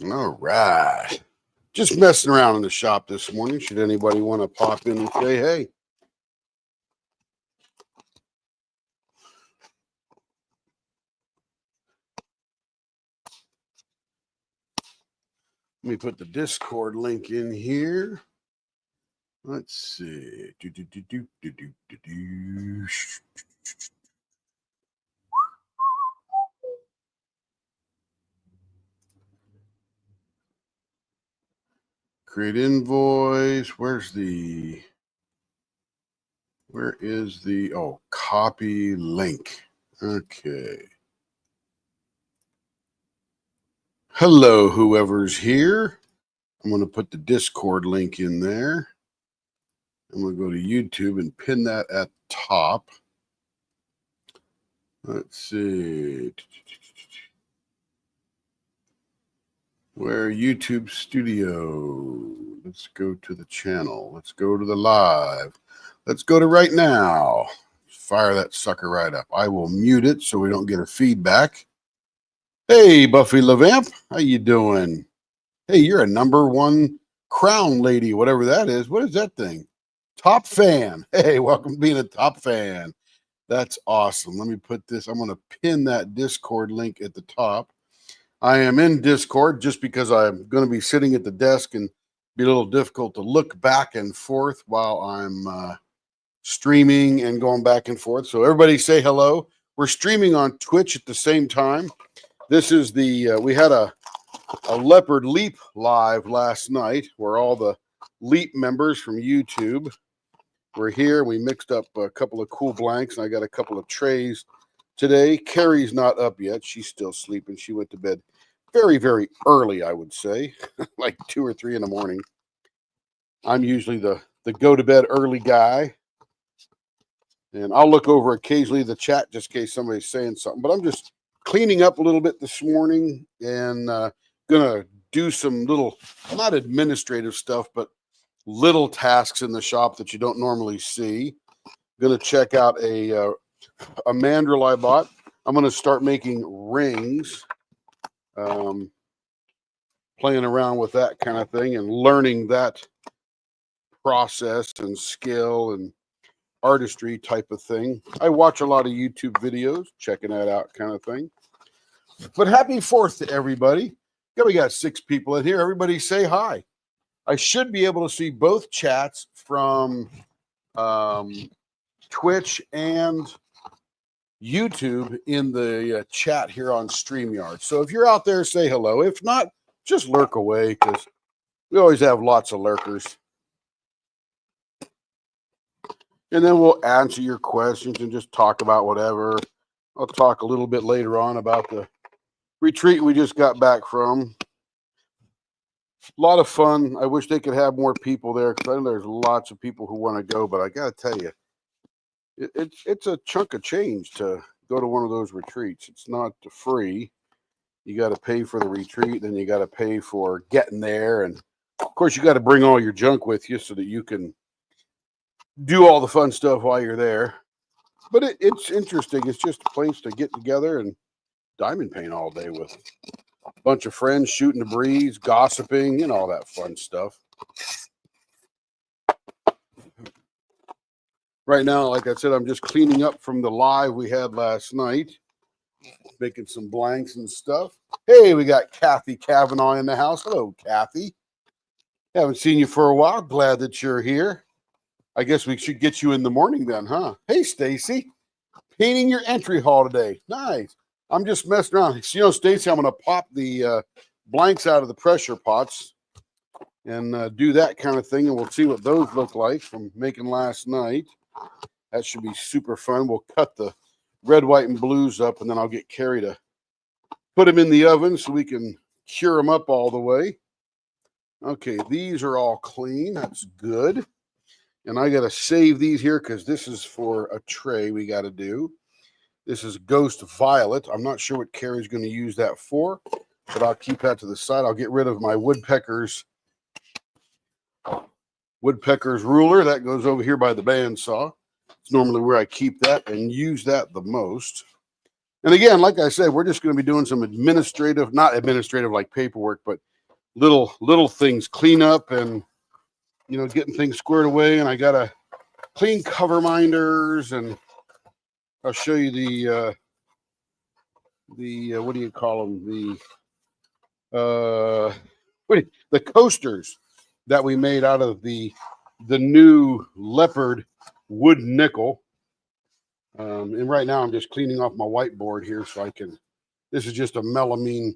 All right. Just messing around in the shop this morning. Should anybody want to pop in and say hey? Let me put the Discord link in here. Let's see. Create invoice. Where is the copy link? Okay. Hello, whoever's here. I'm going to put the Discord link in there. I'm going to go to YouTube and pin that at the top. Let's see. Where YouTube Studio. Let's go to the channel. Let's go to the live. Let's go to right now. Fire that sucker right up. I will mute it so we don't get a feedback. Hey, Buffy LeVamp. How you doing? Hey, you're a #1 crown lady, whatever that is. What is that thing? Top fan. Hey, welcome to being a top fan. That's awesome. Let me put this. I'm going to pin that Discord link at the top. I am in Discord just because I'm going to be sitting at the desk and be a little difficult to look back and forth while I'm streaming and going back and forth. So everybody say hello. We're streaming on Twitch at the same time. This is we had a Leopard Leap live last night where all the Leap members from YouTube were here. We mixed up a couple of cool blanks and I got a couple of trays today. Carrie's not up yet. She's still sleeping. She went to bed very, very early, I would say, like 2 or 3 in the morning. I'm usually the go to bed early guy. And I'll look over occasionally the chat just in case somebody's saying something. But I'm just cleaning up a little bit this morning and going to do some little, not administrative stuff, but little tasks in the shop that you don't normally see. Going to check out a mandrel I bought. I'm going to start making rings, playing around with that kind of thing and learning that process and skill and artistry type of thing. I watch a lot of YouTube videos, checking that out kind of thing. But happy 4th to everybody. We got 6 people in here. Everybody say hi. I should be able to see both chats from Twitch and YouTube in the chat here on StreamYard. So if you're out there, say hello. If not, just lurk away because we always have lots of lurkers. And then we'll answer your questions and just talk about whatever. I'll talk a little bit later on about the retreat we just got back from. A lot of fun. I wish they could have more people there because I know there's lots of people who want to go, but I got to tell you, it's a chunk of change to go to one of those retreats. It's not free. You got to pay for the retreat, then you got to pay for getting there. And of course, you got to bring all your junk with you so that you can do all the fun stuff while you're there. But it's interesting. It's just a place to get together and diamond paint all day with a bunch of friends, shooting the breeze, gossiping, and all that fun stuff. Right now, like I said, I'm just cleaning up from the live we had last night, making some blanks and stuff. Hey, we got Kathy Kavanaugh in the house. Hello, Kathy. Haven't seen you for a while. Glad that you're here. I guess we should get you in the morning then, huh? Hey, Stacy. Painting your entry hall today. Nice. I'm just messing around. So, you know, Stacy, I'm going to pop the blanks out of the pressure pots and do that kind of thing, and we'll see what those look like from making last night. That should be super fun. We'll cut the red, white, and blues up, and then I'll get Carrie to put them in the oven so we can cure them up all the way. Okay, these are all clean. That's good. And I got to save these here because this is for a tray we got to do. This is Ghost Violet. I'm not sure what Carrie's going to use that for, but I'll keep that to the side. I'll get rid of my woodpecker's ruler. That goes over here by the bandsaw. It's normally where I keep that and use that the most. And again, like I said, we're just going to be doing some administrative, not administrative like paperwork, but little things, clean up and, you know, getting things squared away. And I got to clean cover minders, and I'll show you the what do you call them? The coasters that we made out of the new Leopard wood nickel. And right now I'm just cleaning off my whiteboard here so I can, this is just a melamine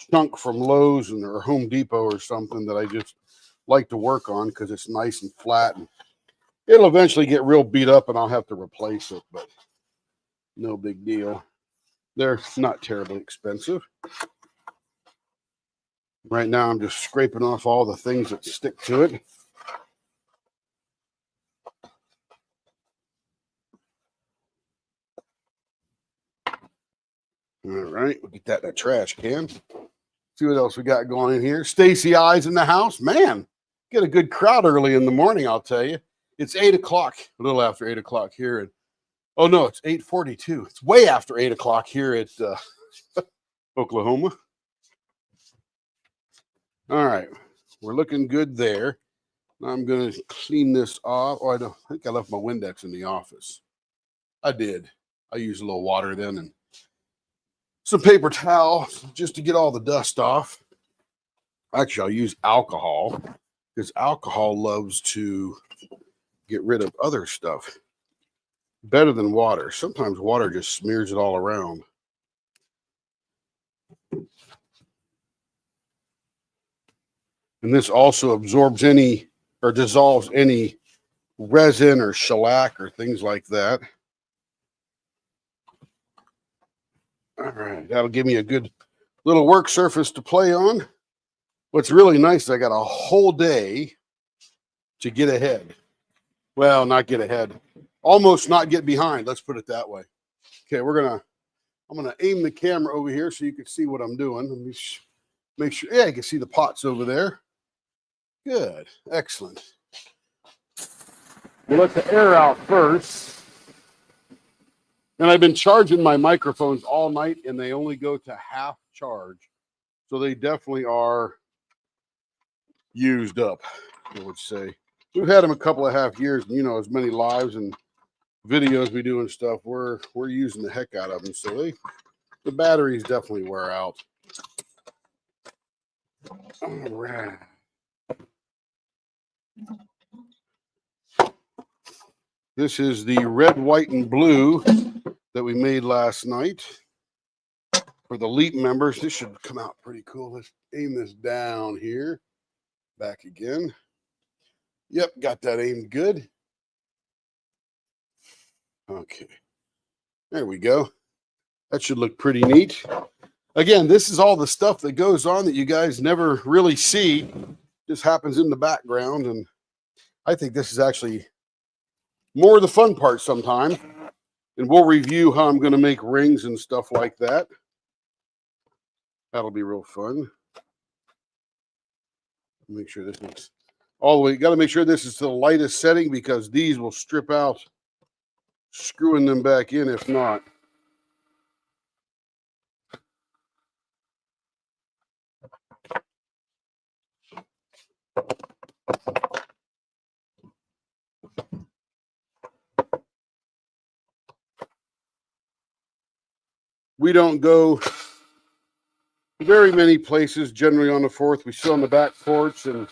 chunk from Lowe's or Home Depot or something that I just like to work on because it's nice and flat, and it'll eventually get real beat up and I'll have to replace it, but no big deal. They're not terribly expensive. Right now I'm just scraping off all the things that stick to it. All right, we'll get that in a trash can. See what else we got going in here. Stacy Eyes in the house. Man, get a good crowd early in the morning, I'll tell you. It's 8 o'clock, a little after 8 o'clock here. And oh, no, it's 8:42. It's way after 8 o'clock here at Oklahoma. All right, we're looking good there. I'm going to clean this off. Oh, I think I left my Windex in the office. I did. I used a little water then and some paper towel just to get all the dust off. Actually, I'll use alcohol because alcohol loves to get rid of other stuff better than water. Sometimes water just smears it all around. And this also absorbs any or dissolves any resin or shellac or things like that. All right, that'll give me a good little work surface to play on. What's really nice is I got a whole day to get ahead. Well, not get ahead. Almost not get behind. Let's put it that way. Okay, I'm gonna aim the camera over here so you can see what I'm doing. Let me make sure. Yeah, you can see the pots over there. Good, excellent. We'll let the air out first. And I've been charging my microphones all night, and they only go to half charge. So they definitely are used up, I would say. We've had them a couple of half years, and you know, as many lives and videos we do and stuff, we're using the heck out of them. So the batteries definitely wear out. All right. This is the red, white, and blue that we made last night for the LEAP members. This should come out pretty cool. Let's aim this down here. Back again. Yep, got that aimed good. Okay. There we go. That should look pretty neat. Again, this is all the stuff that goes on that you guys never really see. Just happens in the background, and I think this is actually more of the fun part sometime. And we'll review how I'm going to make rings and stuff like that. That'll be real fun. Make sure this looks all the way. You got to make sure this is to the lightest setting because these will strip out, screwing them back in if not. We don't go very many places generally on the 4th. We sit on the back porch and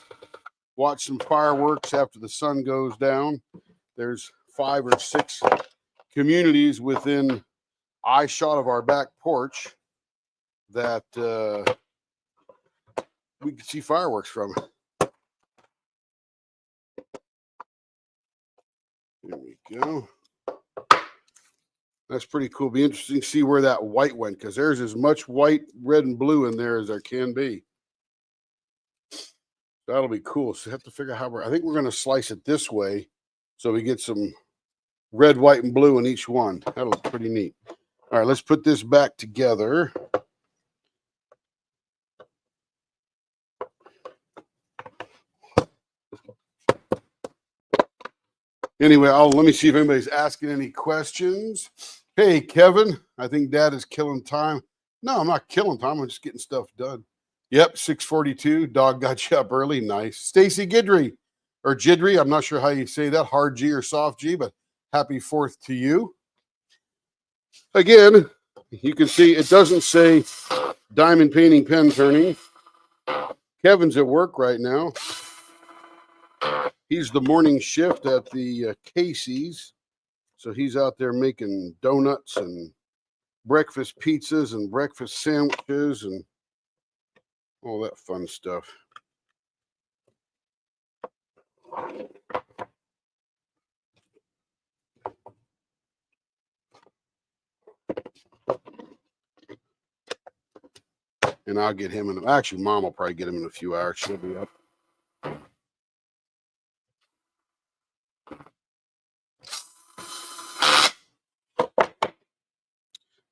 watch some fireworks after the sun goes down. There's 5 or 6 communities within eye shot of our back porch that we can see fireworks from. There we go. That's pretty cool. Be interesting to see where that white went because there's as much white, red, and blue in there as there can be. That'll be cool. So I have to figure out how I think we're going to slice it this way so we get some red, white, and blue in each one. That'll look pretty neat. All right, let's put this back together. Anyway, let me see if anybody's asking any questions. Hey, Kevin, I think Dad is killing time. No, I'm not killing time. I'm just getting stuff done. Yep, 6:42. Dog got you up early. Nice. Stacy Gidry or Jidry. I'm not sure how you say that, hard G or soft G, but happy 4th to you. Again, you can see it doesn't say diamond painting pen turning. Kevin's at work right now. He's the morning shift at the Casey's. So he's out there making donuts and breakfast pizzas and breakfast sandwiches and all that fun stuff. And I'll get him in. Actually, Mom will probably get him in a few hours. She'll be up.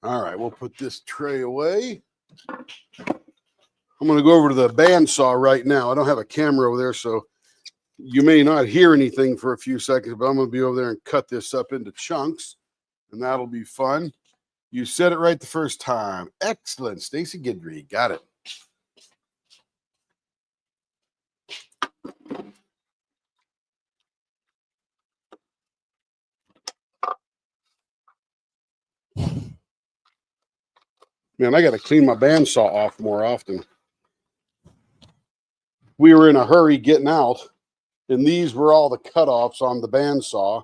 All right, we'll put this tray away. I'm going to go over to the bandsaw right now. I don't have a camera over there, so you may not hear anything for a few seconds, but I'm going to be over there and cut this up into chunks, and that'll be fun. You said it right the first time. Excellent, Stacy Gidry. Got it. Man, I got to clean my bandsaw off more often. We were in a hurry getting out, and these were all the cutoffs on the bandsaw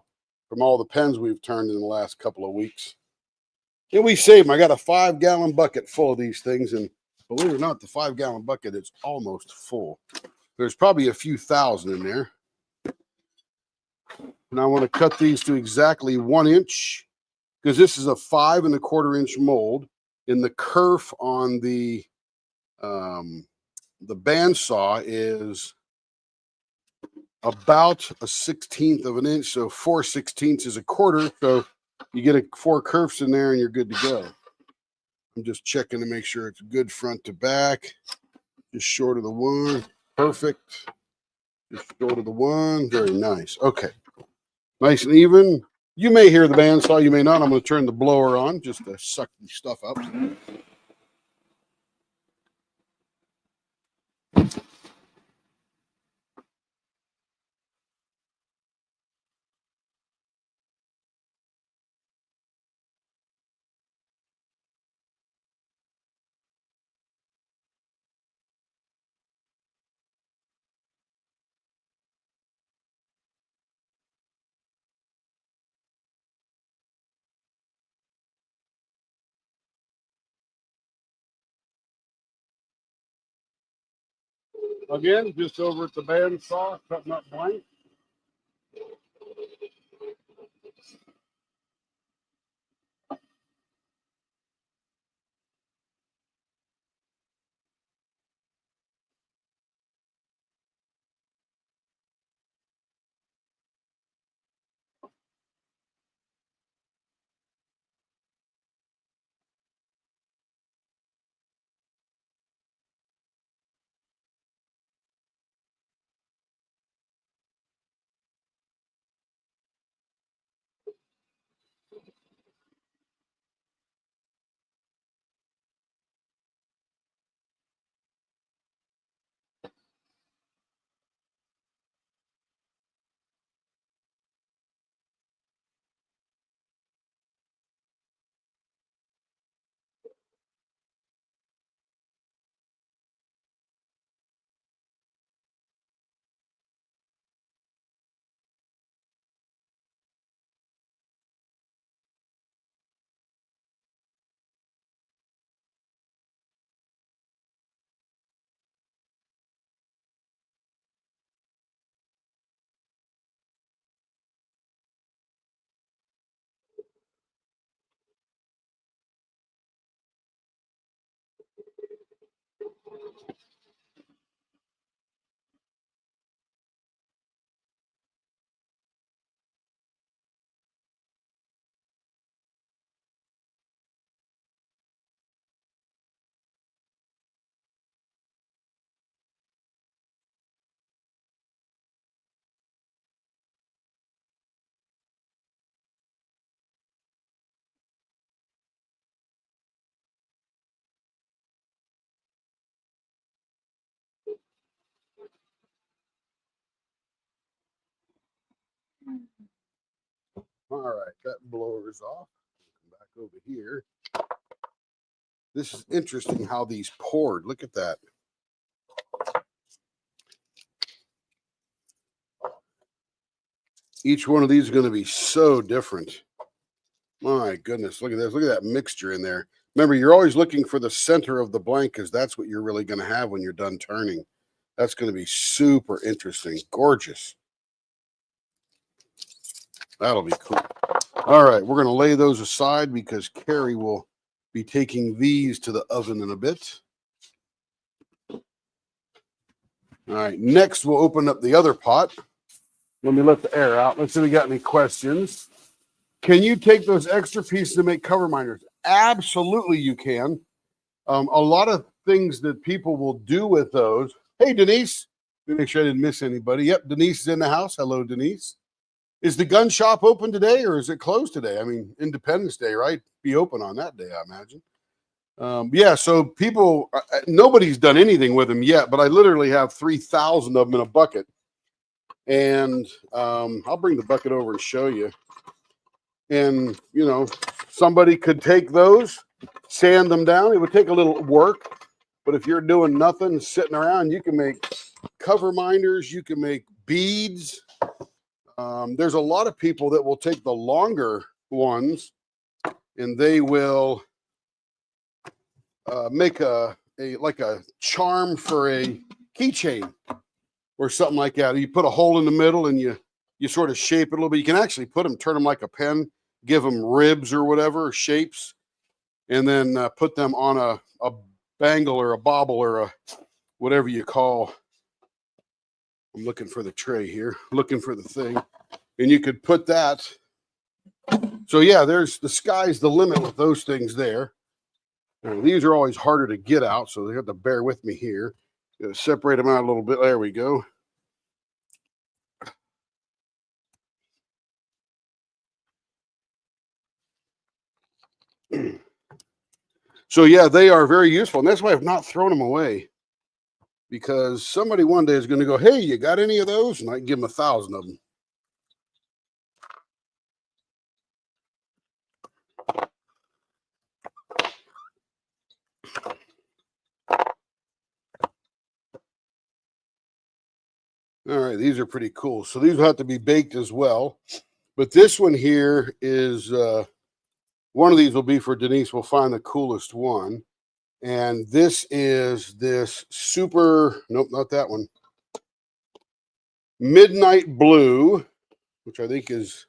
from all the pens we've turned in the last couple of weeks. And we saved them. I got a 5-gallon bucket full of these things, and believe it or not, the 5-gallon bucket is almost full. There's probably a few thousand in there. And I want to cut these to exactly 1 inch because this is a 5 1/4 inch mold. And the kerf on the bandsaw is about a 1/16 of an inch. So 4/16 is a quarter. So you get 4 kerfs in there and you're good to go. I'm just checking to make sure it's good front to back. Just short of the 1. Perfect. Just short of the 1. Very nice. Okay. Nice and even. You may hear the bandsaw, you may not. I'm going to turn the blower on just to suck the stuff up. Again, just over at the bandsaw, cutting up blank. All right, that blower's off. Come back over here. This is interesting how these poured. Look at that. Each one of these is going to be so different. My goodness, look at this. Look at that mixture in there. Remember, you're always looking for the center of the blank because that's what you're really going to have when you're done turning. That's going to be super interesting. Gorgeous. That'll be cool. All right, we're going to lay those aside because Carrie will be taking these to the oven in a bit. All right, next we'll open up the other pot. Let me let the air out. Let's see if we got any questions. Can you take those extra pieces to make cover minders? Absolutely, you can. A lot of things that people will do with those. Hey, Denise. Let me make sure I didn't miss anybody. Yep, Denise is in the house. Hello, Denise. Is the gun shop open today or is it closed today? I mean, Independence Day, right? Be open on that day, I imagine. Yeah, so people, nobody's done anything with them yet, but I literally have 3,000 of them in a bucket. And I'll bring the bucket over and show you. And, you know, somebody could take those, sand them down. It would take a little work, but if you're doing nothing, sitting around, you can make cover minders, you can make beads. There's a lot of people that will take the longer ones and they will make like a charm for a keychain or something like that. You put a hole in the middle and you sort of shape it a little bit. You can actually put them, turn them like a pen, give them ribs or whatever, shapes, and then put them on a bangle or a bauble or a whatever you call. I'm looking for the tray here, looking for the thing. And you could put that. So yeah, there's the sky's the limit with those things there. Now, these are always harder to get out, so they have to bear with me here. Gotta separate them out a little bit. There we go. So yeah, they are very useful, and that's why I've not thrown them away. Because somebody one day is going to go, hey, you got any of those? And I can give them 1,000 of them. All right, these are pretty cool. So these will have to be baked as well. But this one here is, one of these will be for Denise. We'll find the coolest one. And this is this super, nope, not that one. Midnight Blue, which I think is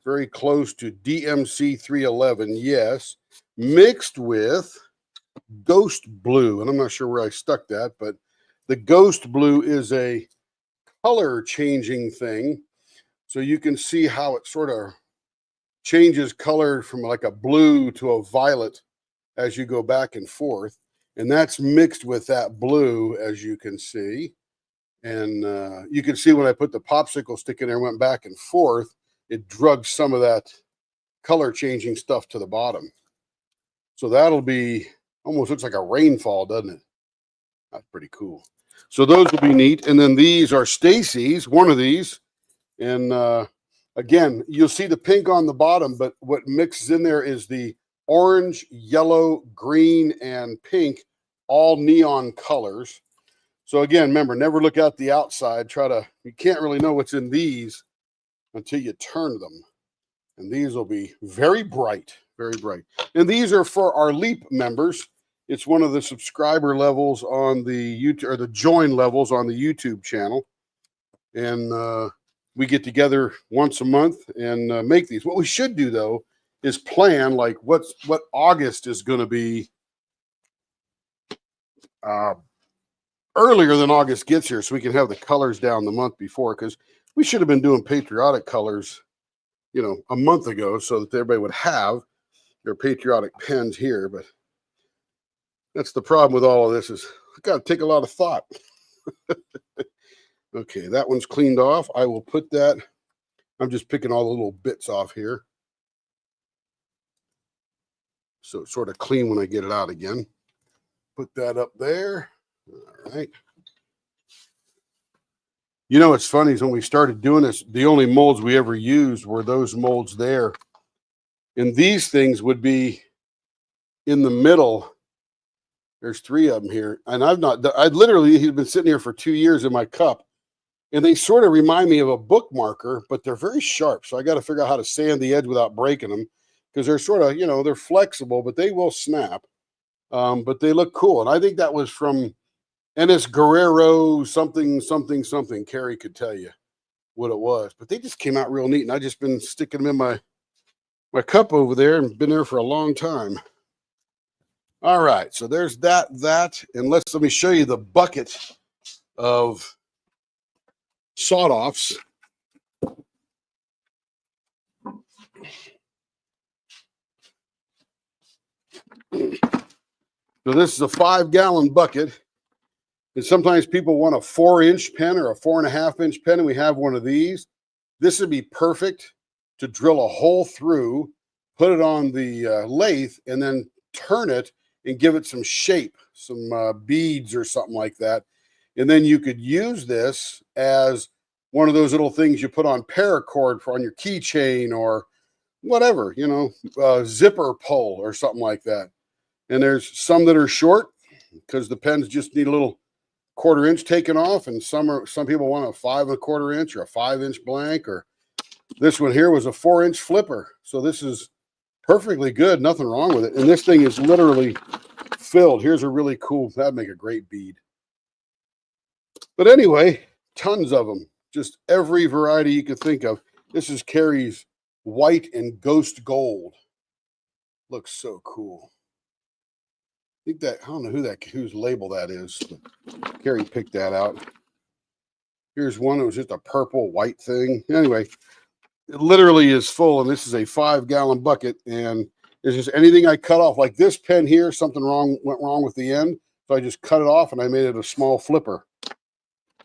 very close to DMC 311, yes, mixed with Ghost Blue. And I'm not sure where I stuck that, but the Ghost Blue is a color changing thing. So you can see how it sort of changes color from like a blue to a violet as you go back and forth. And that's mixed with that blue, as you can see. And you can see when I put the popsicle stick in there and went back and forth, it drugged some of that color changing stuff to the bottom. So that'll be, almost looks like a rainfall, doesn't it? That's pretty cool. So those will be neat. And then these are Stacy's, one of these. And again, you'll see the pink on the bottom, but what mixes in there is the orange, yellow, green, and pink, all neon colors. So again, remember, never look out the outside. You can't really know what's in these until you turn them. And these will be very bright, very bright. And these are for our LEAP members. It's one of the subscriber levels on the YouTube, or the join levels on the YouTube channel. And we get together once a month and make these. What we should do, though, is plan like what August is going to be earlier than August gets here, so we can have the colors down the month before, because we should have been doing patriotic colors, you know, a month ago, so that everybody would have their patriotic pens here. But that's the problem with all of this, is I got to take a lot of thought. Okay, that one's cleaned off. I will put that. I'm just picking all the little bits off here, so it's sort of clean when I get it out again. Put that up there. All right. You know, what's funny is when we started doing this, the only molds we ever used were those molds there. And these things would be in the middle. There's 3 of them here. And I'd literally, he'd been sitting here for 2 years in my cup. And they sort of remind me of a bookmarker, but they're very sharp. So I got to figure out how to sand the edge without breaking them, because they're sort of, they're flexible, but they will snap. But they look cool. And I think that was from Ennis Guerrero something. Carrie could tell you what it was. But they just came out real neat. And I've just been sticking them in my cup over there and been there for a long time. All right. So there's that. And let me show you the bucket of sawed-offs. So this is a 5-gallon bucket. And sometimes people want a 4-inch pen or a 4.5-inch pen, and we have one of these. This would be perfect to drill a hole through, put it on the lathe, and then turn it and give it some shape, some beads or something like that. And then you could use this as one of those little things you put on paracord on your keychain or whatever, zipper pull or something like that. And there's some that are short because the pens just need a little 1/4 inch taken off, and some people want a 5 1/4 inch or a 5-inch blank, or this one here was a 4-inch flipper. So this is perfectly good, nothing wrong with it. And this thing is literally filled. Here's a really cool, that'd make a great bead. But anyway, tons of them, just every variety you could think of. This is Carrie's white and ghost gold. Looks so cool. I don't know whose label that is. Carrie picked that out. Here's one that was just a purple white thing. Anyway, it literally is full, and this is a 5-gallon bucket. And there's just anything I cut off, like this pen here, something went wrong with the end. So I just cut it off and I made it a small flipper.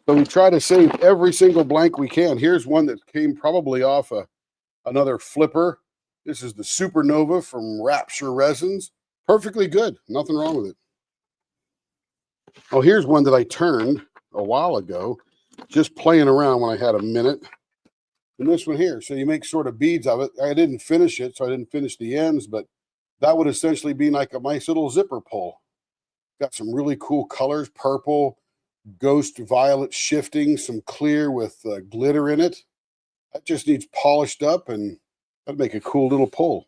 So we try to save every single blank we can. Here's one that came probably off another flipper. This is the Supernova from Rapture Resins. Perfectly good. Nothing wrong with it. Oh, here's one that I turned a while ago, just playing around when I had a minute. And this one here. So you make sort of beads of it. I didn't finish it, so I didn't finish the ends, but that would essentially be like a nice little zipper pull. Got some really cool colors, purple, ghost violet shifting, some clear with glitter in it. That just needs polished up, and that'd make a cool little pull.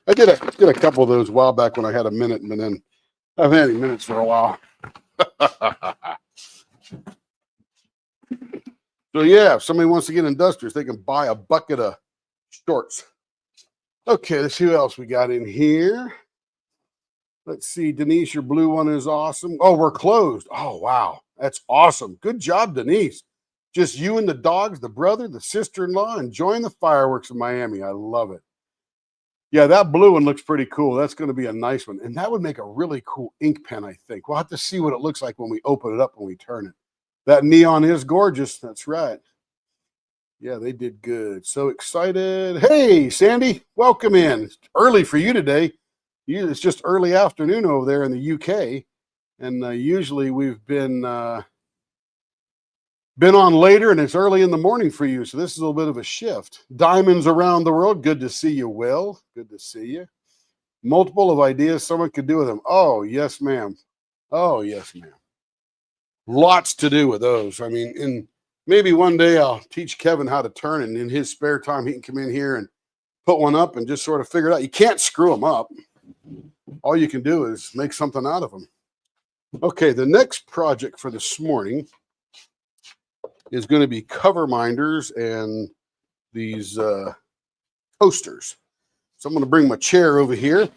I did a couple of those a while back when I had a minute, and then I haven't had any minutes for a while. So yeah, if somebody wants to get industrious, they can buy a bucket of shorts. Okay, let's see who else we got in here. Let's see, Denise, your blue one is awesome. Oh, we're closed. Oh, wow. That's awesome. Good job, Denise. Just you and the dogs, the brother, the sister-in-law, enjoying the fireworks in Miami. I love it. Yeah, that blue one looks pretty cool. That's going to be a nice one. And that would make a really cool ink pen, I think. We'll have to see what it looks like when we open it up and we turn it. That neon is gorgeous. That's right. Yeah, they did good. So excited. Hey, Sandy, welcome in. It's early for you today. It's just early afternoon over there in the UK. And usually we've been on later, and it's early in the morning for you. So this is a little bit of a shift. Diamonds around the world. Good to see you, Will. Good to see you. Multiple of ideas someone could do with them. Oh, yes, ma'am. Oh, yes, ma'am. Lots to do with those. I mean, and maybe one day I'll teach Kevin how to turn, and in his spare time, he can come in here and put one up and just sort of figure it out. You can't screw them up. All you can do is make something out of them. Okay, the next project for this morning is going to be cover minders and these coasters. So I'm going to bring my chair over here.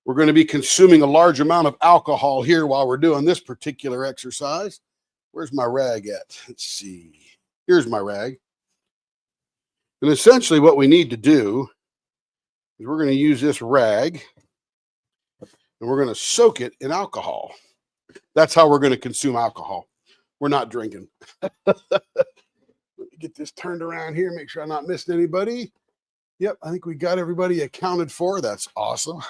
We're going to be consuming a large amount of alcohol here while we're doing this particular exercise. Where's my rag at? Let's see. Here's my rag. And essentially what we need to do is we're going to use this rag and we're going to soak it in alcohol. That's how we're going to consume alcohol. We're not drinking. Let me get this turned around here, make sure I'm not missing anybody. Yep, I think we got everybody accounted for. That's awesome.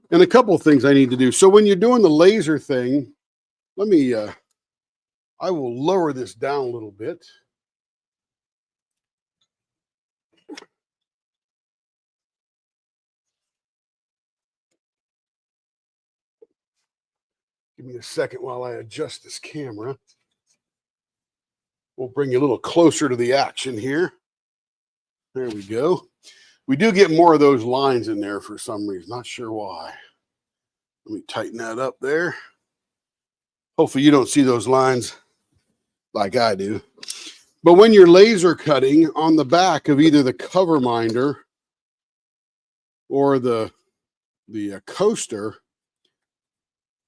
And a couple of things I need to do. So when you're doing the laser thing, let me I will lower this down a little bit. Give me a second while I adjust this camera. We'll bring you a little closer to the action here. There we go. We do get more of those lines in there for some reason. Not sure why. Let me tighten that up there. Hopefully you don't see those lines like I do. But when you're laser cutting on the back of either the cover minder or the coaster,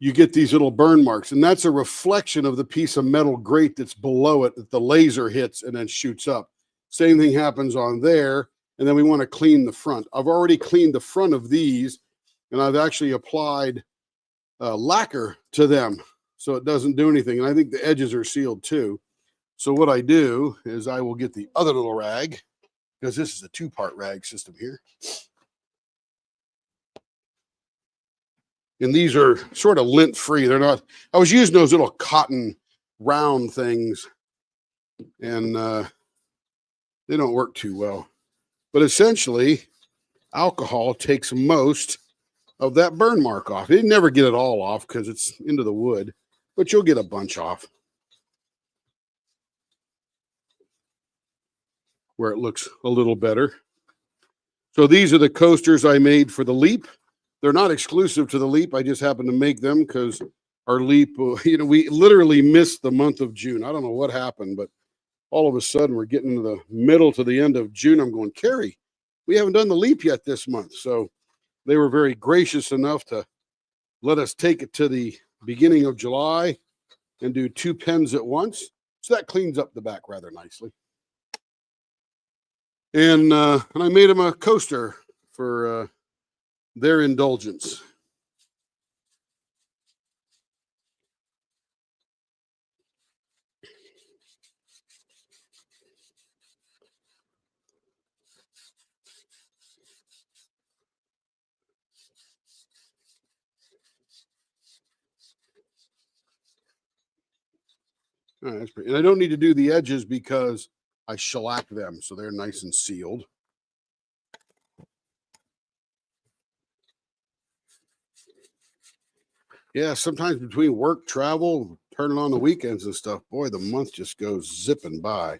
you get these little burn marks, and that's a reflection of the piece of metal grate that's below it that the laser hits and then shoots up. Same thing happens on there, and then we want to clean the front. I've already cleaned the front of these, and I've actually applied lacquer to them so it doesn't do anything, and I think the edges are sealed too. So what I do is I will get the other little rag, because this is a two-part rag system here. And these are sort of lint-free. They're not, I was using those little cotton round things, and they don't work too well. But essentially, alcohol takes most of that burn mark off. You never get it all off because it's into the wood, but you'll get a bunch off where it looks a little better. So these are the coasters I made for the Leap. They're not exclusive to the Leap. I just happen to make them because our Leap, we literally missed the month of June. I don't know what happened, but all of a sudden we're getting to the middle to the end of June. I'm going, Carrie, we haven't done the Leap yet this month. So they were very gracious enough to let us take it to the beginning of July and do 2 pens at once. So that cleans up the back rather nicely. And I made them a coaster for their indulgence. All right, that's pretty. And I don't need to do the edges because I shellacked them, so they're nice and sealed. Yeah, sometimes between work, travel, turning on the weekends and stuff, boy, the month just goes zipping by.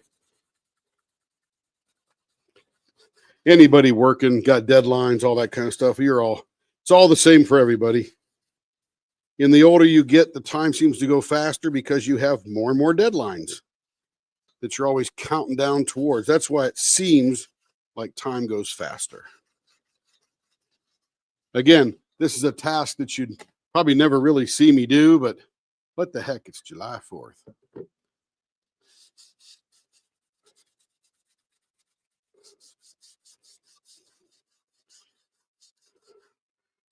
Anybody working, got deadlines, all that kind of stuff, it's all the same for everybody. And the older you get, the time seems to go faster because you have more and more deadlines that you're always counting down towards. That's why it seems like time goes faster. Again, this is a task that you'd probably never really see me do, but what the heck, it's July 4th.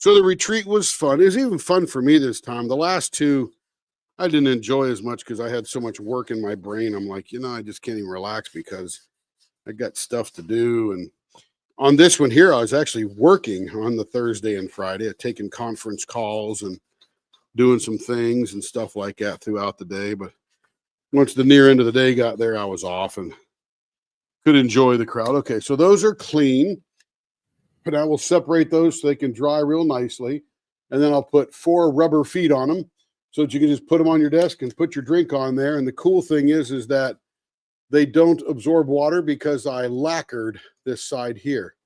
So the retreat was fun. It was even fun for me this time. The last two, I didn't enjoy as much because I had so much work in my brain. I'm like, I just can't even relax because I got stuff to do. And on this one here, I was actually working on the Thursday and Friday, taking conference calls and doing some things and stuff like that throughout the day. But once the near end of the day got there, I was off and could enjoy the crowd. Okay, so those are clean. But I will separate those so they can dry real nicely. And then I'll put 4 rubber feet on them so that you can just put them on your desk and put your drink on there. And the cool thing is that they don't absorb water because I lacquered this side here.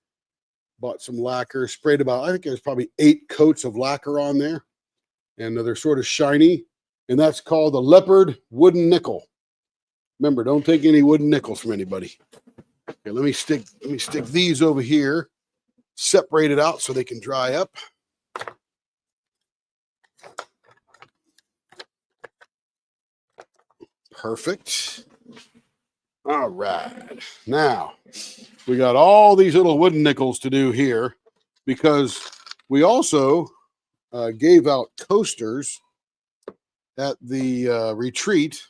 Bought some lacquer, sprayed about, I think there's probably 8 coats of lacquer on there. And they're sort of shiny. And that's called the Leopard Wooden Nickel. Remember, don't take any wooden nickels from anybody. Okay, let me stick these over here. Separate it out so they can dry up. Perfect. All right. Now, we got all these little wooden nickels to do here because we also gave out coasters at the retreat,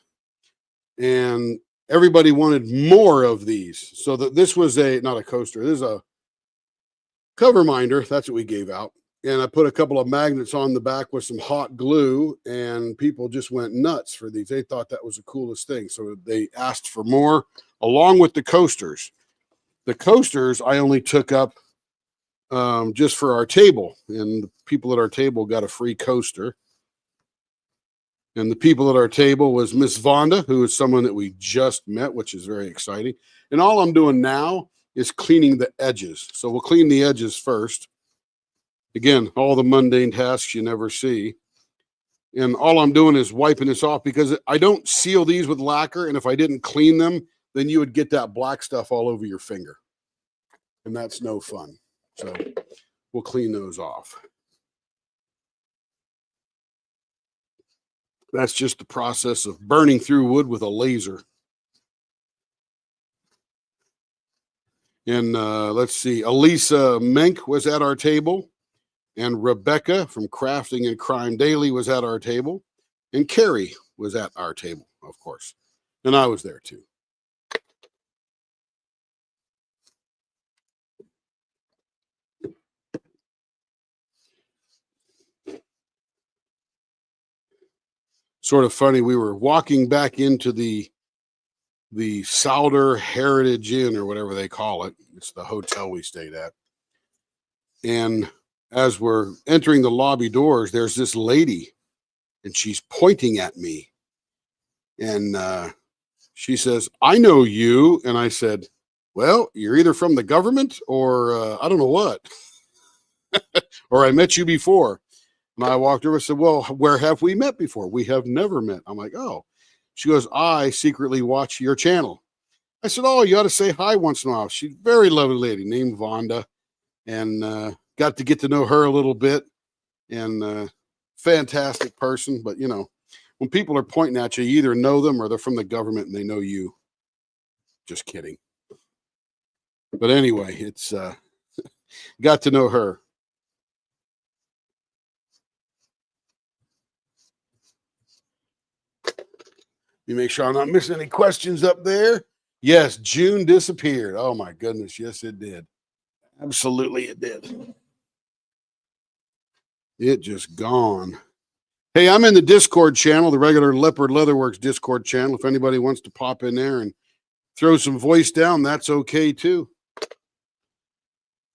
and everybody wanted more of these. So that this was not a coaster. This is a cover minder. That's what we gave out. And I put a couple of magnets on the back with some hot glue, and people just went nuts for these. They thought that was the coolest thing. So they asked for more, along with the coasters. The coasters I only took up just for our table, and the people at our table got a free coaster. And the people at our table was Miss Vonda, who is someone that we just met, which is very exciting. And all I'm doing now is cleaning the edges. So we'll clean the edges first. Again, all the mundane tasks you never see. And all I'm doing is wiping this off because I don't seal these with lacquer. And if I didn't clean them, then you would get that black stuff all over your finger. And that's no fun. So we'll clean those off. That's just the process of burning through wood with a laser. And let's see, Elisa Menk was at our table. And Rebecca from Crafting and Crime Daily was at our table. And Carrie was at our table, of course. And I was there too. Sort of funny, we were walking back into the Souder Heritage Inn, or whatever they call it. It's the hotel we stayed at. And as we're entering the lobby doors, there's this lady, and she's pointing at me. And she says, "I know you." And I said, "Well, you're either from the government or I don't know what. Or I met you before." And I walked over and said, "Well, where have we met before?" "We have never met." I'm like, "Oh." She goes, "I secretly watch your channel." I said, "Oh, you ought to say hi once in a while." She's a very lovely lady named Vonda. And got to get to know her a little bit. And fantastic person. But, you know, when people are pointing at you, you either know them or they're from the government and they know you. Just kidding. But anyway, it's got to know her. You make sure I'm not missing any questions up there. Yes, June disappeared. Oh my goodness. Yes, it did. Absolutely, it did. It just gone. Hey, I'm in the Discord channel, the regular Leopard Leatherworks Discord channel. If anybody wants to pop in there and throw some voice down, that's okay too. I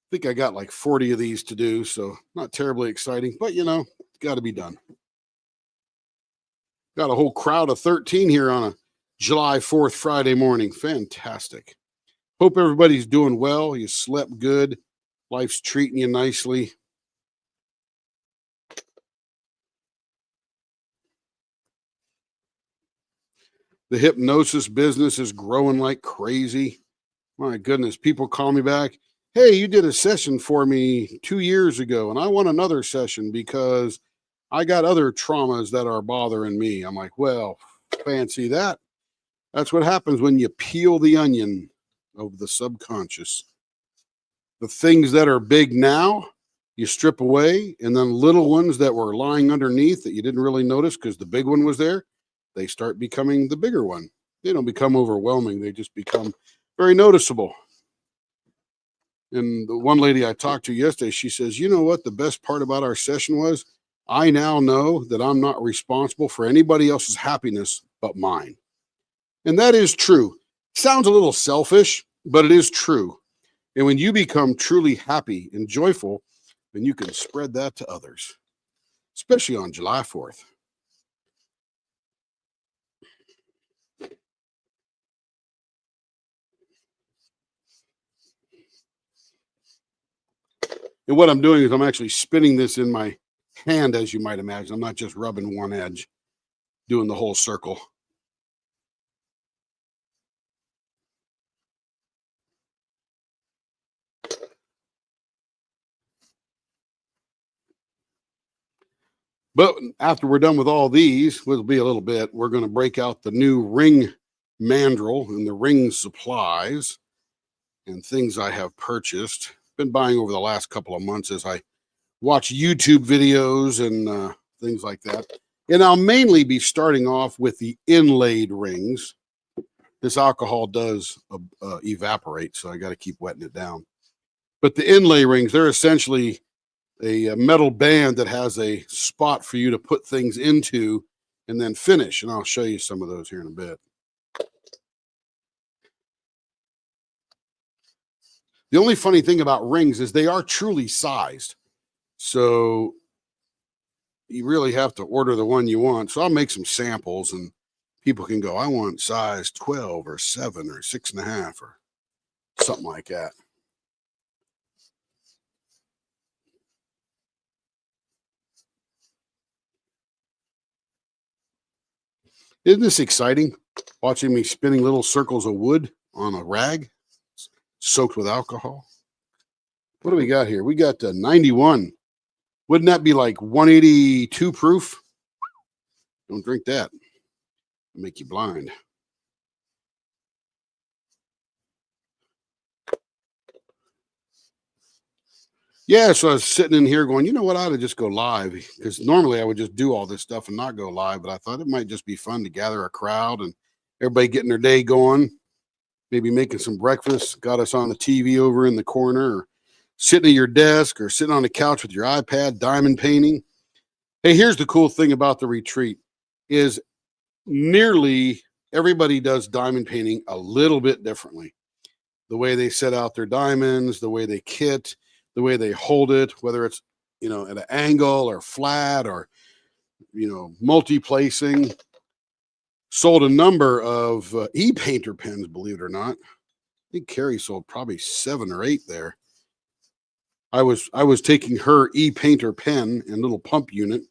think I got like 40 of these to do, so not terribly exciting, but you know, it's got to be done. Got a whole crowd of 13 here on a July 4th Friday morning. Fantastic. Hope everybody's doing well. You slept good. Life's treating you nicely. The hypnosis business is growing like crazy. My goodness, people call me back. "Hey, you did a session for me 2 years ago, and I want another session because I got other traumas that are bothering me." I'm like, "Well, fancy that." That's what happens when you peel the onion of the subconscious. The things that are big now, you strip away, and then little ones that were lying underneath that you didn't really notice because the big one was there, they start becoming the bigger one. They don't become overwhelming. They just become very noticeable. And the one lady I talked to yesterday, she says, "You know what the best part about our session was? I now know that I'm not responsible for anybody else's happiness but mine." And that is true. Sounds a little selfish, but it is true. And when you become truly happy and joyful, then you can spread that to others, especially on July 4th. And what I'm doing is I'm actually spinning this in my hand, as you might imagine. I'm not just rubbing one edge, doing the whole circle. But after we're done with all these, will be a little bit, we're going to break out the new ring mandrel and the ring supplies and things I have purchased. Been buying over the last couple of months as I watch YouTube videos and things like that. And I'll mainly be starting off with the inlaid rings. This alcohol does evaporate, so I got to keep wetting it down. But the inlay rings, they're essentially a metal band that has a spot for you to put things into and then finish. And I'll show you some of those here in a bit. The only funny thing about rings is they are truly sized. So you really have to order the one you want. So I'll make some samples and people can go, I want size 12 or 7 or 6.5 or something like that. Isn't this exciting? Watching me spinning little circles of wood on a rag soaked with alcohol. What do we got here? We got 91. Wouldn't that be like 182 proof? Don't drink that. It'll make you blind. Yeah, so I was sitting in here going, you know what, I ought to just go live because normally I would just do all this stuff and not go live, but I thought it might just be fun to gather a crowd and everybody getting their day going, maybe making some breakfast, got us on the TV over in the corner, or sitting at your desk or sitting on the couch with your iPad, diamond painting. Hey, here's the cool thing about the retreat is nearly everybody does diamond painting a little bit differently. The way they set out their diamonds, the way they kit, the way they hold it, whether it's, at an angle or flat or, multi-placing. Sold a number of e-painter pens, believe it or not. I think Carrie sold probably 7 or 8 there. I was taking her e-painter pen and little pump unit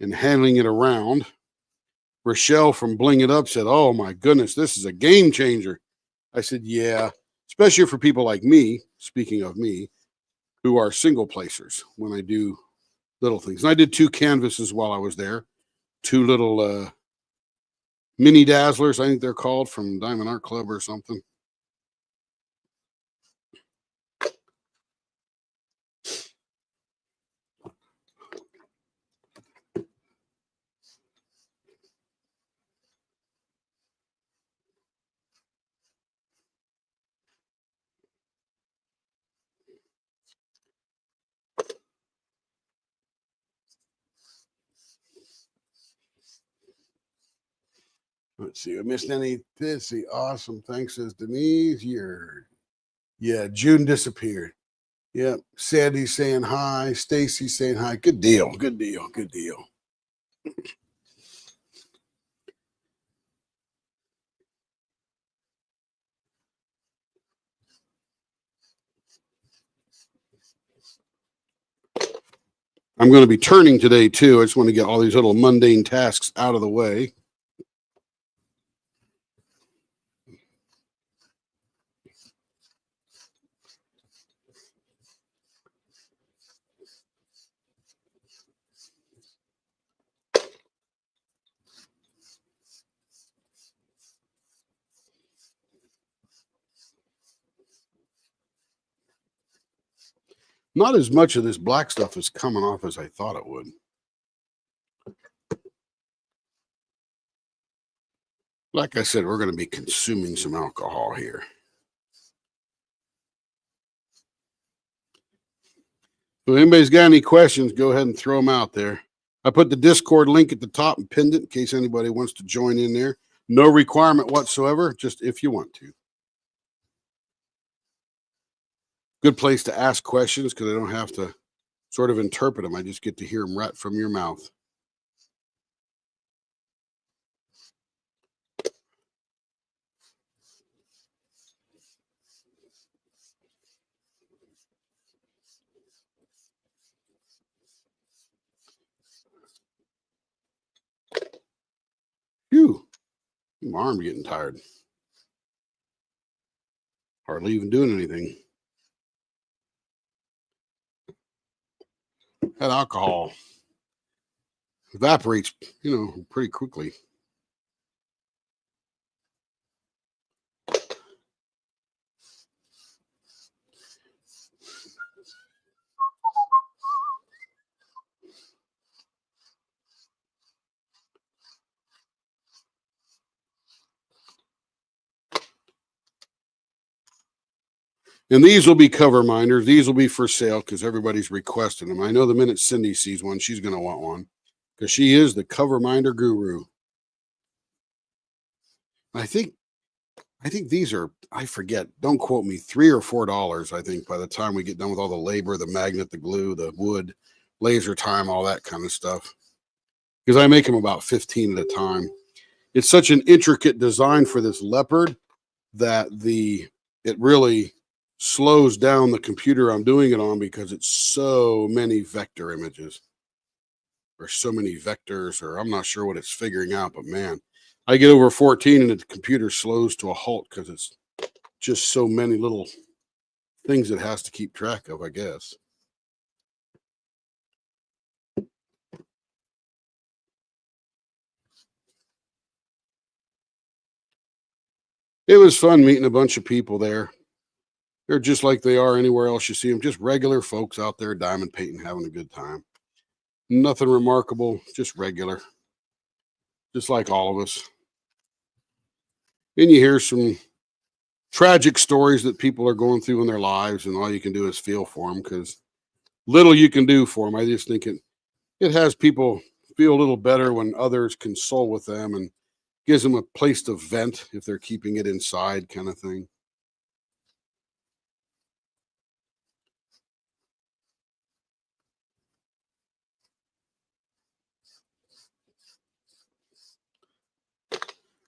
and handling it around. Rochelle from Bling It Up said, oh my goodness, this is a game changer. I said, yeah, especially for people like me, speaking of me, who are single placers when I do little things. And I did 2 canvases while I was there, 2 little mini dazzlers, I think they're called, from Diamond Art Club or something. Let's see. I missed any. Let's see. Awesome. Thanks, says Denise. June disappeared. Yep. Sandy's saying hi. Stacy's saying hi. Good deal. Good deal. Good deal. I'm going to be turning today too. I just want to get all these little mundane tasks out of the way. Not as much of this black stuff is coming off as I thought it would. Like I said, we're going to be consuming some alcohol here. So if anybody's got any questions, go ahead and throw them out there. I put the Discord link at the top and pinned it in case anybody wants to join in there. No requirement whatsoever, just if you want to. Good place to ask questions because I don't have to sort of interpret them. I just get to hear them right from your mouth. Phew, my arm getting tired. Hardly even doing anything. That alcohol evaporates, pretty quickly. And these will be cover minders. These will be for sale because everybody's requesting them. I know the minute Cindy sees one, she's going to want one because she is the cover minder guru. I think these are, I forget, don't quote me, $3 or $4, I think, by the time we get done with all the labor, the magnet, the glue, the wood, laser time, all that kind of stuff. Because I make them about 15 at a time. It's such an intricate design for this leopard that it really slows down the computer I'm doing it on because it's so many vector images or so many vectors, or I'm not sure what it's figuring out, but man, I get over 14 and the computer slows to a halt because it's just so many little things it has to keep track of, I guess. It was fun meeting a bunch of people there. They're just like they are anywhere else you see them, just regular folks out there diamond painting, having a good time. Nothing remarkable, just regular, just like all of us. And you hear some tragic stories that people are going through in their lives, and all you can do is feel for them because little you can do for them. I just think it has people feel a little better when others console with them and gives them a place to vent if they're keeping it inside, kind of thing.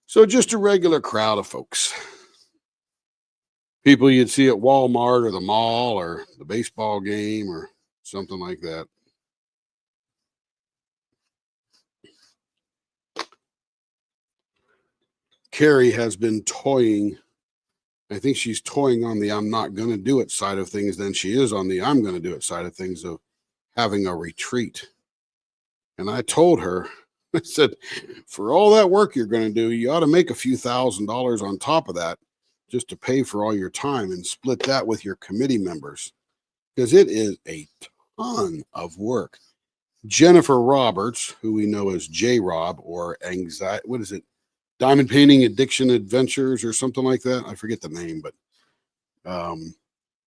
So just a regular crowd of folks. People you'd see at Walmart or the mall or the baseball game or something like that. Carrie has been toying. I think she's toying on the I'm not going to do it side of things than she is on the I'm going to do it side of things of having a retreat. And I told her, I said, for all that work you're going to do, you ought to make a few $1,000s on top of that just to pay for all your time and split that with your committee members because it is a ton of work. Jennifer Roberts, who we know as J Rob or anxiety, what is it? Diamond Painting Addiction Adventures or something like that. I forget the name, but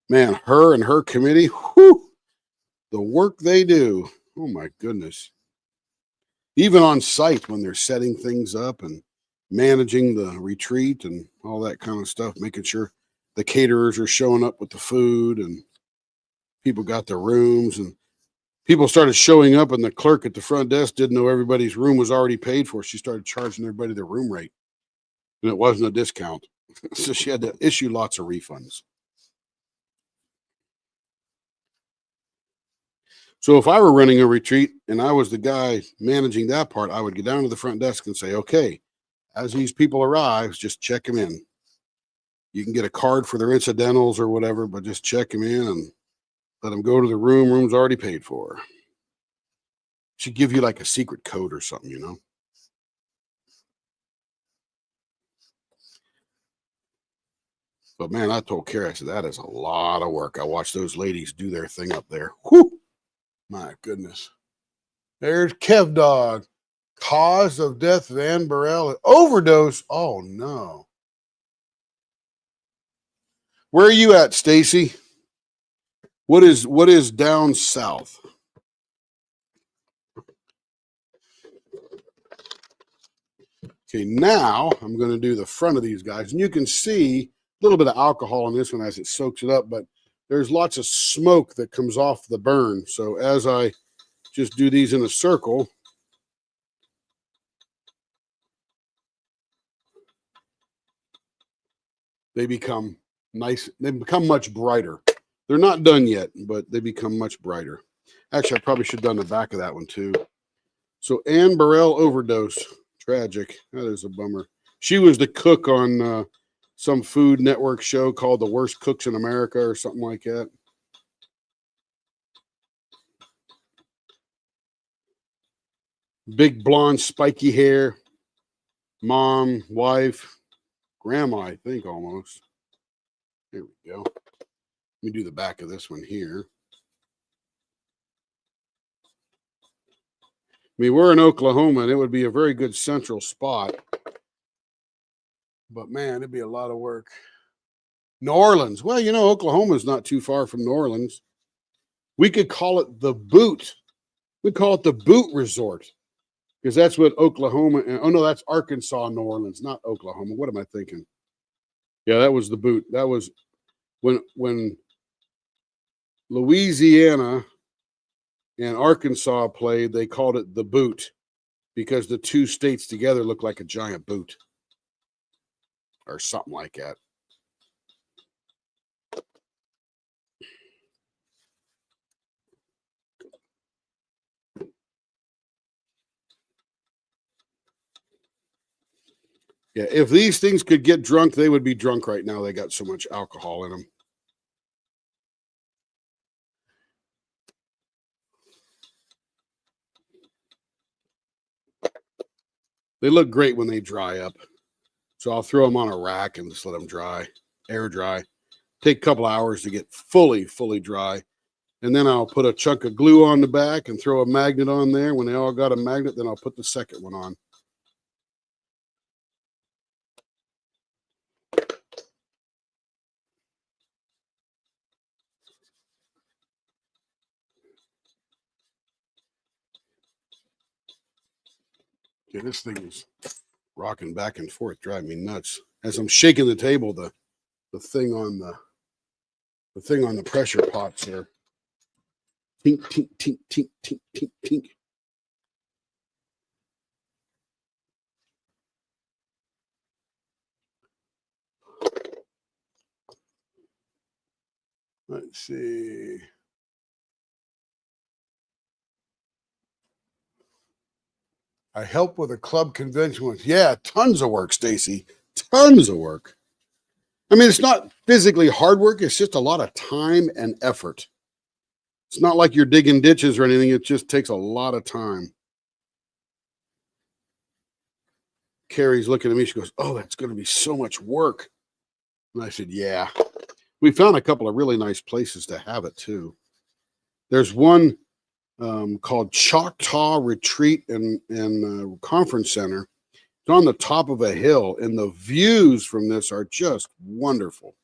man, her and her committee, whew, the work they do. Oh my goodness. Even on site when they're setting things up and managing the retreat and all that kind of stuff, making sure the caterers are showing up with the food and people got their rooms and people started showing up and the clerk at the front desk didn't know everybody's room was already paid for. She started charging everybody their room rate and it wasn't a discount. So she had to issue lots of refunds. So if I were running a retreat and I was the guy managing that part, I would get down to the front desk and say, okay, as these people arrive, just check them in. You can get a card for their incidentals or whatever, but just check them in and let them go to the room. Room's already paid for. Should give you like a secret code or something, you know? But man, I told Carrie, I said, that is a lot of work. I watched those ladies do their thing up there. Whew, my goodness. There's Kev Dog. Cause of death, Van Burrell. Overdose. Oh no. Where are you at, Stacy? What is down south? Okay, now I'm going to do the front of these guys, and you can see a little bit of alcohol in this one as it soaks it up, but there's lots of smoke that comes off the burn. So as I just do these in a circle, they become nice. They become much brighter. They're not done yet, but they become much brighter. Actually, I probably should have done the back of that one too. So Ann Burrell overdose. Tragic. That is a bummer. She was the cook on some Food Network show called The Worst Cooks in America or something like that. Big blonde, spiky hair. Mom, wife, grandma, I think almost. There we go. Let me do the back of this one here. I mean, we're in Oklahoma, and it would be a very good central spot. But man, it'd be a lot of work. New Orleans. Well, Oklahoma's not too far from New Orleans. We could call it the Boot. We call it the Boot Resort because that's what Oklahoma. Oh no, that's Arkansas, New Orleans, not Oklahoma. What am I thinking? Yeah, that was the Boot. That was when Louisiana and Arkansas played. They called it the Boot because the two states together look like a giant boot or something like that. Yeah, if these things could get drunk, they would be drunk right now. They got so much alcohol in them. They look great when they dry up. So I'll throw them on a rack and just let them dry, air dry. Take a couple hours to get fully dry. And then I'll put a chunk of glue on the back and throw a magnet on there. When they all got a magnet, then I'll put the second one on. Okay, this thing is rocking back and forth, driving me nuts. As I'm shaking the table, the thing on the pressure pots here. Tink, tink, tink, tink, tink, tink, tink. Let's see. I help with a club convention once. Yeah, tons of work, Stacy. Tons of work. I mean, it's not physically hard work. It's just a lot of time and effort. It's not like you're digging ditches or anything. It just takes a lot of time. Carrie's looking at me. She goes, "Oh, that's going to be so much work." And I said, "Yeah." We found a couple of really nice places to have it too. There's one called Choctaw Retreat and Conference Center. It's on the top of a hill, and the views from this are just wonderful.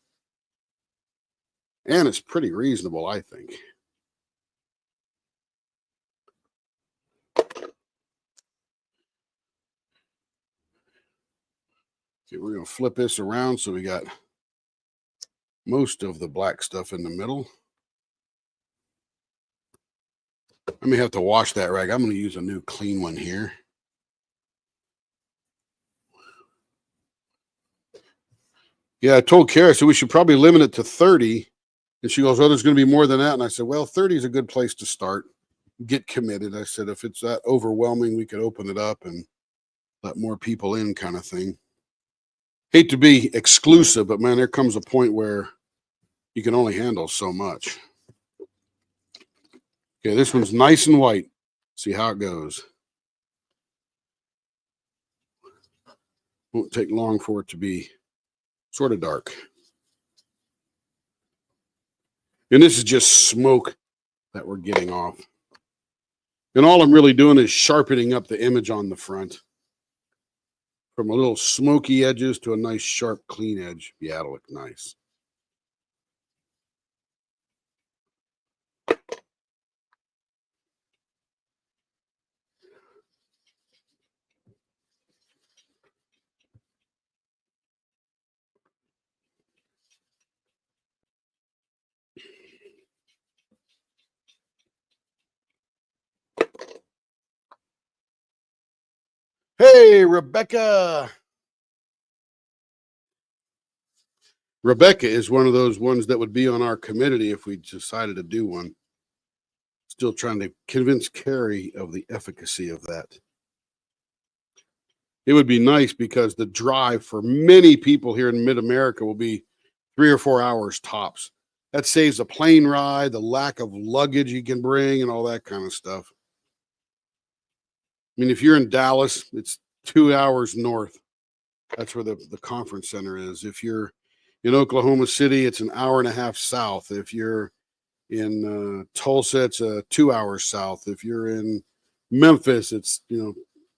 And it's pretty reasonable, I think. Okay, we're going to flip this around so we got most of the black stuff in the middle. I may have to wash that rag. I'm going to use a new clean one here. Yeah, I told Kara, so we should probably limit it to 30. And she goes, "Oh, there's going to be more than that." And I said, "Well, 30 is a good place to start. Get committed." I said, if it's that overwhelming, we could open it up and let more people in, kind of thing. Hate to be exclusive, but man, there comes a point where you can only handle so much. Okay, this one's nice and white. See how it goes. Won't take long for it to be sort of dark. And this is just smoke that we're getting off. And all I'm really doing is sharpening up the image on the front. From a little smoky edges to a nice, sharp, clean edge. Yeah, it'll look nice. Hey, Rebecca. Rebecca is one of those ones that would be on our committee if we decided to do one. Still trying to convince Carrie of the efficacy of that. It would be nice because the drive for many people here in mid-America will be 3 or 4 hours tops. That saves a plane ride, the lack of luggage you can bring, and all that kind of stuff. I mean, if you're in Dallas, it's 2 hours north. That's where the conference center is. If you're in Oklahoma City, it's an hour and a half south. If you're in Tulsa, it's 2 hours south. If you're in Memphis, it's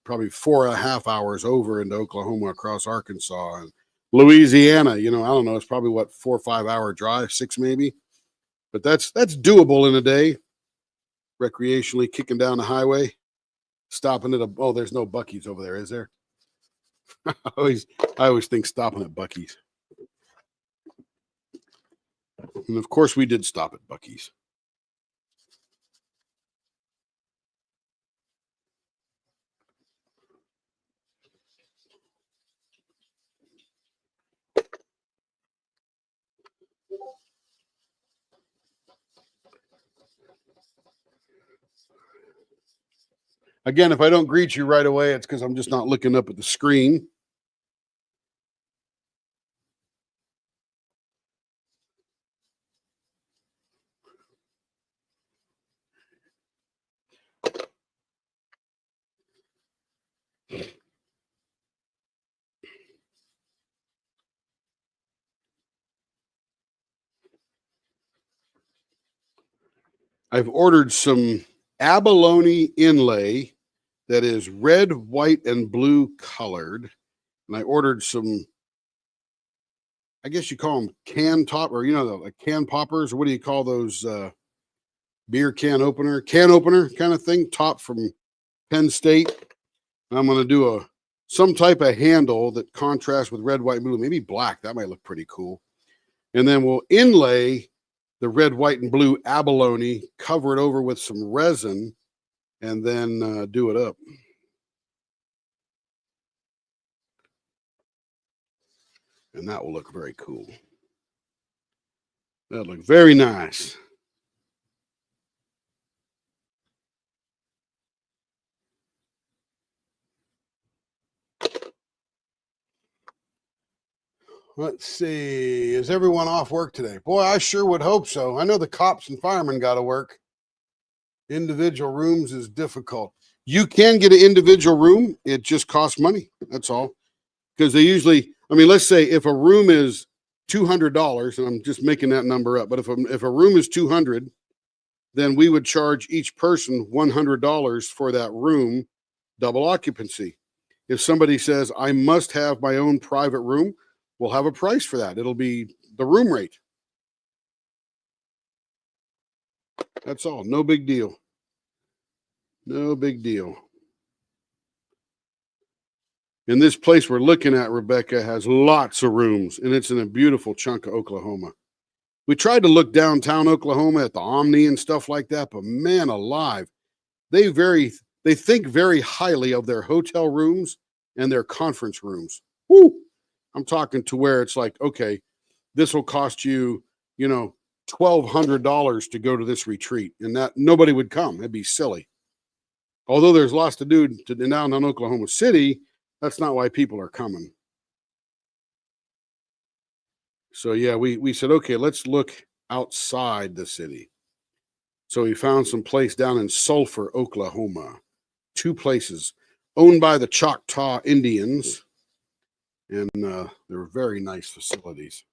probably 4.5 hours over into Oklahoma across Arkansas. And Louisiana, I don't know, it's probably what, 4 or 5 hour drive, 6 maybe. But that's doable in a day. Recreationally kicking down the highway, stopping at there's no Buc-ee's over there, is there? I always think stopping at Buc-ee's. And of course we did stop at Buc-ee's. Again, if I don't greet you right away, it's because I'm just not looking up at the screen. I've ordered some abalone inlay that is red, white, and blue colored. And I ordered some, I guess you call them can top, or like can poppers, or what do you call those beer can opener kind of thing, top from Penn State. And I'm going to do some type of handle that contrasts with red, white, and blue, maybe black. That might look pretty cool. And then we'll inlay the red, white, and blue abalone, cover it over with some resin, and then do it up. And that will look very cool. That'll look very nice. Let's see. Is everyone off work today? Boy, I sure would hope so. I know the cops and firemen got to work. Individual rooms is difficult. You can get an individual room. It just costs money. That's all. Because they usually, let's say if a room is $200, and I'm just making that number up, but if a room is $200, then we would charge each person $100 for that room, double occupancy. If somebody says, I must have my own private room, we'll have a price for that. It'll be the room rate. That's all. No big deal. No big deal. And this place we're looking at, Rebecca, has lots of rooms, and it's in a beautiful chunk of Oklahoma. We tried to look downtown Oklahoma at the Omni and stuff like that, but man alive, they think very highly of their hotel rooms and their conference rooms. Woo! I'm talking to where it's like, okay, this will cost you, $1,200 to go to this retreat, and that nobody would come. It'd be silly. Although there's lots to do down in Oklahoma City, that's not why people are coming. So yeah, we said, okay, let's look outside the city. So we found some place down in Sulphur, Oklahoma. 2 places owned by the Choctaw Indians. And they're very nice facilities.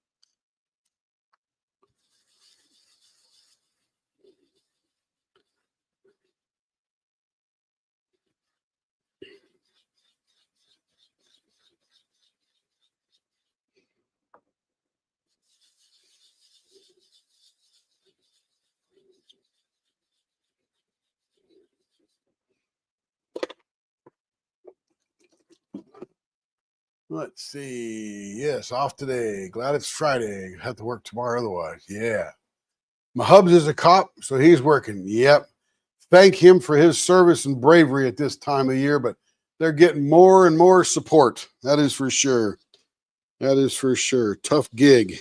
Let's see. Yes, off today. Glad it's Friday. Have to work tomorrow otherwise. Yeah. My hubs is a cop, so he's working. Yep. Thank him for his service and bravery at this time of year, but they're getting more and more support. That is for sure. That is for sure. Tough gig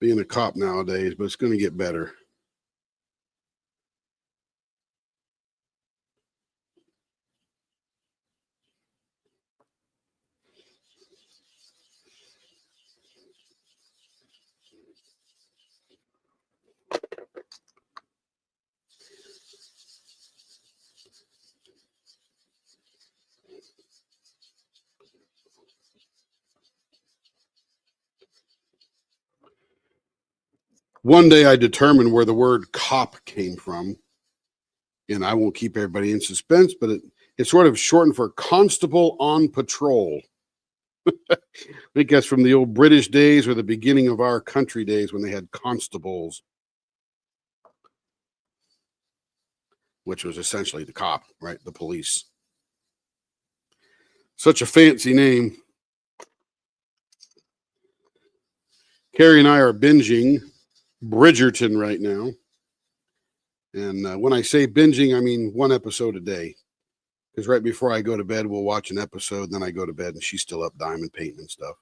being a cop nowadays, but it's going to get better. One day I determined where the word cop came from, and I won't keep everybody in suspense, but it's sort of shortened for constable on patrol. I think that's from the old British days or the beginning of our country days when they had constables, which was essentially the cop, right? The police. Such a fancy name. Carrie and I are binging Bridgerton right now. And when I say binging, I mean one episode a day. Because right before I go to bed, we'll watch an episode. Then I go to bed and she's still up diamond painting and stuff.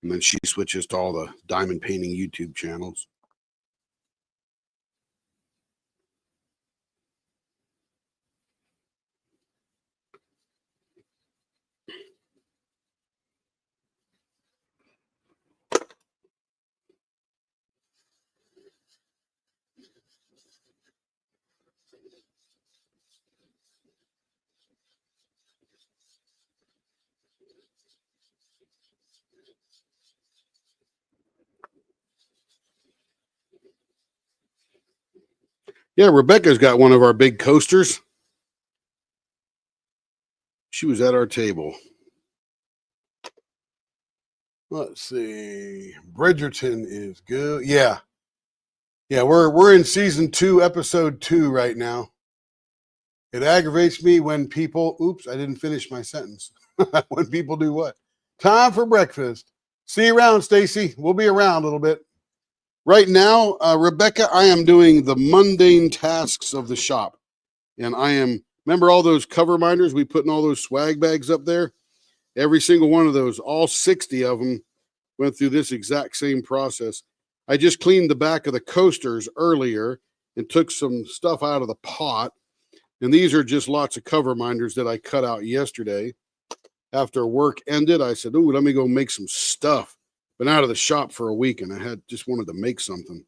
And then she switches to all the diamond painting YouTube channels. Yeah, Rebecca's got one of our big coasters. She was at our table. Let's see. Bridgerton is good. Yeah. Yeah, we're in season 2, episode 2 right now. It aggravates me when people, oops, I didn't finish my sentence. When people do what? Time for breakfast. See you around, Stacy. We'll be around a little bit. Right now, Rebecca, I am doing the mundane tasks of the shop. And I am, remember all those cover minders we put in all those swag bags up there? Every single one of those, all 60 of them, went through this exact same process. I just cleaned the back of the coasters earlier and took some stuff out of the pot. And these are just lots of cover minders that I cut out yesterday. After work ended, I said, ooh, let me go make some stuff. Been out of the shop for a week and I had just wanted to make something.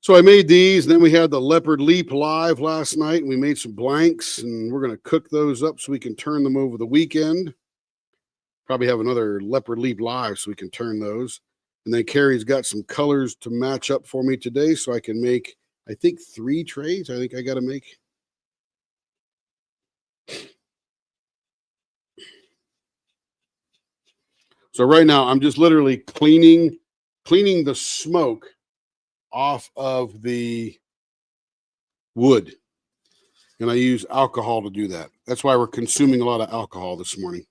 So I made these, and then we had the Leopard Leap live last night, and we made some blanks, and we're going to cook those up so we can turn them over the weekend. Probably have another Leopard Leap live so we can turn those. And then Carrie's got some colors to match up for me today so I can make, I think, 3 trays. I think I got to make. So right now I'm just literally cleaning the smoke off of the wood. And I use alcohol to do that. That's why we're consuming a lot of alcohol this morning.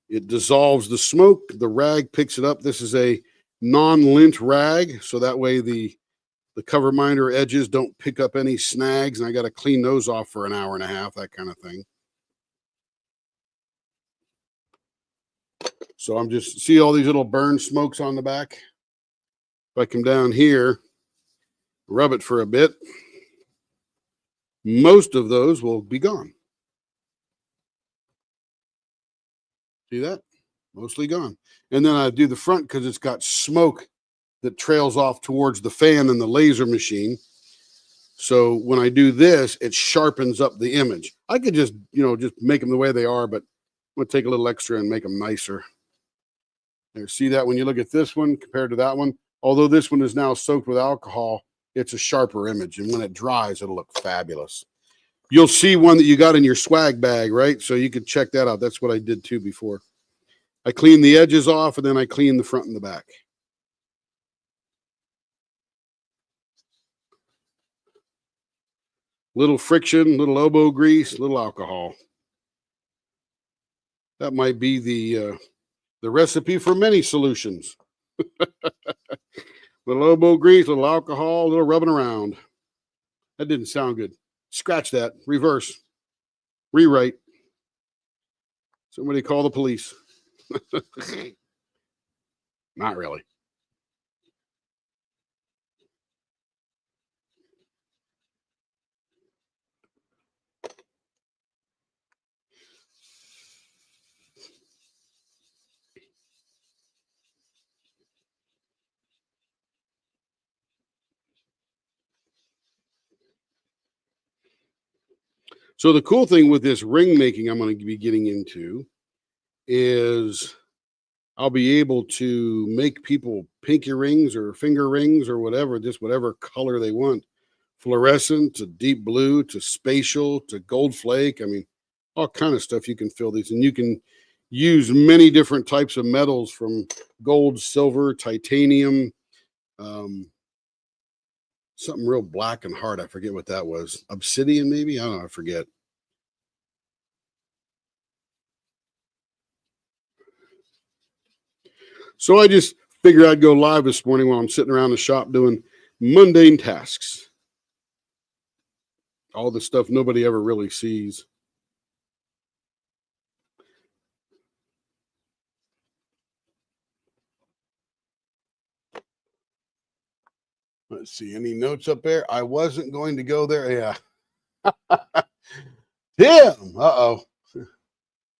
It dissolves the smoke. The rag picks it up. This is a non-lint rag, so that way the cover minder edges don't pick up any snags, and I got to clean those off for an hour and a half, that kind of thing. So I'm just, see all these little burn smokes on the back? If I come down here, rub it for a bit, most of those will be gone. See that? Mostly gone. And then I do the front because it's got smoke that trails off towards the fan and the laser machine. So when I do this, it sharpens up the image. I could just, just make them the way they are, but I'm going to take a little extra and make them nicer. There, see that when you look at this one compared to that one? Although this one is now soaked with alcohol, it's a sharper image. And when it dries, it'll look fabulous. You'll see one that you got in your swag bag, right? So you can check that out. That's what I did too before. I clean the edges off and then I clean the front and the back. Little friction, little elbow grease, little alcohol. That might be the recipe for many solutions. Little elbow grease, little alcohol, little rubbing around. That didn't sound good. Scratch that. Reverse. Rewrite. Somebody call the police. Not really. So the cool thing with this ring making I'm going to be getting into is I'll be able to make people pinky rings or finger rings or whatever, just whatever color they want. Fluorescent to deep blue to spatial to gold flake. I mean, all kind of stuff you can fill these, and you can use many different types of metals from gold, silver, titanium, something real black and hard. I forget what that was. Obsidian, maybe? I don't know. I forget. So I just figured I'd go live this morning while I'm sitting around the shop doing mundane tasks. All the stuff nobody ever really sees. Let's see, any notes up there? I wasn't going to go there. Yeah. Tim, uh-oh.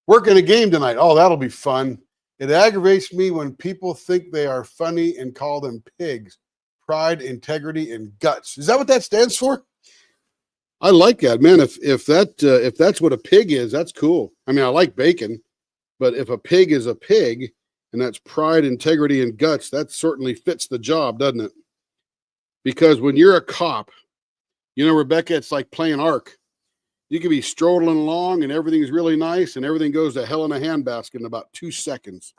Working a game tonight. Oh, that'll be fun. It aggravates me when people think they are funny and call them pigs. Pride, integrity, and guts. Is that what that stands for? I like that, man. If that's what a pig is, that's cool. I mean, I like bacon, but if a pig is a pig and that's pride, integrity, and guts, that certainly fits the job, doesn't it? Because when you're a cop, you know, Rebecca, it's like playing Ark. You can be strolling along and everything's really nice and everything goes to hell in a handbasket in about 2 seconds.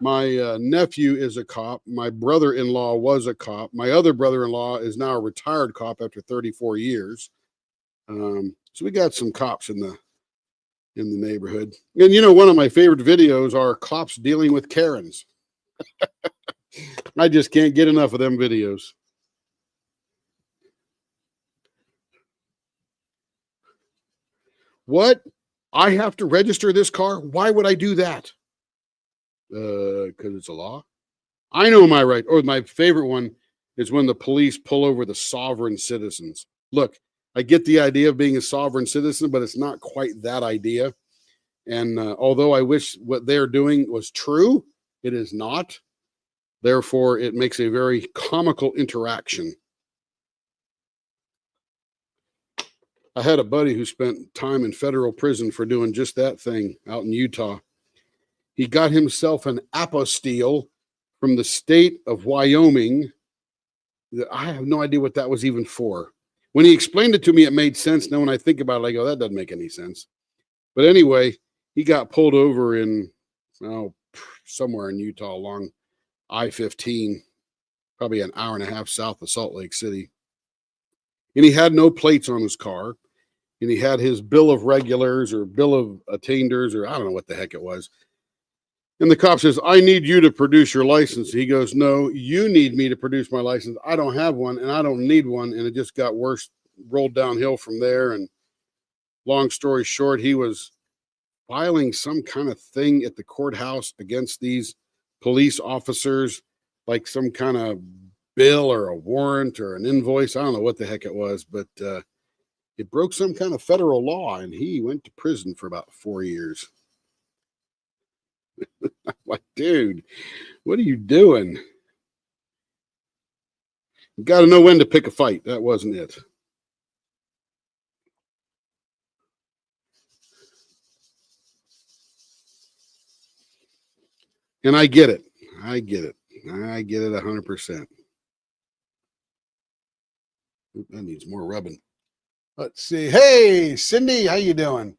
My nephew is a cop. My brother-in-law was a cop. My other brother-in-law is now a retired cop after 34 years. So we got some cops in the neighborhood. And you know, one of my favorite videos are cops dealing with Karens. I just can't get enough of them videos. What? I have to register this car? Why would I do that? Because it's a law. I know my right. Or my favorite one is when the police pull over the sovereign citizens. Look, I get the idea of being a sovereign citizen, but it's not quite that idea. And although I wish what they're doing was true, it is not. Therefore, it makes a very comical interaction. I had a buddy who spent time in federal prison for doing just that thing out in Utah. He got himself an apostille from the state of Wyoming. I have no idea what that was even for. When he explained it to me, it made sense. Now, when I think about it, I go, that doesn't make any sense. But anyway, he got pulled over in, somewhere in Utah along I-15, probably an hour and a half south of Salt Lake City. And he had no plates on his car. And he had his bill of regulars or bill of attainders, or I don't know what the heck it was. And the cop says, I need you to produce your license. He goes, no, you need me to produce my license. I don't have one and I don't need one. And it just got worse, rolled downhill from there. And long story short, he was filing some kind of thing at the courthouse against these police officers, like some kind of bill or a warrant or an invoice. I don't know what the heck it was, but it broke some kind of federal law and he went to prison for about 4 years. I'm like, dude, what are you doing? You got to know when to pick a fight. That wasn't it. And I get it. I get it. I get it 100%. That needs more rubbing. Let's see. Hey, Cindy, how you doing?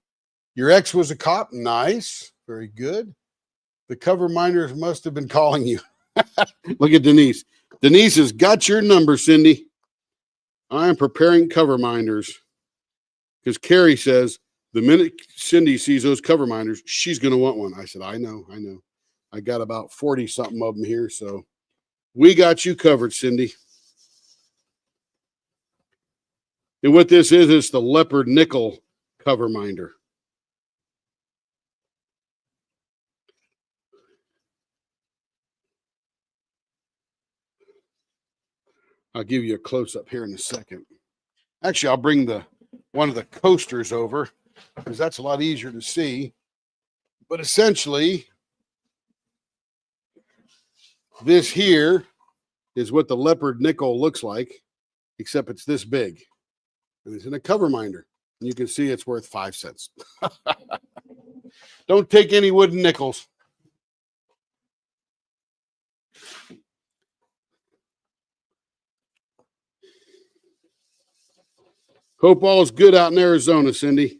Your ex was a cop. Nice. Very good. The cover minders must have been calling you. Look at Denise. Denise has got your number, Cindy. I am preparing cover minders. Because Carrie says, the minute Cindy sees those cover minders, she's going to want one. I said, I know. I got about 40 something of them here. So we got you covered, Cindy. And what this is, it's the leopard nickel cover minder. I'll give you a close up here in a second. Actually, I'll bring one of the coasters over because that's a lot easier to see. But essentially, this here is what the leopard nickel looks like, except it's this big. And it's in a cover minder. And you can see it's worth 5 cents. Don't take any wooden nickels. Hope all is good out in Arizona, Cindy.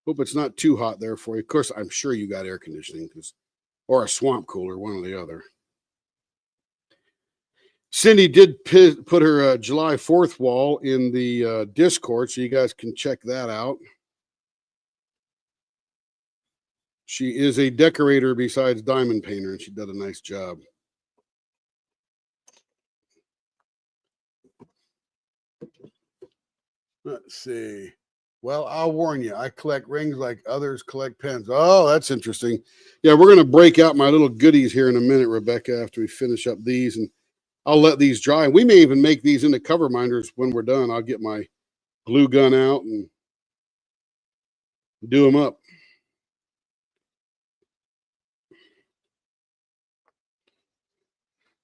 Hope it's not too hot there for you. Of course, I'm sure you got air conditioning, or a swamp cooler, one or the other. Cindy did put her July 4th wall in the Discord, so you guys can check that out. She is a decorator besides diamond painter, and she did a nice job. Let's see. Well, I'll warn you, I collect rings like others collect pens. Oh, that's interesting. Yeah, we're going to break out my little goodies here in a minute, Rebecca, after we finish up these, and I'll let these dry. We may even make these into cover minders when we're done. I'll get my glue gun out and do them up.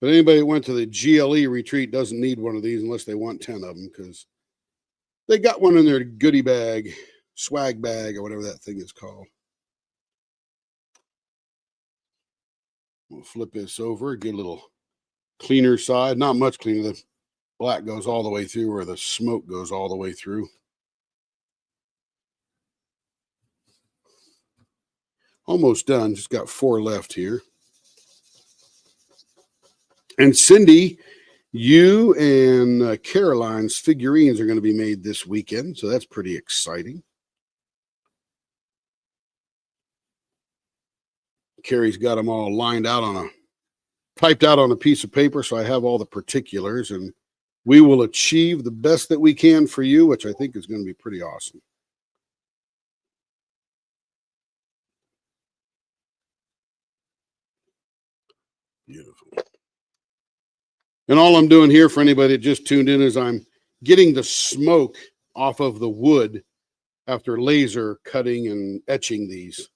But anybody that went to the GLE retreat doesn't need one of these unless they want 10 of them, because they got one in their goodie bag, swag bag, or whatever that thing is called. We'll flip this over, get a little cleaner side. Not much cleaner. The black goes all the way through, or the smoke goes all the way through. Almost done. Just got 4 left here. And Cindy, you and Caroline's figurines are going to be made this weekend, so that's pretty exciting. Carrie's got them all lined out typed out on a piece of paper, so I have all the particulars, and we will achieve the best that we can for you, which I think is going to be pretty awesome. Beautiful. And all I'm doing here for anybody that just tuned in is I'm getting the smoke off of the wood after laser cutting and etching these.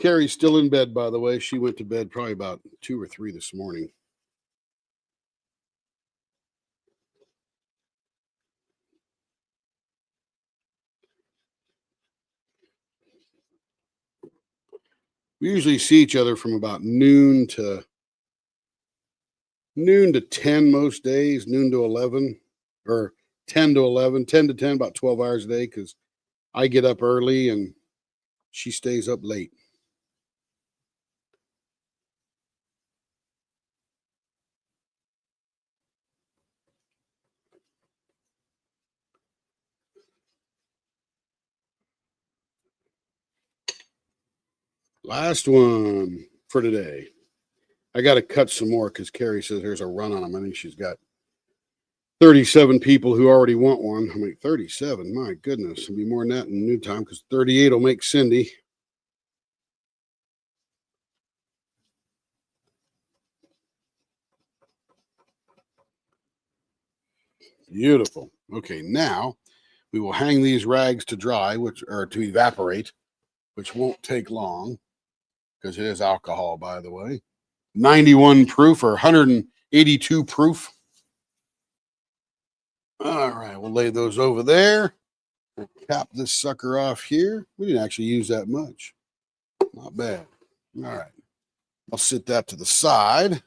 Carrie's still in bed, by the way. She went to bed probably about 2 or 3 this morning. We usually see each other from about noon to 10 most days, noon to 11, or 10 to 11, 10 to 10, about 12 hours a day, because I get up early and she stays up late. Last one for today. I got to cut some more because Carrie says there's a run on them. I think she's got 37 people who already want one. I'm like, 37? My goodness. It'll be more than that in new time, because 38 will make Cindy. Beautiful. Okay, now we will hang these rags to dry, to evaporate, which won't take long because it is alcohol, by the way. 91 proof or 182 proof. All right, we'll lay those over there. We'll cap this sucker off here. We didn't actually use that much. Not bad. All right. I'll sit that to the side.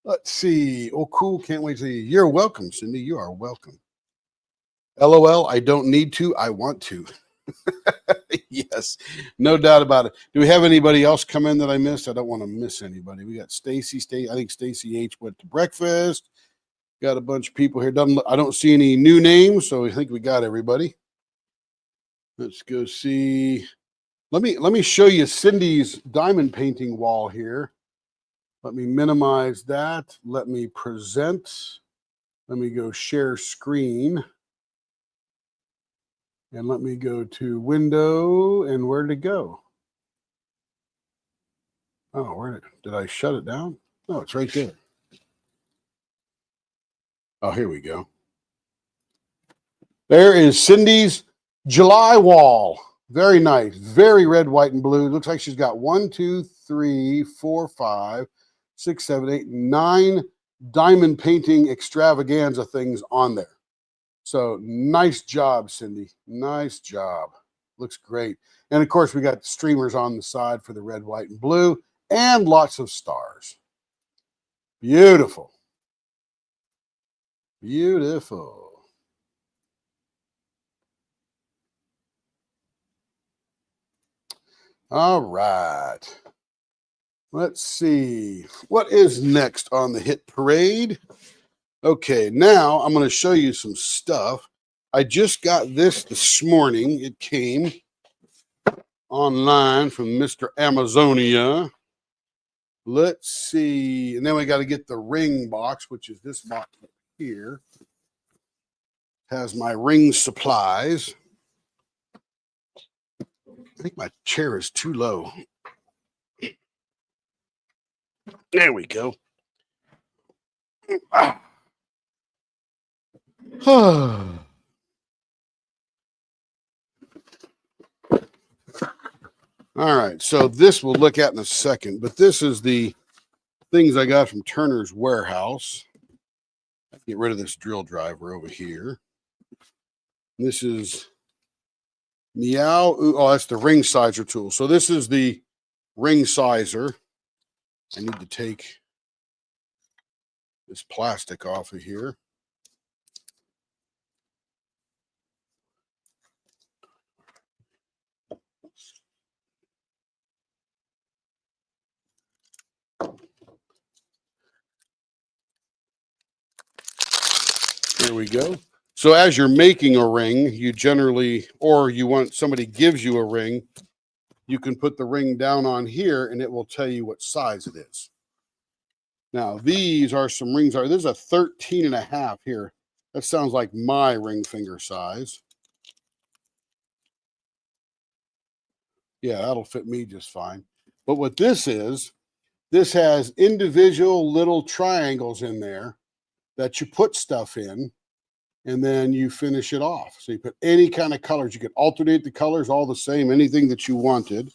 Let's see. Oh, cool. Can't wait to see you. You're welcome, Cindy. You are welcome. LOL, I don't need to. I want to. Yes, no doubt about it. Do we have anybody else come in that I missed? I don't want to miss anybody. We got Stacy. I think Stacy H went to breakfast. Got a bunch of people here. I don't see any new names, so I think we got everybody. Let's go see. Let me show you Cindy's diamond painting wall here. Let me minimize that. Let me present. Let me go share screen. And let me go to window, and where did it go? Oh, did I shut it down? Oh, it's right there. Oh, here we go. There is Cindy's July wall. Very nice. Very red, white, and blue. Looks like she's got 1, 2, 3, 4, 5, 6, 7, 8, 9 diamond painting extravaganza things on there. So nice job, Cindy. Nice job. Looks great. And of course, we got streamers on the side for the red, white, and blue, and lots of stars. Beautiful. Beautiful. All right. Let's see. What is next on the hit parade? Okay, now I'm going to show you some stuff. I just got this morning. It came online from Mr. Amazonia. Let's see. And then we got to get the ring box, which is this box here. Has my ring supplies. I think my chair is too low. There we go. All right, so this we'll look at in a second, but this is the things I got from Turner's Warehouse. Get rid of this drill driver over here. This is Meow. Oh, that's the ring sizer tool. So this is the ring sizer. I need to take this plastic off of here. There we go. So as you're making a ring, you generally, or you want somebody gives you a ring, you can put the ring down on here and it will tell you what size it is. Now, these are some rings. This is a 13.5 here. That sounds like my ring finger size. Yeah, that'll fit me just fine. But what this is, this has individual little triangles in there that you put stuff in, and then you finish it off. So you put any kind of colors. You can alternate the colors, all the same, anything that you wanted.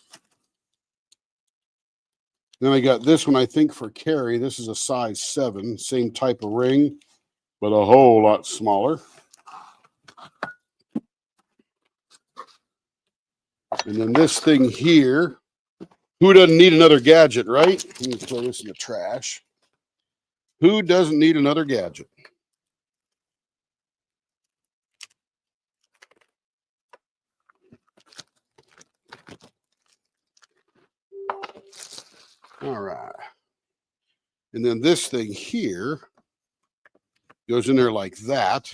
Then I got this one, I think, for Carrie. This is a size 7, same type of ring, but a whole lot smaller. And then this thing here, who doesn't need another gadget, right? Let me throw this in the trash. Who doesn't need another gadget? All right. And then this thing here goes in there like that.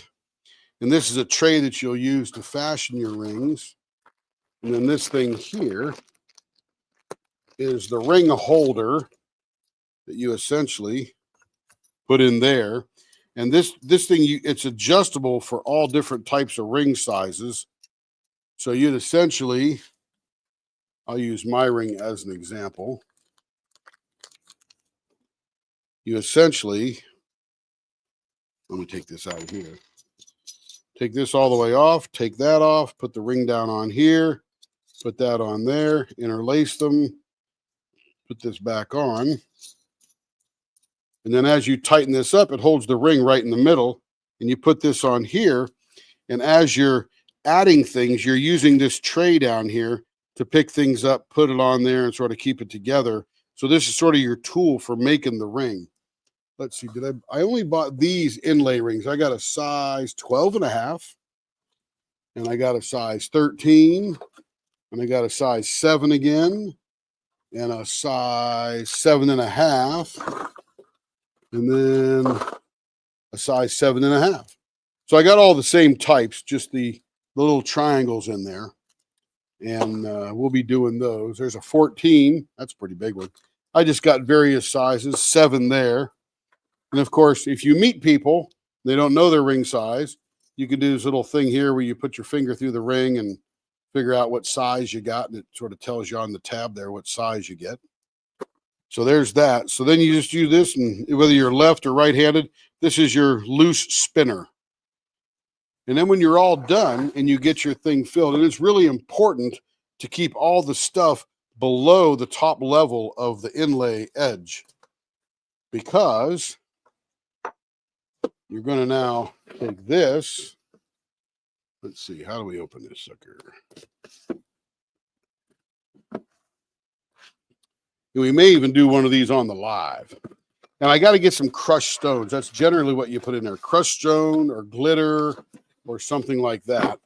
And this is a tray that you'll use to fashion your rings. And then this thing here is the ring holder that you essentially put in there. And this thing, it's adjustable for all different types of ring sizes. So you'd essentially, I'll use my ring as an example. You essentially, let me take this out of here. Take this all the way off, take that off, put the ring down on here, put that on there, interlace them, put this back on. And then as you tighten this up, it holds the ring right in the middle. And you put this on here. And as you're adding things, you're using this tray down here to pick things up, put it on there, and sort of keep it together. So this is sort of your tool for making the ring. Let's see, I only bought these inlay rings. I got a size 12.5, and I got a size 13, and I got a size 7 again, and a size 7.5, and then a size 7.5. So I got all the same types, just the little triangles in there, and we'll be doing those. There's a 14. That's a pretty big one. I just got various sizes, 7 there. And of course, if you meet people, they don't know their ring size, you can do this little thing here where you put your finger through the ring and figure out what size you got. And it sort of tells you on the tab there what size you get. So there's that. So then you just use this, and whether you're left or right-handed, this is your loose spinner. And then when you're all done and you get your thing filled, and it's really important to keep all the stuff below the top level of the inlay edge, because you're going to now take this Let's see. How do we open this sucker? We may even do one of these on the live. And I got to get some crushed stones. That's generally what you put in there. Crushed stone or glitter or something like that.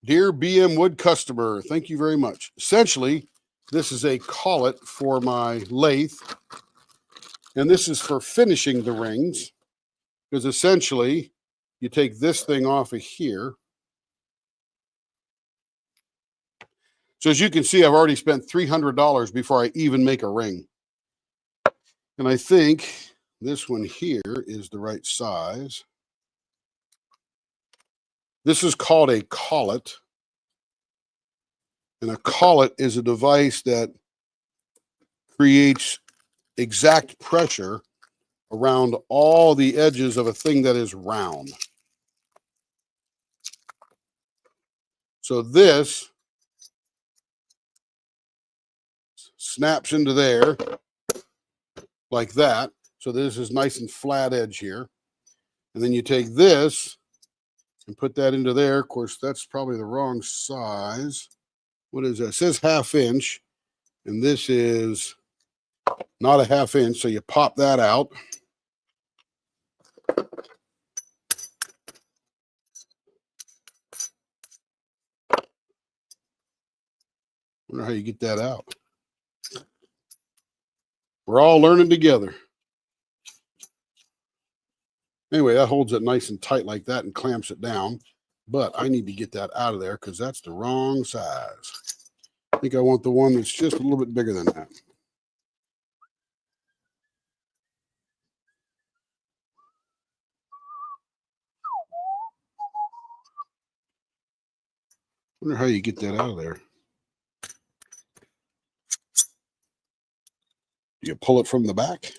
Dear BM Wood customer, thank you very much. Essentially, this is a collet for my lathe. And this is for finishing the rings. Because essentially, you take this thing off of here. So as you can see, I've already spent $300 before I even make a ring. And I think this one here is the right size. This is called a collet. And a collet is a device that creates exact pressure around all the edges of a thing that is round. So this snaps into there like that. So this is nice and flat edge here. And then you take this and put that into there. Of course, that's probably the wrong size. What is that? It says 1/2 inch. And this is not a 1/2 inch. So you pop that out. Wonder how you get that out. We're all learning together. Anyway, that holds it nice and tight like that and clamps it down. But I need to get that out of there because that's the wrong size. I think I want the one that's just a little bit bigger than that. Wonder how you get that out of there. Do you pull it from the back?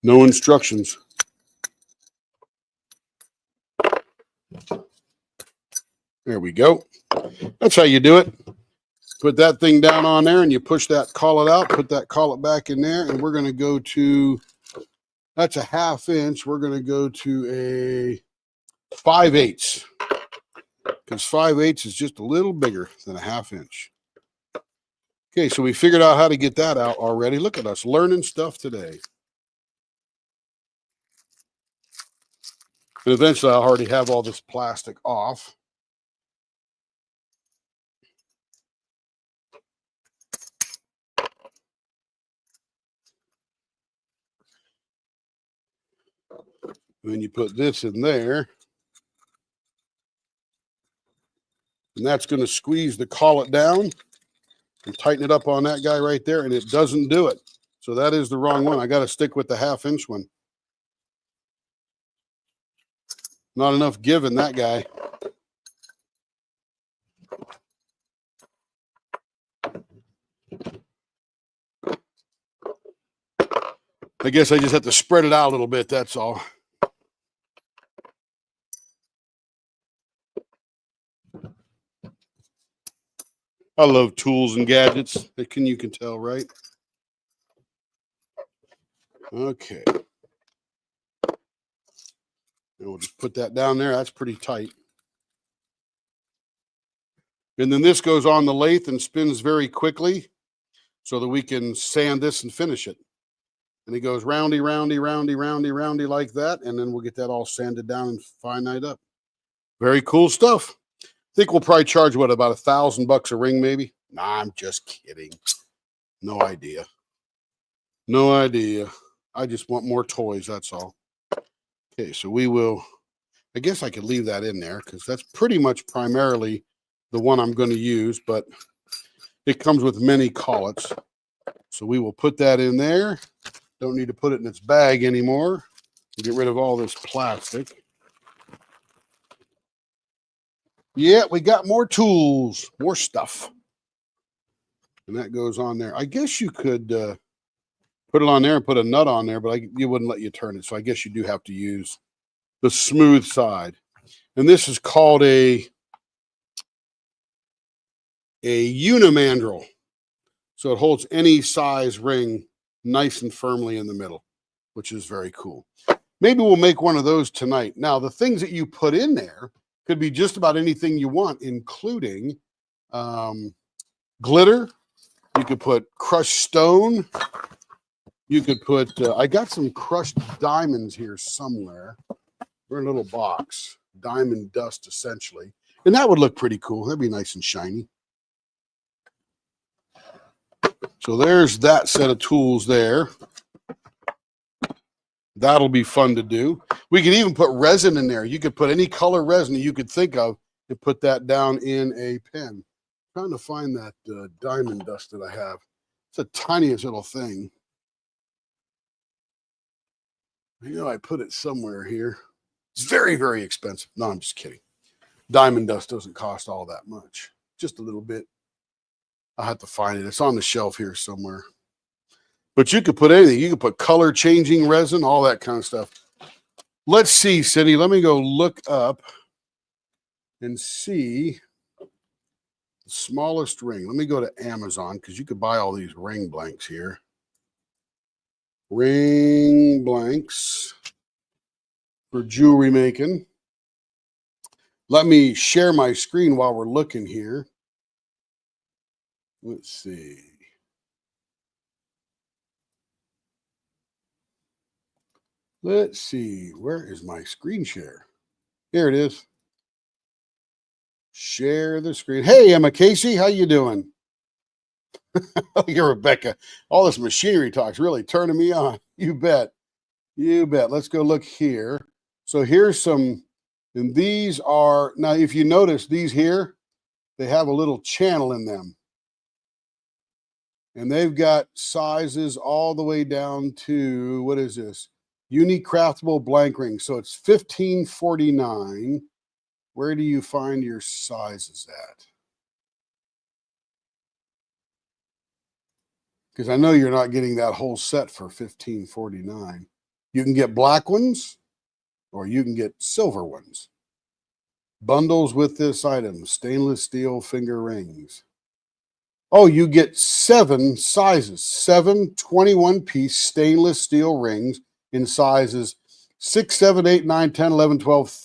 No instructions. There we go. That's how you do it. Put that thing down on there and you push that collet out, put that collet back in there, and we're going to go to, that's a 1/2 inch. We're going to go to a 5/8 because 5/8 is just a little bigger than a 1/2 inch. Okay, so we figured out how to get that out already. Look at us learning stuff today. And eventually I'll already have all this plastic off. And then you put this in there. And that's going to squeeze the collet down and tighten it up on that guy right there. And it doesn't do it. So that is the wrong one. I got to stick with the 1/2 inch one. Not enough give in that guy. I guess I just have to spread it out a little bit. That's all. I love tools and gadgets. You can tell, right? Okay. And we'll just put that down there. That's pretty tight. And then this goes on the lathe and spins very quickly so that we can sand this and finish it. And it goes roundy, roundy, roundy, roundy, roundy like that. And then we'll get that all sanded down and finite up. Very cool stuff. I think we'll probably charge, what, about $1,000 a ring maybe? Nah, I'm just kidding. No idea. No idea. I just want more toys, that's all. Okay, so we will, I guess I could leave that in there because that's pretty much primarily the one I'm going to use, but it comes with many collets. So we will put that in there. Don't need to put it in its bag anymore. Get rid of all this plastic. Yeah, we got more tools, more stuff. And that goes on there. I guess you could put it on there and put a nut on there, but you wouldn't let you turn it. So I guess you do have to use the smooth side. And this is called a a unimandrel. So it holds any size ring nice and firmly in the middle, which is very cool. Maybe we'll make one of those tonight. Now, the things that you put in there could be just about anything you want, including glitter. You could put crushed stone. You could put, I got some crushed diamonds here somewhere. They're in a little box. Diamond dust, essentially. And that would look pretty cool. That'd be nice and shiny. So there's that set of tools there. That'll be fun to do. We could even put resin in there. You could put any color resin you could think of and put that down in a pen. I'm trying to find that diamond dust that I have. It's the tiniest little thing. You know, I put it somewhere here. It's very, very expensive. No, I'm just kidding. Diamond dust doesn't cost all that much. Just a little bit. I'll have to find it. It's on the shelf here somewhere. But you could put anything. You could put color changing resin, all that kind of stuff. Let's see, Cindy. Let me go look up and see the smallest ring. Let me go to Amazon because you could buy all these ring blanks here. Ring blanks for jewelry making. Let me share my screen while we're looking here. Let's see. Let's see. Where is my screen share? Here it is. Share the screen. Hey, Emma Casey, how you doing? You're Rebecca. All this machinery talk's really turning me on. You bet. You bet. Let's go look here. So here's some, and these are, now if you notice these here, they have a little channel in them. And they've got sizes all the way down to, what is this? Unique craftable blank ring. So it's $15.49. Where do you find your sizes at? Because I know you're not getting that whole set for $15.49. You can get black ones or you can get silver ones. Bundles with this item, stainless steel finger rings. Oh, you get 7 sizes, 7 21-piece stainless steel rings in sizes 6, 7, 8, 9, 10, 11, 12,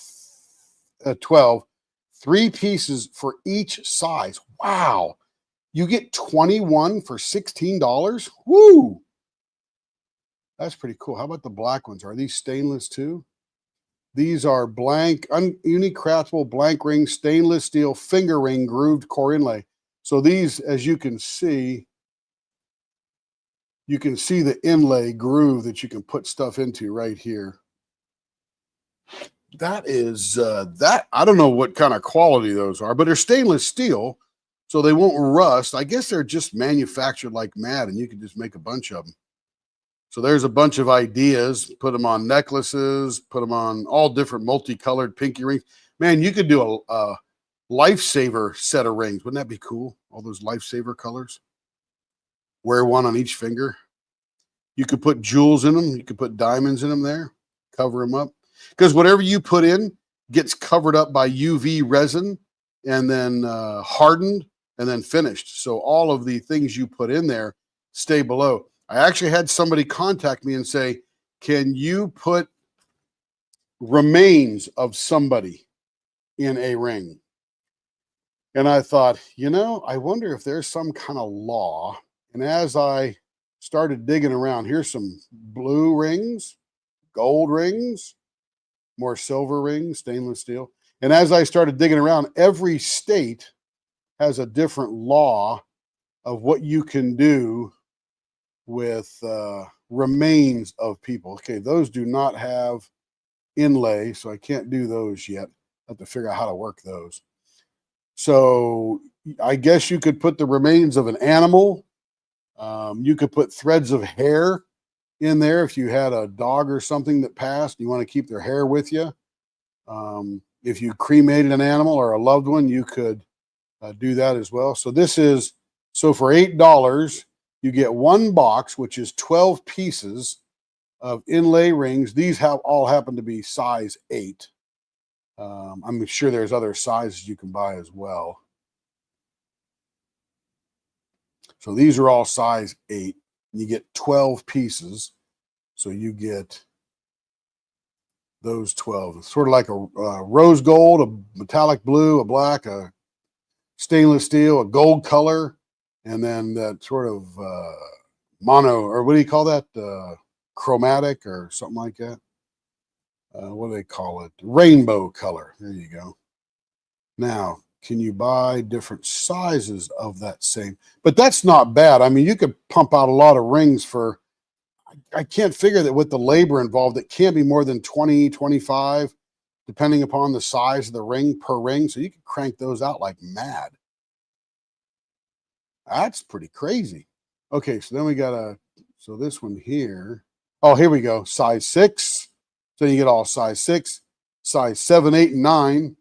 12. 3 pieces for each size. Wow. You get 21 for $16? Woo! That's pretty cool. How about the black ones? Are these stainless too? These are blank, unique craftable blank ring, stainless steel finger ring, grooved core inlay. So these, as you can see the inlay groove that you can put stuff into right here. That is, I don't know what kind of quality those are, but they're stainless steel, so they won't rust. I guess they're just manufactured like mad, and you can just make a bunch of them. So there's a bunch of ideas. Put them on necklaces, put them on all different multicolored pinky rings. Man, you could do a lifesaver set of rings. Wouldn't that be cool? All those lifesaver colors. Wear one on each finger. You could put jewels in them. You could put diamonds in them there. Cover them up. Because whatever you put in gets covered up by UV resin and then hardened and then finished. So all of the things you put in there stay below. I actually had somebody contact me and say, can you put remains of somebody in a ring? And I thought, you know, I wonder if there's some kind of law. And as I started digging around, here's some blue rings, gold rings, more silver rings, stainless steel. And as I started digging around, every state has a different law of what you can do with remains of people. Okay, those do not have inlay, so I can't do those yet. I have to figure out how to work those. So I guess you could put the remains of an animal. You could put threads of hair in there if you had a dog or something that passed. You want to keep their hair with you. If you cremated an animal or a loved one, you could do that as well. So this is, so for $8, you get one box, which is 12 pieces of inlay rings. These have all happen to be size 8. I'm sure there's other sizes you can buy as well. So these are all size 8. You get 12 pieces. So you get those 12. It's sort of like a rose gold, a metallic blue, a black, a stainless steel, a gold color, and then that sort of mono, or what do you call that? Chromatic or something like that. What do they call it? Rainbow color. There you go. Now, can you buy different sizes of that same? But that's not bad. I mean, you could pump out a lot of rings for, I can't figure that with the labor involved, it can't be more than 20, 25, depending upon the size of the ring per ring. So you can crank those out like mad. That's pretty crazy. Okay, so then we got so this one here. Oh, here we go. Size 6. So you get all size 6, size 7, 8, and 9.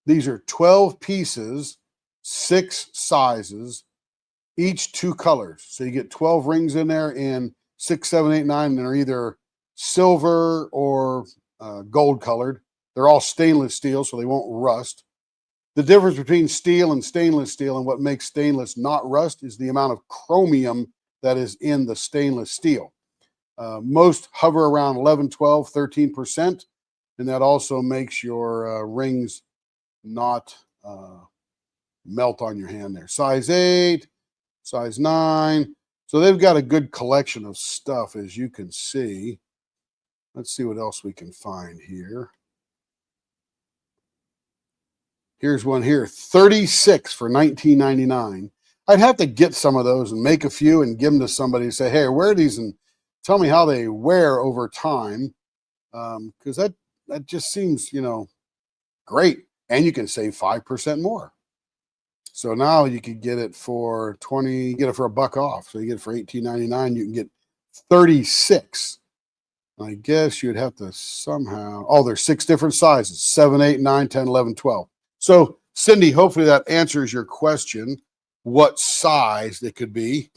These are 12 pieces, 6 sizes, each 2 colors. So you get 12 rings in there in 6, 7, 8, 9, and they're either silver or gold colored. They're all stainless steel, so they won't rust. The difference between steel and stainless steel and what makes stainless not rust is the amount of chromium that is in the stainless steel. Most hover around 11, 12, 13%, and that also makes your rings not melt on your hand there. Size 8, size 9. So they've got a good collection of stuff, as you can see. Let's see what else we can find here. Here's one here, 36 for $19.99. I'd have to get some of those and make a few and give them to somebody and say, hey, wear these and tell me how they wear over time. Because that just seems, great. And you can save 5% more. So now you could get it for 20, you get it for $1 off. So you get it for $18.99. You can get 36. I guess you'd have to somehow, there's 6 different sizes, 7, 8, 9, 10, 11, 12. So Cindy, hopefully that answers your question, what size they could be.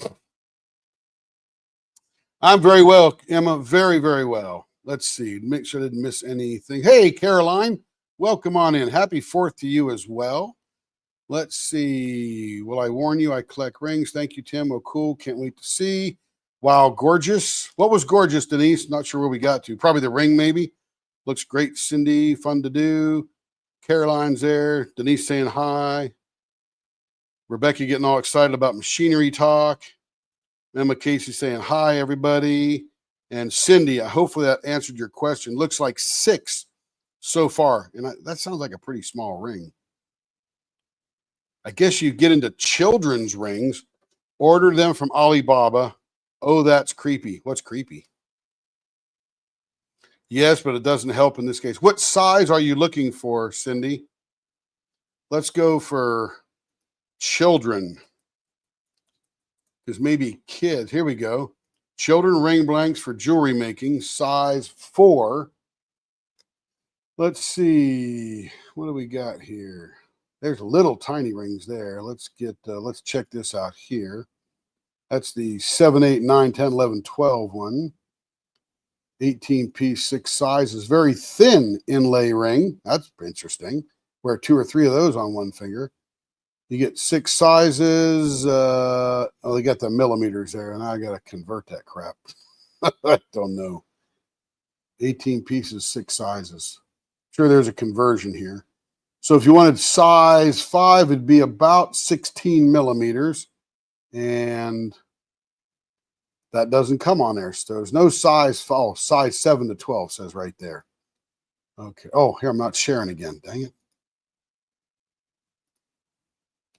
I'm very well, Emma, very, very well. Let's see, make sure I didn't miss anything. Hey, Caroline, welcome on in. Happy 4th to you as well. Let's see. Will I warn you? I collect rings. Thank you, Tim. Oh, cool. Can't wait to see. Wow, gorgeous. What was gorgeous, Denise? Not sure where we got to. Probably the ring, maybe. Looks great, Cindy. Fun to do. Caroline's there. Denise saying hi. Rebecca getting all excited about machinery talk. Emma Casey saying hi, everybody. And Cindy, hopefully that answered your question. Looks like 6 so far. And that sounds like a pretty small ring. I guess you get into children's rings, order them from Alibaba. Oh, that's creepy. What's creepy? Yes, but it doesn't help in this case. What size are you looking for, Cindy? Let's go for children. Because maybe kids. Here we go. Children ring blanks for jewelry making, size 4. Let's see. What do we got here? There's little tiny rings there. Let's check this out here. That's the 7, 8, 9, 10, 11, 12 one. 18-piece, 6 sizes. Very thin inlay ring. That's interesting. Wear 2 or 3 of those on one finger. You get 6 sizes. They got the millimeters there, and I got to convert that crap. I don't know. 18 pieces, 6 sizes. Sure, there's a conversion here. So if you wanted size 5, it'd be about 16 millimeters. And that doesn't come on there. So there's no size. Size 7 to 12 says right there. Okay. Oh, here, I'm not sharing again. Dang it.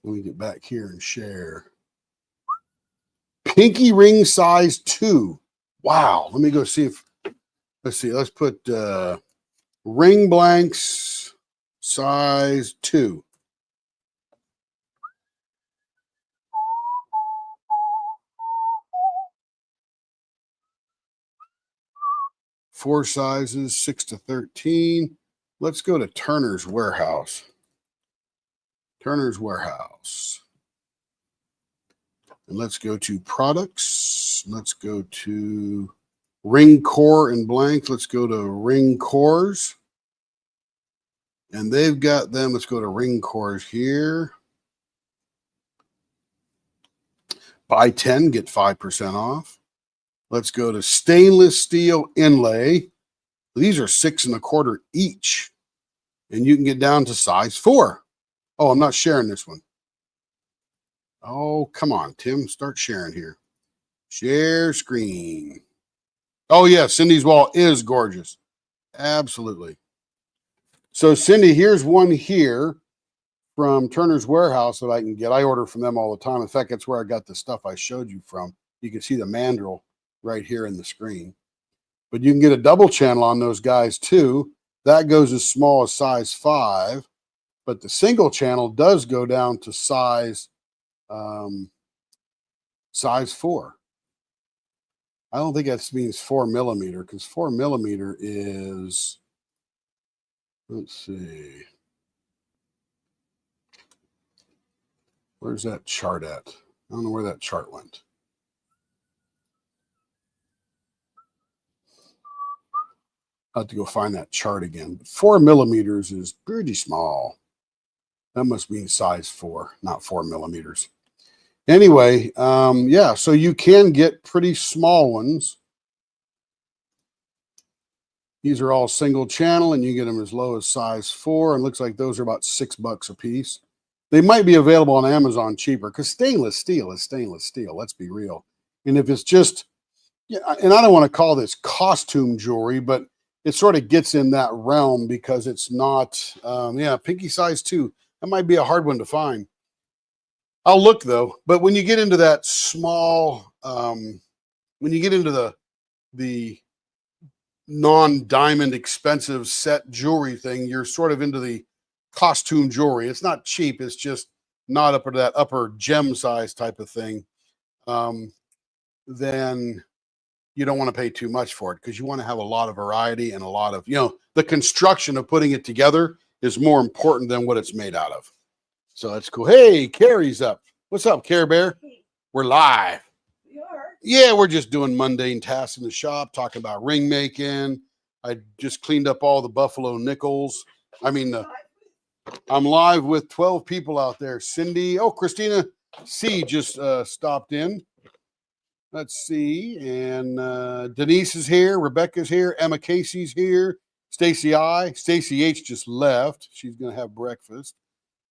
Let me get back here and share. Pinky ring size 2. Wow. Let me go see if, let's see. Let's put ring blanks size 2. Four sizes, 6 to 13. Let's go to Turner's Warehouse. Turner's Warehouse. And let's go to products. Let's go to ring core and blank. Let's go to ring cores. And they've got them. Let's go to ring cores here. Buy 10, get 5% off. Let's go to stainless steel inlay. These are 6 1/4 each. And you can get down to size 4. Oh, I'm not sharing this one. Oh, come on, Tim. Start sharing here. Share screen. Oh, yeah. Cindy's wall is gorgeous. Absolutely. So, Cindy, here's one here from Turner's Warehouse that I can get. I order from them all the time. In fact, that's where I got the stuff I showed you from. You can see the mandrel right here in the screen. But you can get a double channel on those guys too. That goes as small as size 5. But the single channel does go down to size 4. I don't think that means 4 millimeter, because 4 millimeter is, let's see, where's that chart at? I don't know where that chart went. I'll have to go find that chart again. But 4 millimeters is pretty small. That must mean size 4, not 4 millimeters. Anyway, yeah, so you can get pretty small ones. These are all single channel, and you get them as low as size 4. And looks like those are about $6 a piece. They might be available on Amazon cheaper, because stainless steel is stainless steel. Let's be real. And if it's just, yeah, and I don't want to call this costume jewelry, but it sort of gets in that realm because it's not, yeah, pinky size 2. That might be a hard one to find. I'll look though. But when you get into that small, when you get into the non-diamond expensive set jewelry thing, you're sort of into the costume jewelry. It's not cheap. It's just not up to that upper gem size type of thing. Then you don't want to pay too much for it, because you want to have a lot of variety and a lot of, the construction of putting it together is more important than what it's made out of. So that's cool. Hey, Carrie's up. What's up, Care Bear? We're live. We are. Yeah, we're just doing mundane tasks in the shop, talking about ring making. I just cleaned up all the buffalo nickels. I'm live with 12 people out there. Cindy, Christina C just stopped in. Let's see. And Denise is here. Rebecca's here. Emma Casey's here. Stacy I. Stacy H just left. She's going to have breakfast.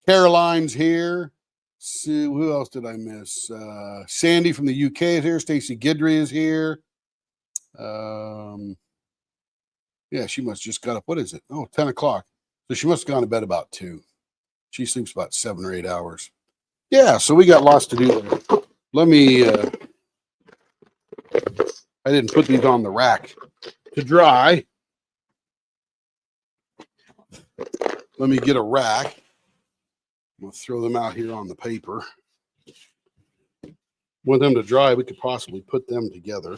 Caroline's here. Who else did I miss? Sandy from the UK is here. Stacy Guidry is here. Yeah, she must just got up. What is it? 10 o'clock. So she must have gone to bed about 2. She sleeps about 7 or 8 hours. Yeah, so we got lots to do there. Let me, I didn't put these on the rack to dry. Let me get a rack. I'm going to throw them out here on the paper. Want them to dry, we could possibly put them together.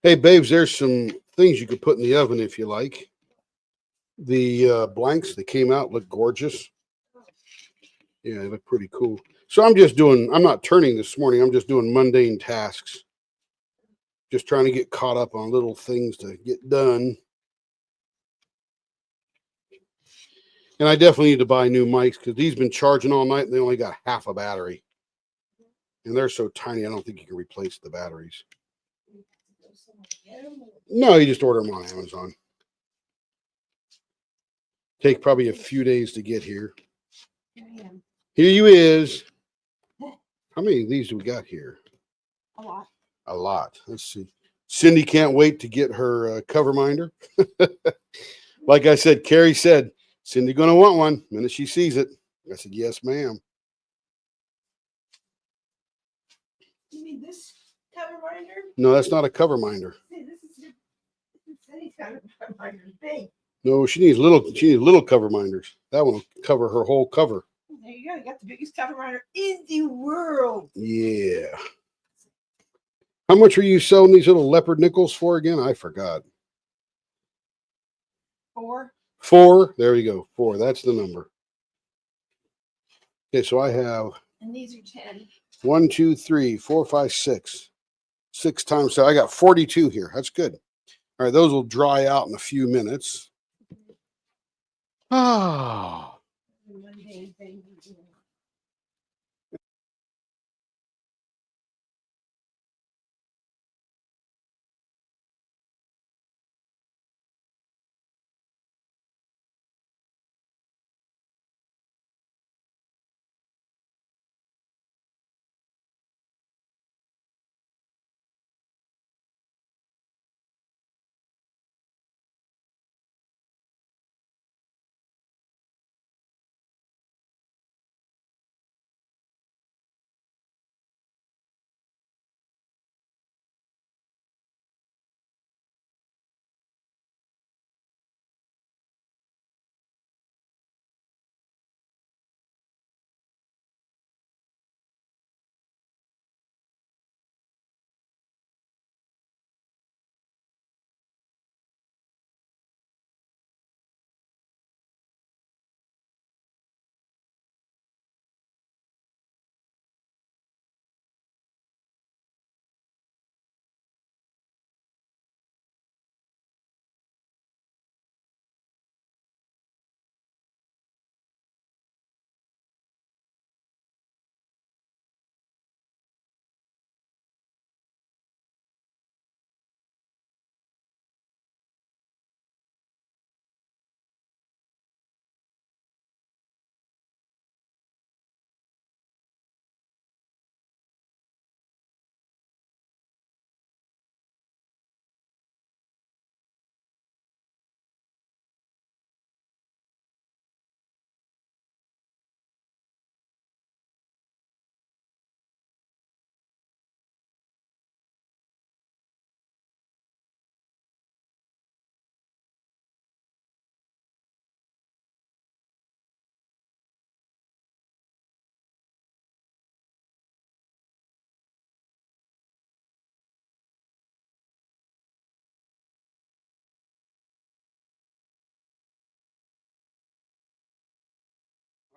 Hey, babes, there's some things you could put in the oven if you like. The blanks that came out look gorgeous. Yeah, they look pretty cool. So I'm not turning this morning. I'm just doing mundane tasks. Just trying to get caught up on little things to get done. And I definitely need to buy new mics, because these been charging all night and they only got half a battery. And they're so tiny, I don't think you can replace the batteries. No, you just order them on Amazon. Take probably a few days to get here. Here you is. How many of these do we got here? A lot. A lot. Let's see. Cindy can't wait to get her cover minder. Like I said, Carrie said, Cindy gonna want one the minute she sees it. I said, yes, ma'am. You mean this cover minder? No, that's not a cover minder. See, this is Cindy's cover minder is big. No, she needs little cover minders. That one will cover her whole cover. There you go. You got the biggest cover minder in the world. Yeah. How much are you selling these little leopard nickels for again? I forgot. 4. 4. There you go. 4. That's the number. Okay, so I have. And these are 10. 1, 2, 3, 4, 5, 6. 6 times. So I got 42 here. That's good. All right, those will dry out in a few minutes. Ah. Mundane things, you know.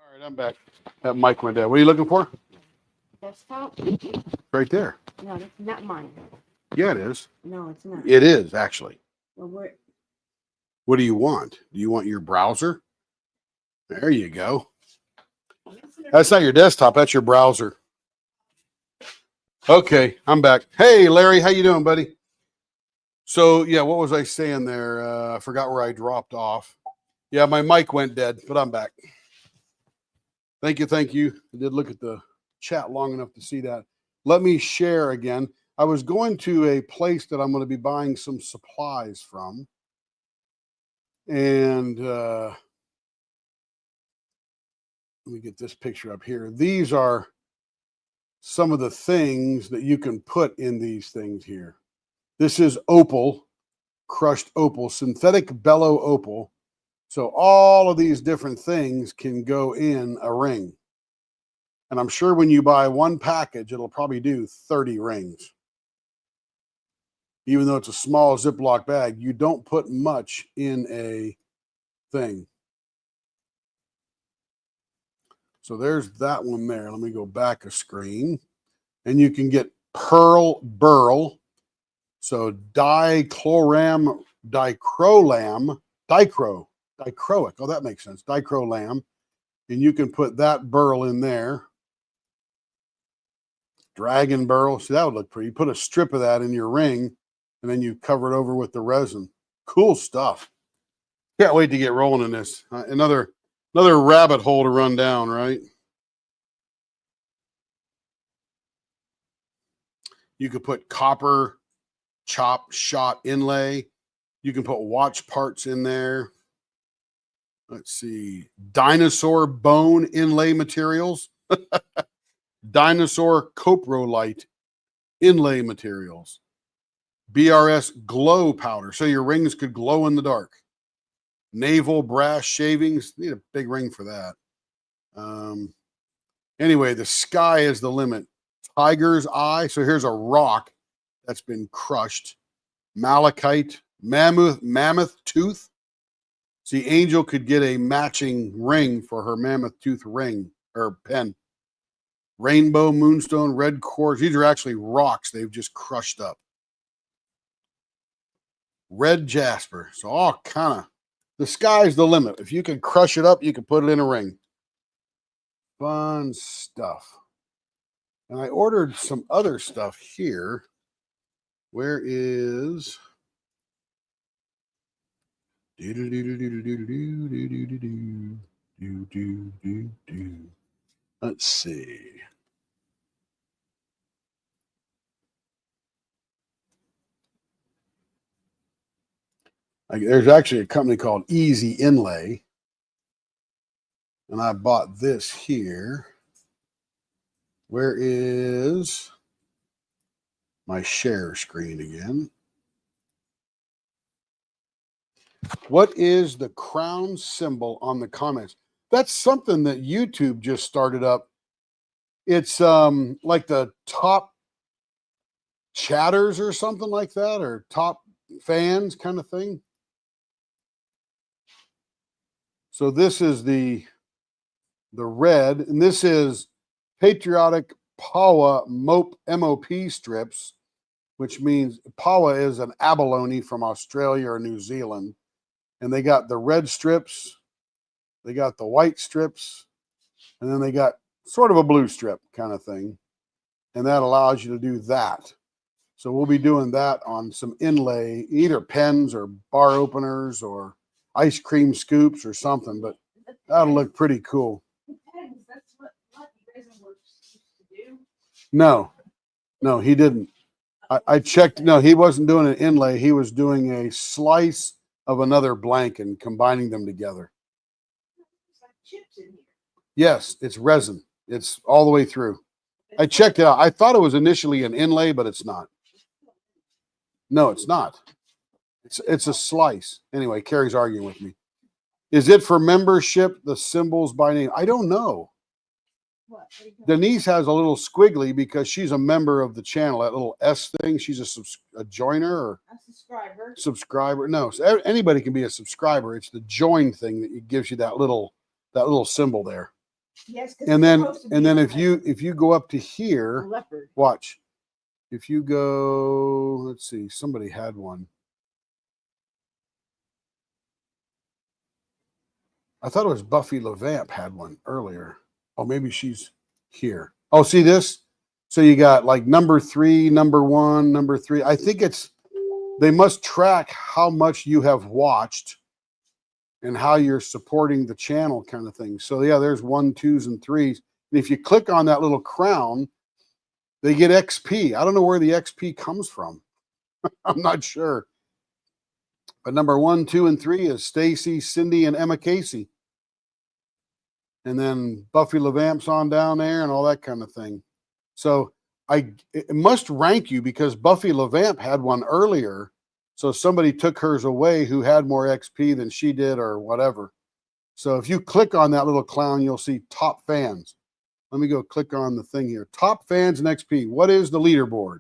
All right, I'm back. That mic went down. What are you looking for? Desktop? Right there. No, that's not mine. Yeah, it is. No, it's not. It is, actually. Well, where? What do you want? Do you want your browser? There you go. That's not your desktop. That's your browser. Okay, I'm back. Hey, Larry, how you doing, buddy? So, yeah, what was I saying there? I forgot where I dropped off. Yeah, my mic went dead, but I'm back. Thank you, thank you. I did look at the chat long enough to see that. Let me share again. I was going to a place that I'm going to be buying some supplies from. And let me get this picture up here. These are some of the things that you can put in these things here. This is opal, crushed opal, synthetic bellow opal. So all of these different things can go in a ring. And I'm sure when you buy one package, it'll probably do 30 rings. Even though it's a small Ziploc bag, you don't put much in a thing. So there's that one there. Let me go back a screen. And you can get pearl burl. So dichroic. Oh, that makes sense. Dichrolam. And you can put that burl in there. Dragon burl. See, that would look pretty. You put a strip of that in your ring, and then you cover it over with the resin. Cool stuff. Can't wait to get rolling in this. Another rabbit hole to run down, right? You could put copper chop shot inlay. You can put watch parts in there. Let's see. Dinosaur bone inlay materials. Dinosaur coprolite inlay materials. BRS glow powder. So your rings could glow in the dark. Naval brass shavings. Need a big ring for that. Anyway, the sky is the limit. Tiger's eye. So here's a rock that's been crushed. Malachite. Mammoth tooth. See, Angel could get a matching ring for her mammoth tooth ring or pen. Rainbow, moonstone, red quartz. These are actually rocks they've just crushed up. red jasper. So all kind of, the sky's the limit. If you can crush it up, you can put it in a ring. Fun stuff. And I ordered some other stuff here. Where is... Let's see. There's actually a company called Easy Inlay. And I bought this here. Where is my share screen again? What is the crown symbol on the comments? That's something that YouTube just started up. It's like the top chatters or something like that, or top fans kind of thing. So this is the red, and this is Patriotic Pawa MOP strips, which means Pawa is an abalone from Australia or New Zealand. And they got the red strips, they got the white strips, and then they got sort of a blue strip kind of thing. And that allows you to do that. So we'll be doing that on some inlay, either pens or bar openers or ice cream scoops or something, but that'll look pretty cool. That's what you guys were supposed to do. No, he didn't. I checked. No, he wasn't doing an inlay. He was doing a slice of another blank and combining them together. It's like chips in here. Yes, it's resin. It's all the way through. I checked it out. I thought it was initially an inlay, but it's not. No, it's not. It's a slice. Anyway, Carrie's arguing with me. Is it for membership, the symbols by name? I don't know. What are you doing? Denise has a little squiggly because she's a member of the channel, that little S thing. She's a joiner or A subscriber. subscriber. No, so anybody can be a subscriber. It's the join thing that gives you that little symbol there. Yes, 'cause And it's then supposed to be if you go up to a here, leopard. watch. If you go, let's see, somebody had one. I thought it was Buffy LeVamp had one earlier. Oh, maybe she's here. Oh, see this? So you got like number 3, number 1, number 3. I think they must track how much you have watched and how you're supporting the channel kind of thing. So yeah, there's 1, 2s, and 3s. And if you click on that little crown, they get XP. I don't know where the XP comes from. I'm not sure. But number 1, 2, and 3 is Stacy, Cindy, and Emma Casey. And then Buffy LeVamp's on down there and all that kind of thing. So it must rank you because Buffy LeVamp had one earlier. So somebody took hers away who had more XP than she did or whatever. So if you click on that little clown, you'll see top fans. Let me go click on the thing here. Top fans and XP. What is the leaderboard?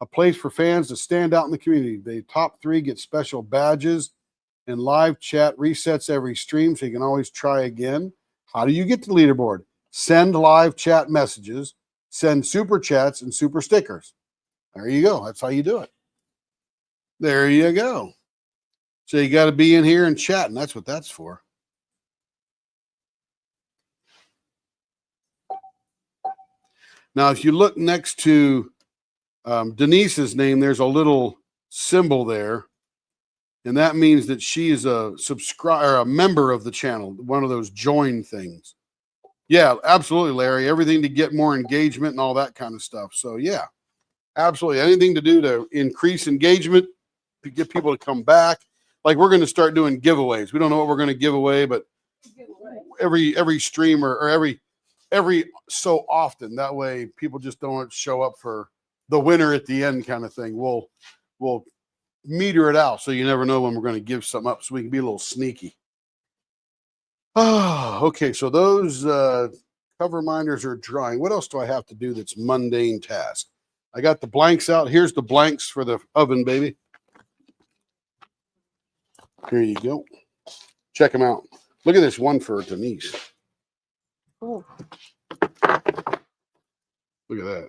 A place for fans to stand out in the community. The top 3 get special badges, and live chat resets every stream, so you can always try again. How do you get the leaderboard? Send live chat messages, send super chats, and super stickers. There you go. That's how you do it. There you go. So you got to be in here and chat, and that's what that's for. Now, if you look next to Denise's name, there's a little symbol there, and that means that she is a subscriber or a member of the channel, one of those join things. Yeah, absolutely, Larry. Everything to get more engagement and all that kind of stuff. So yeah, absolutely. Anything to do to increase engagement, to get people to come back. Like we're going to start doing giveaways. We don't know what we're going to give away, but every stream or every so often, that way people just don't show up for the winner at the end kind of thing. We'll meter it out so you never know when we're going to give something up, so we can be a little sneaky. Oh, okay. So those cover minders are drying. What else do I have to do that's mundane task? I got the blanks out. Here's the blanks for the oven, baby. Here you go. Check them out. Look at this one for Denise. Oh. Look at that.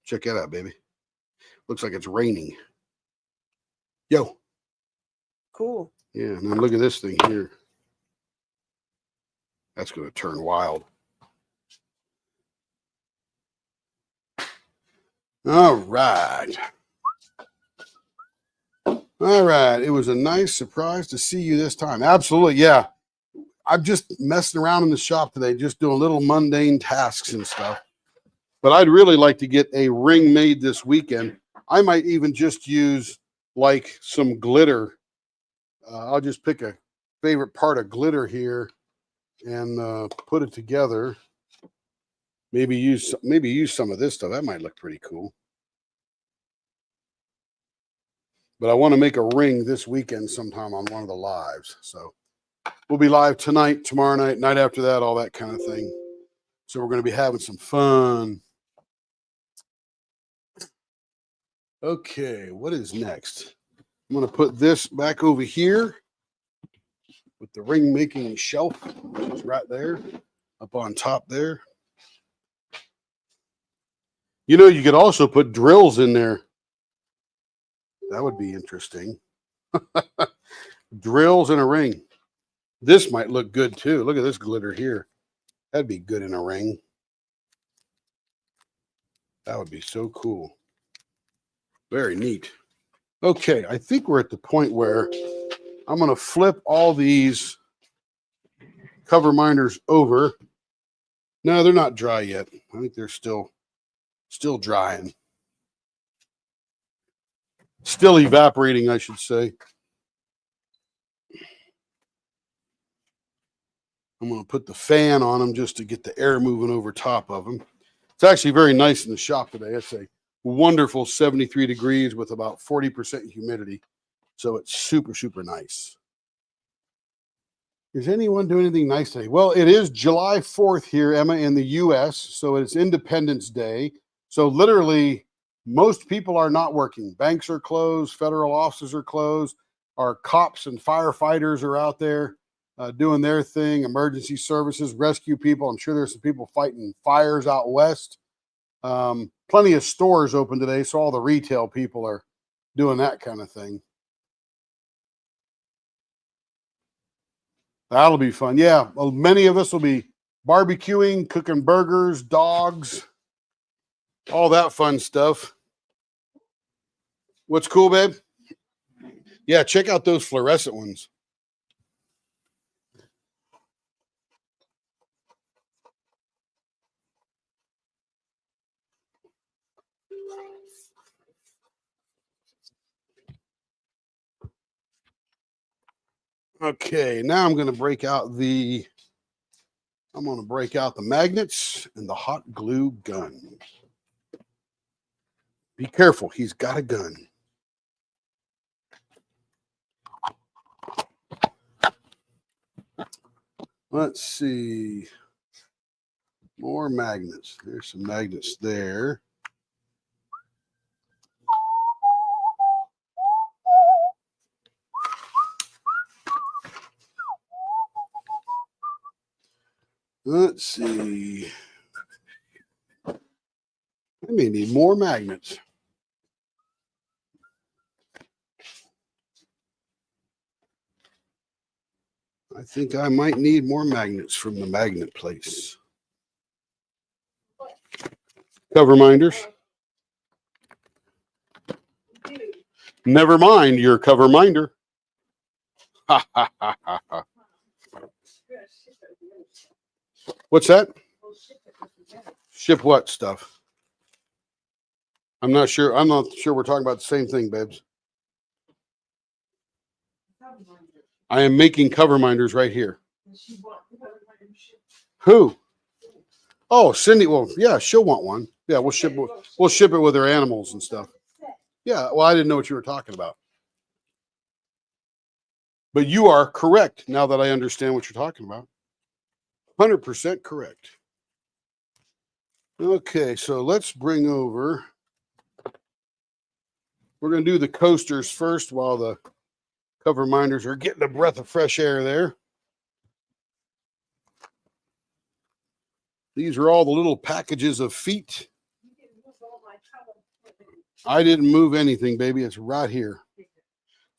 Check that out, baby. Looks like it's raining. Yo. Cool. Yeah, and then look at this thing here. That's going to turn wild. All right. All right. It was a nice surprise to see you this time. Absolutely. Yeah. I'm just messing around in the shop today, just doing little mundane tasks and stuff. But I'd really like to get a ring made this weekend. I might even just use like some glitter. I'll just pick a favorite part of glitter here and put it together. Maybe use some of this stuff. That might look pretty cool. But I want to make a ring this weekend sometime on one of the lives. So we'll be live tonight, tomorrow night, night after that, all that kind of thing. So we're going to be having some fun. Okay, what is next? I'm going to put this back over here with the ring making shelf, which is right there, up on top there. You know, you could also put drills in there. That would be interesting. Drills in a ring. This might look good too. Look at this glitter here. That'd be good in a ring. That would be so cool. Very neat. Okay, I think we're at the point where I'm going to flip all these cover minders over. No, they're not dry yet. I think they're still drying. Still evaporating, I should say. I'm going to put the fan on them just to get the air moving over top of them. It's actually very nice in the shop today. It's a wonderful 73 degrees with about 40% humidity. So it's super, super nice. Is anyone doing anything nice today? Well, it is July 4th here, Emma, in the U.S., so it's Independence Day. So literally, most people are not working. Banks are closed. Federal offices are closed. Our cops and firefighters are out there doing their thing. Emergency services, rescue people. I'm sure there's some people fighting fires out west. Plenty of stores open today, so all the retail people are doing that kind of thing. That'll be fun. Yeah, well, many of us will be barbecuing, cooking burgers, dogs, all that fun stuff. What's cool, babe? Yeah, check out those fluorescent ones. Okay, now I'm going to break out the magnets and the hot glue gun. Be careful, he's got a gun. Let's see. More magnets. There's some magnets there. Let's see. I may need more magnets. I think I might need more magnets from the magnet place. Cover minders. Never mind your cover minder. Ha ha ha ha ha. What's that? Ship what stuff? I'm not sure. I'm not sure we're talking about the same thing, babes. I am making cover minders right here. Who? Oh, Cindy. Well, yeah, she'll want one. Yeah, we'll ship it with her animals and stuff. Yeah, well, I didn't know what you were talking about. But you are correct now that I understand what you're talking about. 100% correct. Okay, so let's bring over. We're going to do the coasters first while the cover minders are getting a breath of fresh air there. These are all the little packages of feet. I didn't move anything, baby. It's right here.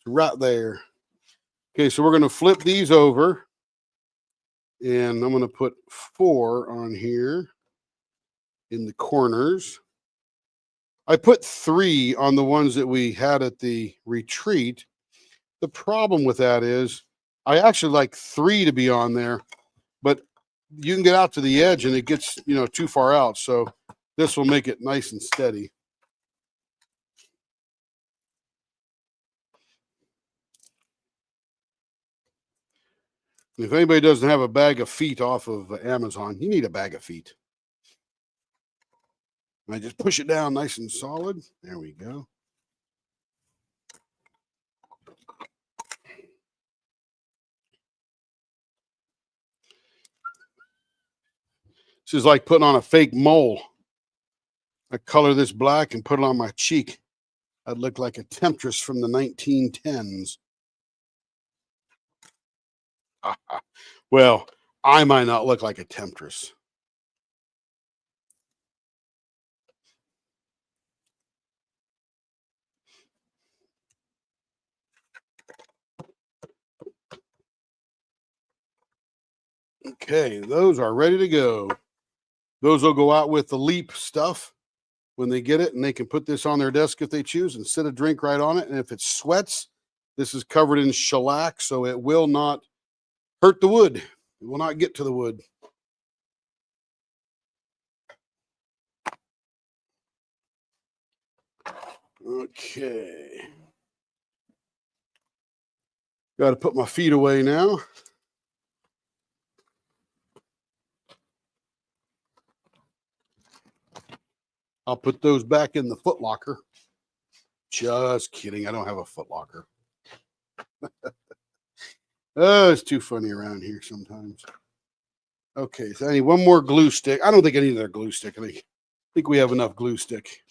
It's right there. Okay, so we're going to flip these over. And I'm going to put 4 on here in the corners. I put 3 on the ones that we had at the retreat. The problem with that is I actually like 3 to be on there, but you can get out to the edge and it gets, too far out. So this will make it nice and steady. If anybody doesn't have a bag of feet off of Amazon, you need a bag of feet. And I just push it down nice and solid. There we go. This is like putting on a fake mole. I color this black and put it on my cheek. I'd look like a temptress from the 1910s. Well, I might not look like a temptress. Okay, those are ready to go. Those will go out with the Leap stuff when they get it, and they can put this on their desk if they choose and sit a drink right on it. And if it sweats, this is covered in shellac, so it will not hurt the wood. It will not get to the wood. Okay. Got to put my feet away now. I'll put those back in the foot locker. Just kidding. I don't have a foot locker. Oh, it's too funny around here sometimes. Okay, so I need one more glue stick. I don't think I need another glue stick. I think we have enough glue stick.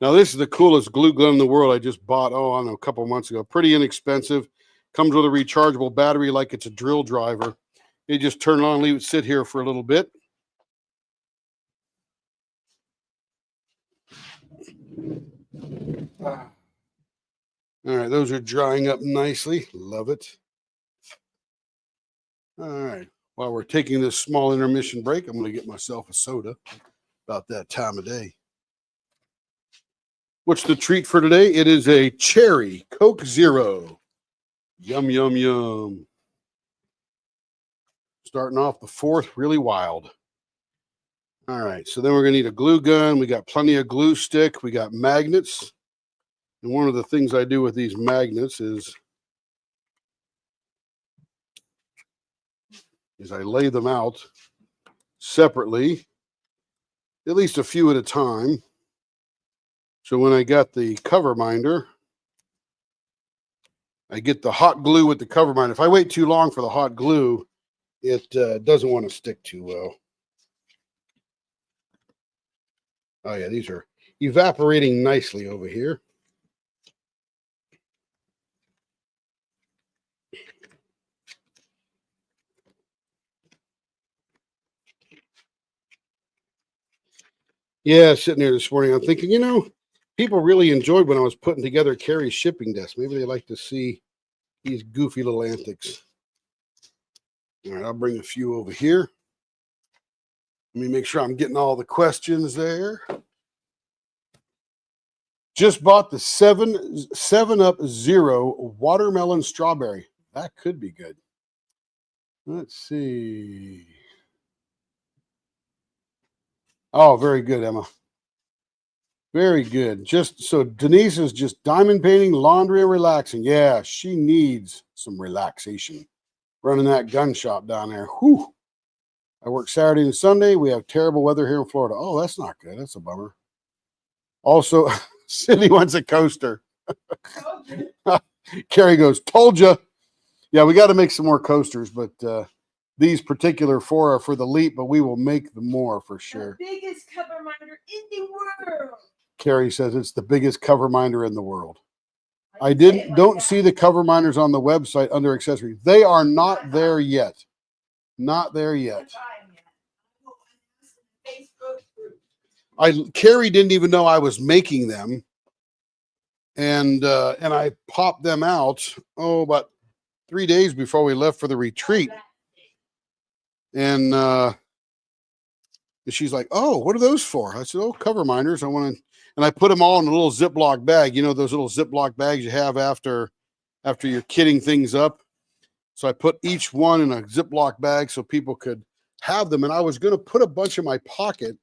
Now, this is the coolest glue gun in the world. I just bought, I don't know, a couple months ago. Pretty inexpensive. Comes with a rechargeable battery like it's a drill driver. You just turn it on and leave it sit here for a little bit. All right, those are drying up nicely. Love it. All right, while we're taking this small intermission break, I'm going to get myself a soda. About that time of day. What's the treat for today? It is a cherry Coke Zero. Yum, yum, yum. Starting off the 4th, really wild. All right, so then we're going to need a glue gun. We got plenty of glue stick. We got magnets. And one of the things I do with these magnets is I lay them out separately, at least a few at a time. So when I got the cover minder, I get the hot glue with the cover minder. If I wait too long for the hot glue, it doesn't want to stick too well. Oh yeah, these are evaporating nicely over here. Yeah, sitting there this morning, I'm thinking, people really enjoyed when I was putting together Carrie's shipping desk. Maybe they like to see these goofy little antics. All right, I'll bring a few over here. Let me make sure I'm getting all the questions there. Just bought the 7-Up Zero watermelon strawberry. That could be good. Let's see. Oh, very good, Emma. Very good. Just so Denise is just diamond painting, laundry, and relaxing. Yeah, she needs some relaxation. Running that gun shop down there. Whew. I work Saturday and Sunday. We have terrible weather here in Florida. Oh, that's not good. That's a bummer. Also, Cindy wants a coaster. Carrie goes, told you. Yeah, we got to make some more coasters, but these particular 4 are for the Leap, but we will make them more for sure. The biggest cover minder in the world. Carrie says it's the biggest cover minder in the world. I don't see the cover minders on the website under accessories. They are not there yet. Not there yet. Carrie didn't even know I was making them. and I popped them out about 3 days before we left for the retreat. And she's like, "Oh, what are those for?" I said, "Oh, cover minders. I want to," and I put them all in a little Ziploc bag. You know those little Ziploc bags you have after you're kitting things up. So I put each one in a Ziploc bag so people could have them. And I was going to put a bunch in my pocket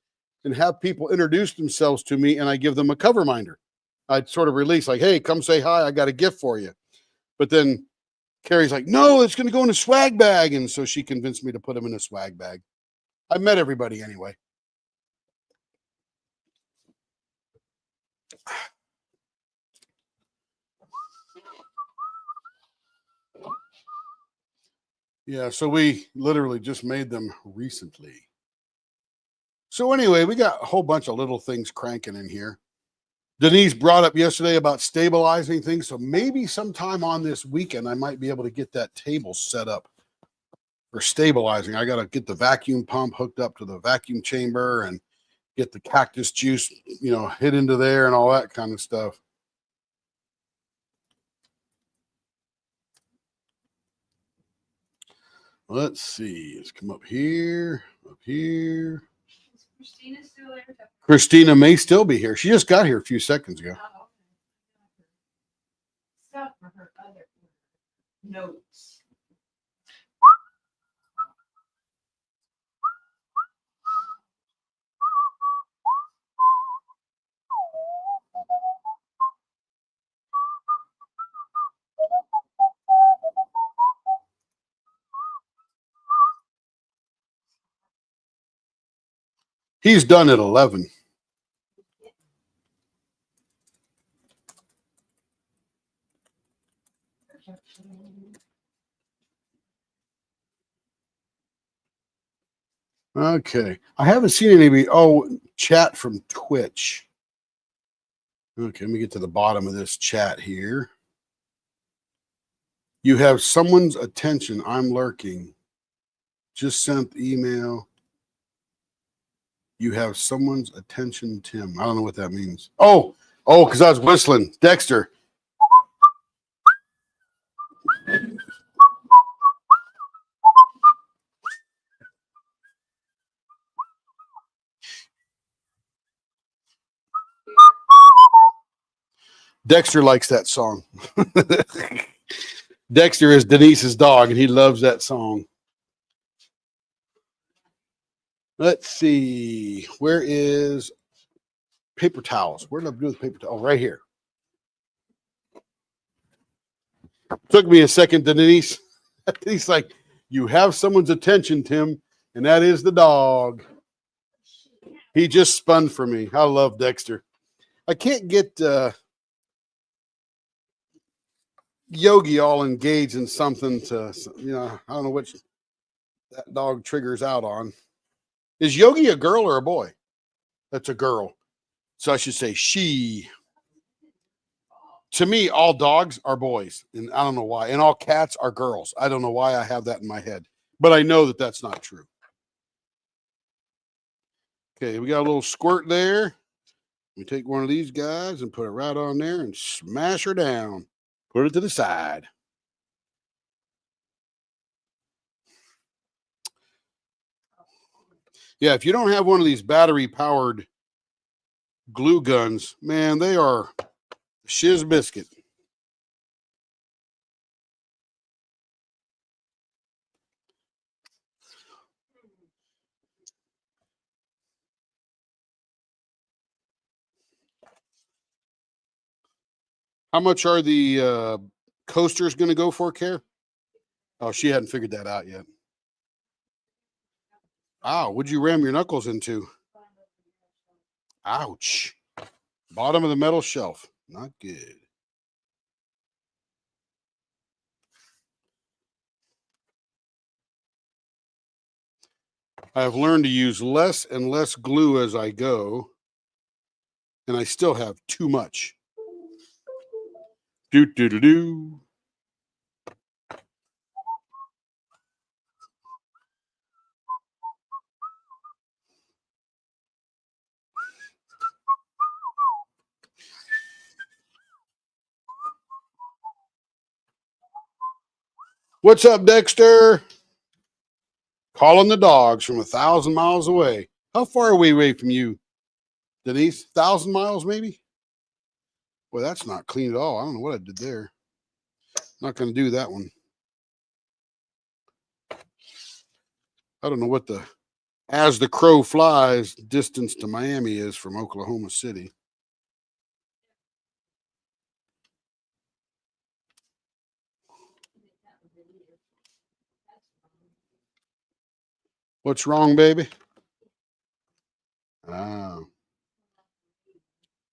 and have people introduce themselves to me, and I give them a cover minder. I'd sort of release like, "Hey, come say hi. I got a gift for you." But then Carrie's like, "No, it's going to go in a swag bag," and so she convinced me to put them in a swag bag. I met everybody anyway. Yeah, so we literally just made them recently. So anyway, we got a whole bunch of little things cranking in here. Denise brought up yesterday about stabilizing things. So maybe sometime on this weekend, I might be able to get that table set up for stabilizing. I got to get the vacuum pump hooked up to the vacuum chamber and get the cactus juice, hit into there and all that kind of stuff. Let's see. Let's come up here, up here. Is Christina still there? Christina may still be here. She just got here a few seconds ago. Oh, okay. Stuff for her other notes. He's done at 11. Okay. I haven't seen anybody. Oh, chat from Twitch. Okay, let me get to the bottom of this chat here. You have someone's attention. I'm lurking. Just sent the email. You have someone's attention, Tim. I don't know what that means. Oh, because I was whistling. Dexter. Dexter likes that song. Dexter is Denise's dog, and he loves that song. Let's see. Where is paper towels? Where did I do with paper towels? Oh, right here. Took me a second, Denise. He's like, you have someone's attention, Tim, and that is the dog. He just spun for me. I love Dexter. I can't get Yogi all engaged in something to, I don't know which that dog triggers out on. Is Yogi a girl or a boy? That's a girl. So I should say she. To me, all dogs are boys, and I don't know why. And all cats are girls. I don't know why I have that in my head, but I know that that's not true. Okay, we got a little squirt there. We take one of these guys and put it right on there and smash her down. Put it to the side. Yeah, if you don't have one of these battery-powered glue guns, man, they are shiz biscuit. How much are the coasters going to go for, Care? Oh, she hadn't figured that out yet. Ow, what'd you ram your knuckles into? Ouch. Bottom of the metal shelf. Not good. I have learned to use less and less glue as I go, and I still have too much. Do do do do. What's up, Dexter? Calling the dogs from 1,000 miles away. How far are we away from you, Denise? 1,000 miles, maybe? Boy, that's not clean at all. I don't know what I did there. Not going to do that one. I don't know what the as the crow flies distance to Miami is from Oklahoma City. What's wrong, baby? Ah.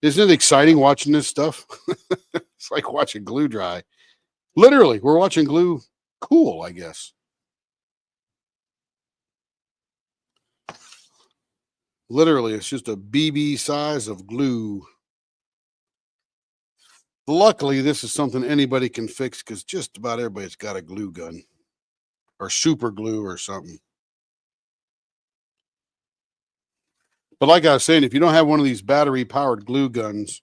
Isn't it exciting watching this stuff? It's like watching glue dry. Literally, we're watching glue cool, I guess. Literally, it's just a BB size of glue. Luckily, this is something anybody can fix because just about everybody's got a glue gun or super glue or something. But like I was saying, if you don't have one of these battery-powered glue guns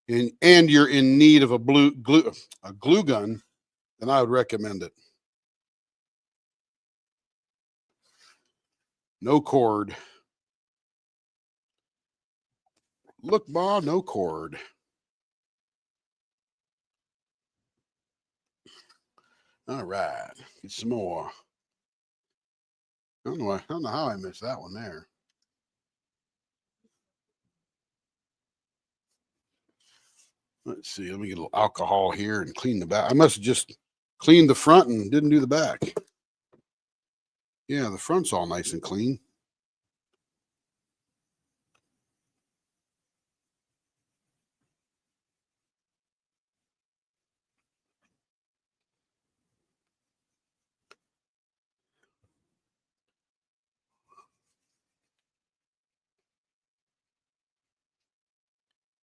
and you're in need of a glue gun, then I would recommend it. No cord. Look, Ma, no cord. All right, get some more. I don't know how I missed that one there. Let's see. Let me get a little alcohol here and clean the back. I must have just cleaned the front and didn't do the back. Yeah, the front's all nice and clean.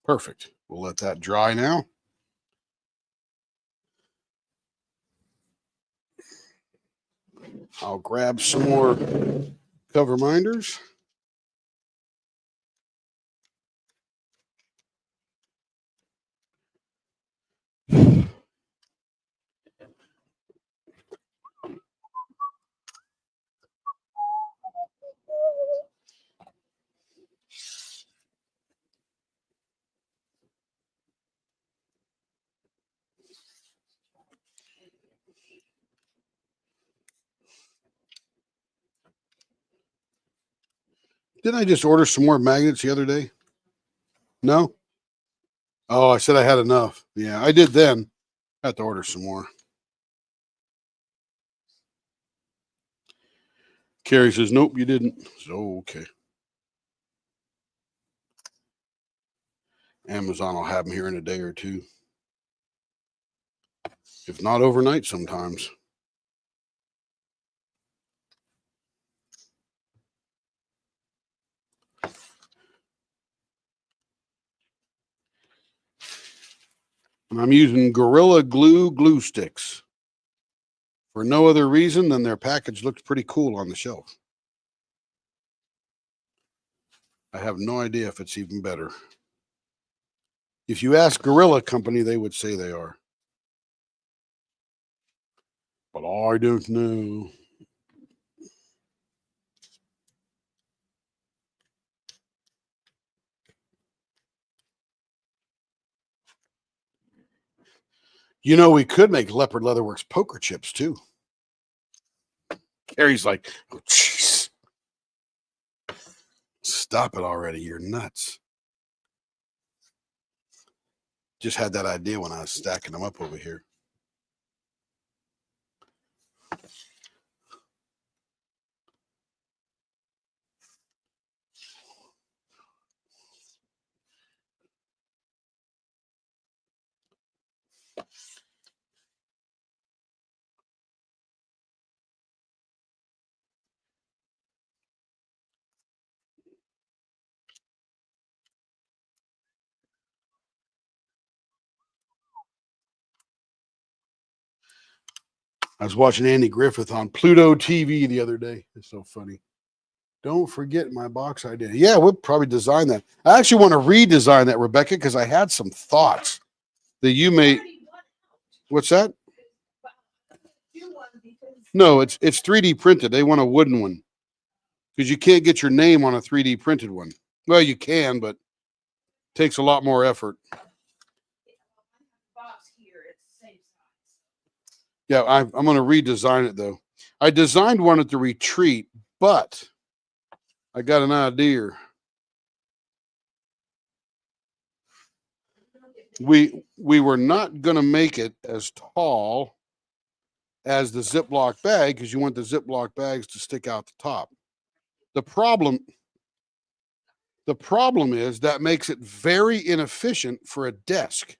Perfect. We'll let that dry now. I'll grab some more cover minders. Didn't I just order some more magnets the other day? No? Oh, I said I had enough. Yeah, I did then. I had to order some more. Carrie says, nope, you didn't. So, okay. Amazon will have them here in a day or two. If not overnight sometimes. And I'm using Gorilla glue sticks for no other reason than their package looks pretty cool on the shelf. I have no idea if it's even better. If you ask Gorilla Company, they would say they are. But I don't know. You know, we could make Leopard Leatherworks poker chips too. Carrie's like, oh, jeez. Stop it already. You're nuts. Just had that idea when I was stacking them up over here. I was watching Andy Griffith on Pluto TV the other day. It's so funny. Don't forget my box idea. Yeah, we'll probably design that. I actually want to redesign that, Rebecca, because I had some thoughts that you may. What's that? Do one because No, it's 3D printed. They want a wooden one because you can't get your name on a 3D printed one. Well, you can, but it takes a lot more effort. Box here, it's the same size. Yeah, I'm going to redesign it though. I designed one at the retreat, but I got an idea. We were not going to make it as tall as the Ziploc bag because you want the Ziploc bags to stick out the top. The problem is that makes it very inefficient for a desk.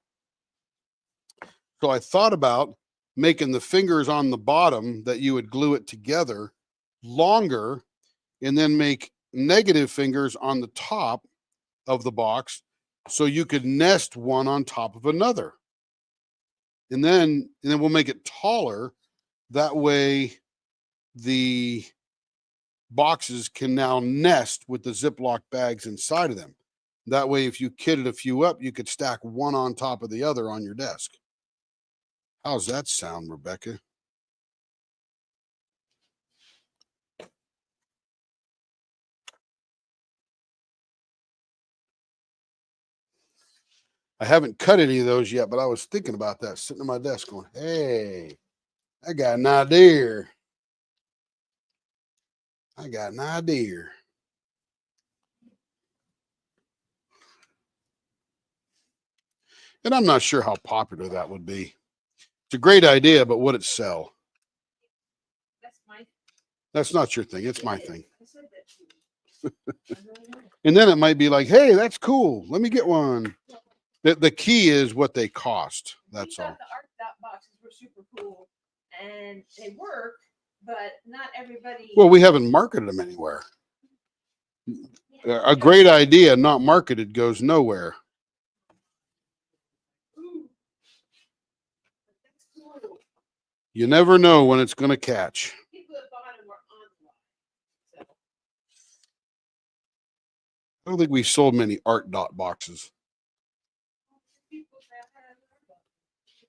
So I thought about making the fingers on the bottom that you would glue it together longer and then make negative fingers on the top of the box so you could nest one on top of another. And then we'll make it taller. That way the boxes can now nest with the Ziploc bags inside of them. That way, if you kitted a few up, you could stack one on top of the other on your desk. How's that sound, Rebecca? I haven't cut any of those yet, but I was thinking about that sitting at my desk going, hey, I got an idea. I got an idea. And I'm not sure how popular that would be. It's a great idea, but would it sell? That's my. That's not your thing. It's my It is. thing. I said that to you. I really know. And then it might be like, hey, that's cool. Let me get one. The key is what they cost. That's We all. thought the art dot boxes were super cool, and they work, but not everybody. Well, we haven't marketed them anywhere. A great idea not marketed goes nowhere. Ooh. That's cool. You never know when it's going to catch. People that bought them were online. So I don't think we sold many art dot boxes. people that had art boxes.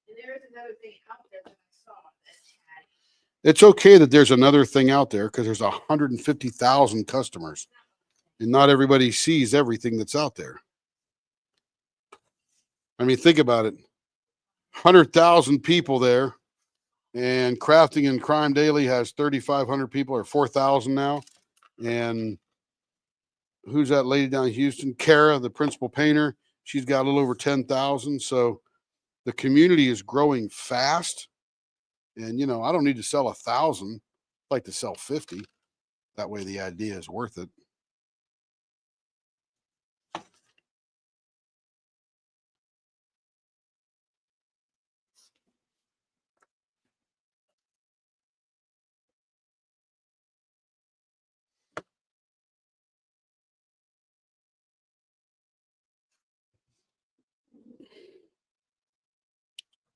And there is another thing out there that I saw that had. It's okay that there's another thing out there because there's 150,000 customers and not everybody sees everything that's out there. I mean, think about it. 100,000 people there, and Crafting and Crime Daily has 3,500 people or 4,000 now. And who's that lady down in Houston? Kara, the principal painter. She's got a little over 10,000. So the community is growing fast. And, you know, I don't need to sell 1,000. I'd like to sell 50. That way the idea is worth it.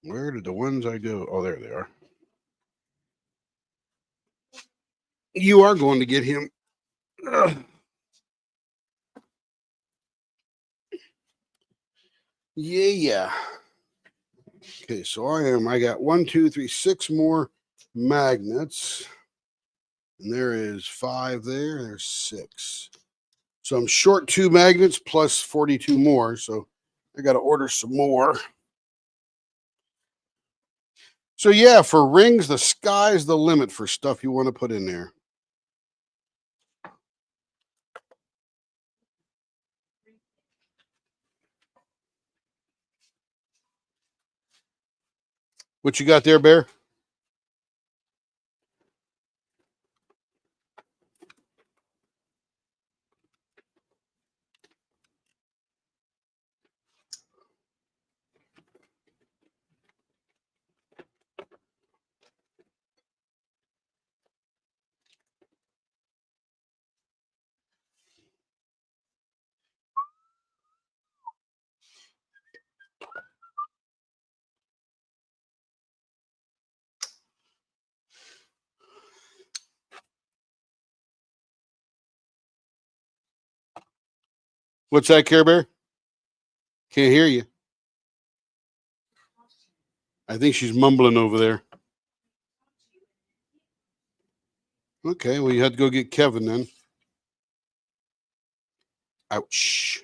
Where did the ones I go? Oh, there they are. You are going to get him. Ugh. Yeah. Okay, so I got 1, 2, 3, 6 more magnets. And there is 5 there. There's 6. So I'm short 2 magnets plus 42 more. So I got to order some more. So yeah, for rings, the sky's the limit for stuff you want to put in there. What you got there, Bear? What's that, Care Bear? Can't hear you. I think she's mumbling over there. Okay, well, you had to go get Kevin then. Ouch.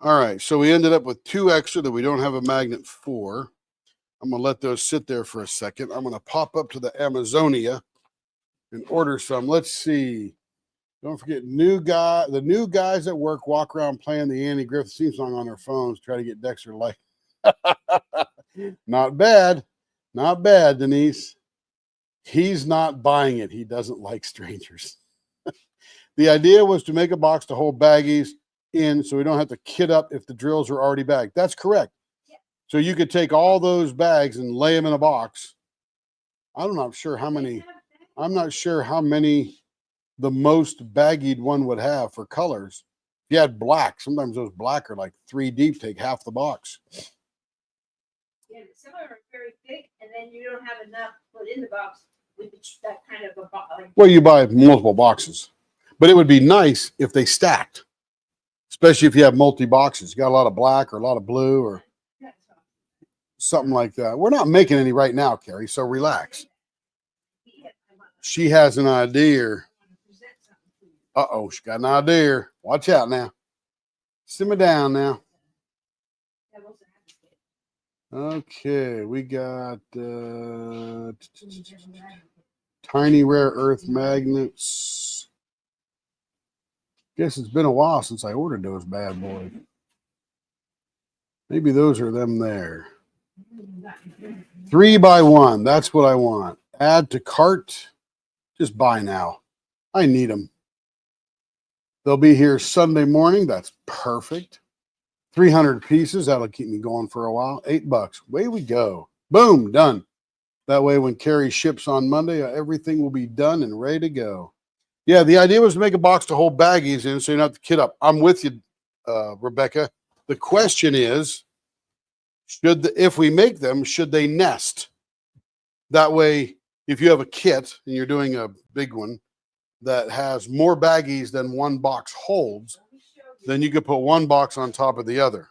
All right, so we ended up with 2 extra that we don't have a magnet for. I'm going to let those sit there for a second. I'm going to pop up to the Amazonia and order some. Let's see. Don't forget, the new guys at work walk around playing the Andy Griffith theme song on their phones, try to get Dexter like. Not bad. Not bad, Denise. He's not buying it. He doesn't like strangers. The idea was to make a box to hold baggies in so we don't have to kit up if the drills are already bagged. That's correct. Yeah. So you could take all those bags and lay them in a box. I'm not sure how many. I'm not sure how many the most baggied one would have for colors. If you had black, sometimes those black are like 3 deep, take half the box. Yeah, but some of them are very thick, and then you don't have enough put in the box with that kind of a box. Like, Well, you buy multiple boxes, but it would be nice if they stacked, especially if you have multi boxes. You got a lot of black or a lot of blue or that's all. something like that. We're not making any right now, Carrie, so relax. Yeah, I want She has an idea. to present something to you. Uh-oh, she got an idea. Watch out now. Simmer down now. That wasn't happening. Okay, we got tiny rare earth magnets. Guess it's been a while since I ordered those bad boys. Maybe those are them there. 3x1. That's what I want. Add to cart. Just buy now. I need them. They'll be here Sunday morning. That's perfect. 300 pieces. That'll keep me going for a while. $8. Away we go. Boom. Done. That way, when Carrie ships on Monday, everything will be done and ready to go. Yeah, the idea was to make a box to hold baggies in so you don't have to kit up. I'm with you, Rebecca. The question is, if we make them, should they nest? That way, if you have a kit and you're doing a big one that has more baggies than one box holds, Let me show you. then you could put one box on top of the other.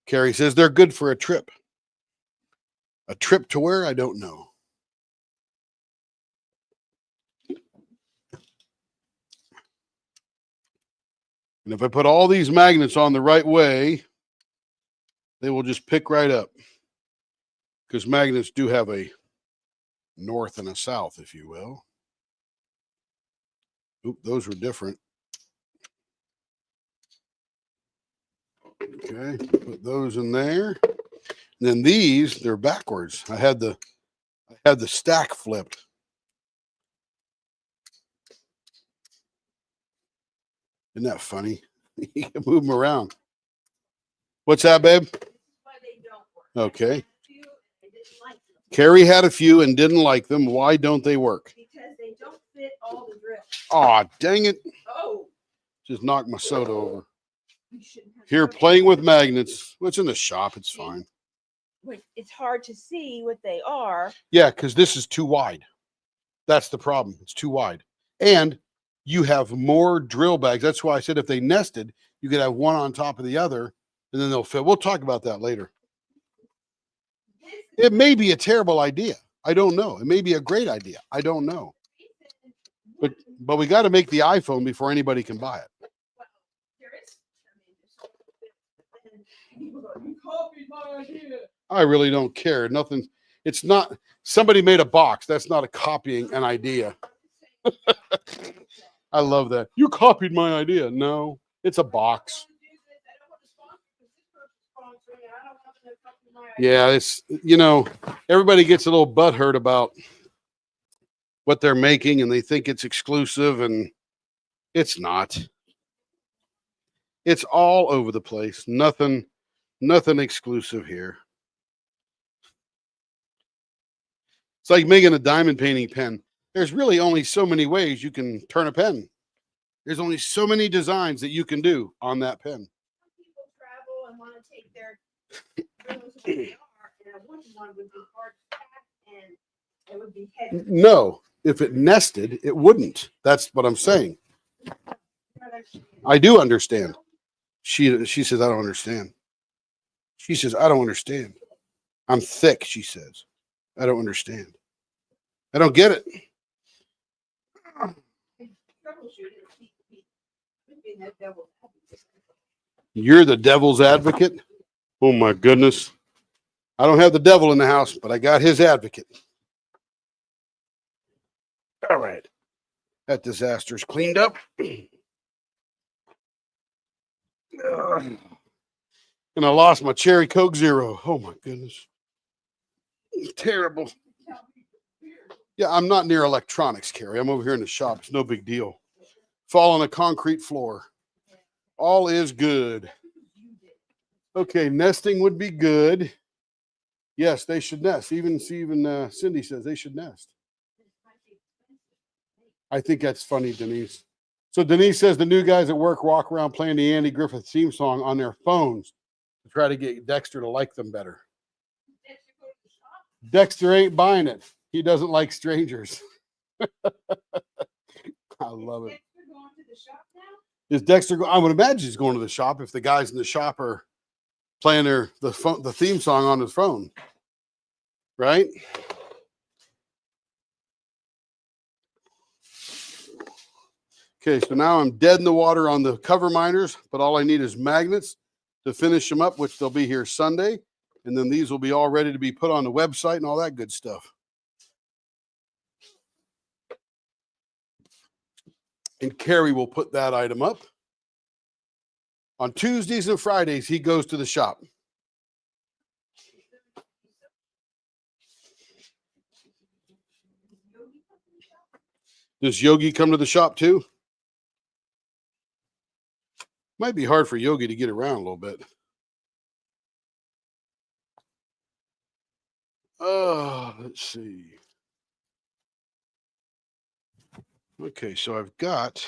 Carrie says they're good for a trip. A trip to where? I don't know. And if I put all these magnets on the right way, they will just pick right up. Because magnets do have a north and a south, if you will. Oop, those were different. Okay, put those in there. And then these, they're backwards. I had the stack flipped. Isn't that funny? You can move them around. What's that, babe? This is why they don't work. Okay. I had a few, and I didn't like them. Carrie had a few and didn't like them. Why don't they work? Because they don't fit all the drills. Aw, dang it. Oh, Just knocked my soda over. you shouldn't have. Here soda. playing with magnets. What's in the shop? It's fine. But it's hard to see what they are. Yeah, because this is too wide. That's the problem. It's too wide. And you have more drill bags. That's why I said if they nested, you could have one on top of the other and then they'll fit. We'll talk about that later. This is It may be a terrible idea. I don't know. It may be a great idea. I don't know. the reason But we got to make the iPhone before anybody can buy it. well, there is, and people go, you copied my idea. I really don't care. Nothing. It's not. Somebody made a box. That's not a copying an idea. I love that. You copied my idea. No, it's a box. Yeah, it's, everybody gets a little butthurt about what they're making and they think it's exclusive, and it's not. It's all over the place. Nothing exclusive here. It's like making a diamond painting pen. There's really only so many ways you can turn a pen. There's only so many designs that you can do on that pen. Some people travel and want to take their drills where they are, and a wooden one would be hard to pack, and it would would be heavy. No, if it nested, it wouldn't. That's what I'm saying. I do understand. She says, I don't understand. She says, I don't understand. I'm thick, she says. I don't understand. I don't get it. You're the devil's advocate? Oh my goodness. I don't have the devil in the house, but I got his advocate. All right. That disaster's cleaned up. And I lost my Cherry Coke Zero. Oh my goodness. Terrible. Yeah, I'm not near electronics, Carrie. I'm over here in the shop. It's no big deal. Fall on a concrete floor. All is good. Okay, nesting would be good. Yes, they should nest. Even Cindy says they should nest. I think that's funny, Denise. So Denise says the new guys at work walk around playing the Andy Griffith theme song on their phones to try to get Dexter to like them better. Dexter ain't buying it. He doesn't like strangers. I love it. Is Dexter? I would imagine he's going to the shop if the guys in the shop are playing the theme song on his phone, right? Okay, so now I'm dead in the water on the cover miners, but all I need is magnets to finish them up, which they'll be here Sunday. And then these will be all ready to be put on the website and all that good stuff. And Carrie will put that item up. On Tuesdays and Fridays, he goes to the shop. Does Yogi come to the shop too? Might be hard for Yogi to get around a little bit. Let's see. Okay, so I've got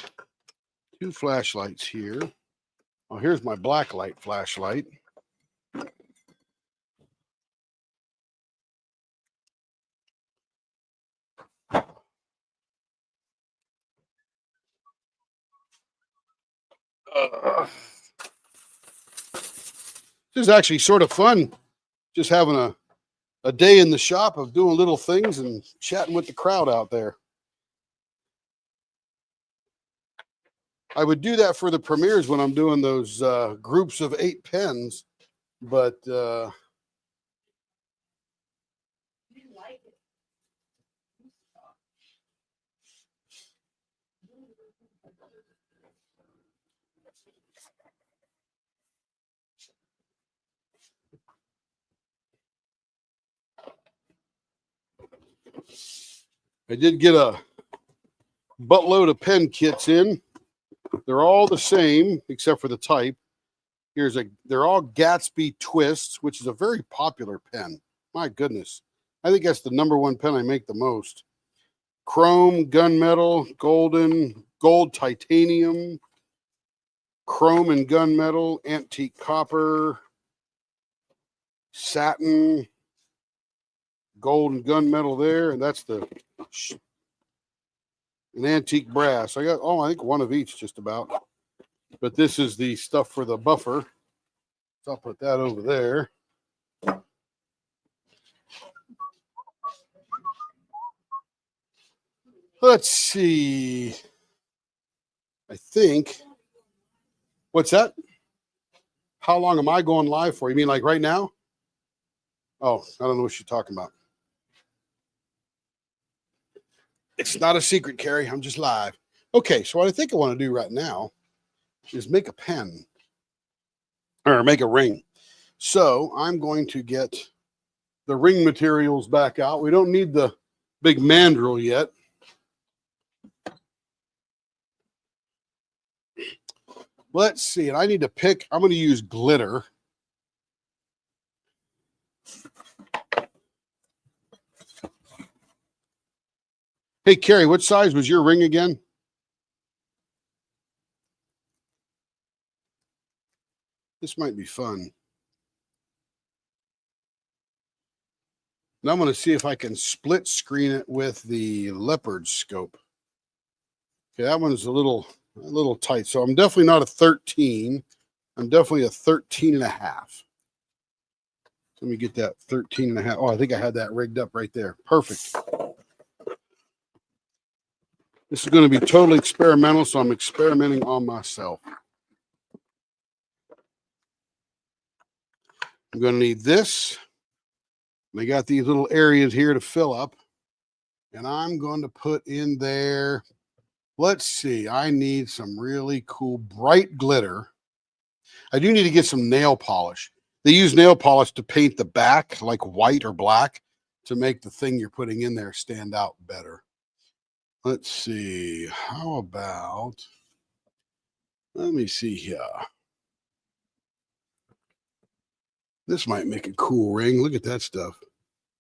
2 flashlights here. Oh, here's my black light flashlight. This is actually sort of fun, just having a day in the shop of doing little things and chatting with the crowd out there. I would do that for the premieres when I'm doing those groups of 8 pens, but I did get a buttload of pen kits in. They're all the same except for the type. They're all Gatsby Twists, which is a very popular pen. My goodness. I think that's the #1 pen I make the most. Chrome, gunmetal, gold titanium, chrome and gunmetal, antique copper, satin, gold and gunmetal there, and that's an antique brass. I got, I think one of each just about. But this is the stuff for the buffer. So I'll put that over there. Let's see. I think. What's that? How long am I going live for? You mean like right now? Oh, I don't know what you're talking about. It's not a secret, Carrie. I'm just live. Okay, so what I think I want to do right now is make a pen or make a ring. So I'm going to get the ring materials back out. We don't need the big mandrel yet. Let's see. And I need to pick, I'm going to use glitter. Hey, Carrie, what size was your ring again? This might be fun. And I'm going to see if I can split screen it with the Leopard scope. Okay, that one's a little tight. So I'm definitely not a 13. I'm definitely a 13 and a half. Let me get that 13 and a half. Oh, I think I had that rigged up right there. Perfect. This is going to be totally experimental, so I'm experimenting on myself. I'm going to need this. I got these little areas here to fill up. And I'm going to put in there, let's see, I need some really cool bright glitter. I do need to get some nail polish. They use nail polish to paint the back like white or black to make the thing you're putting in there stand out better. Let's see, how about, let me see here. This might make a cool ring. Look at that stuff.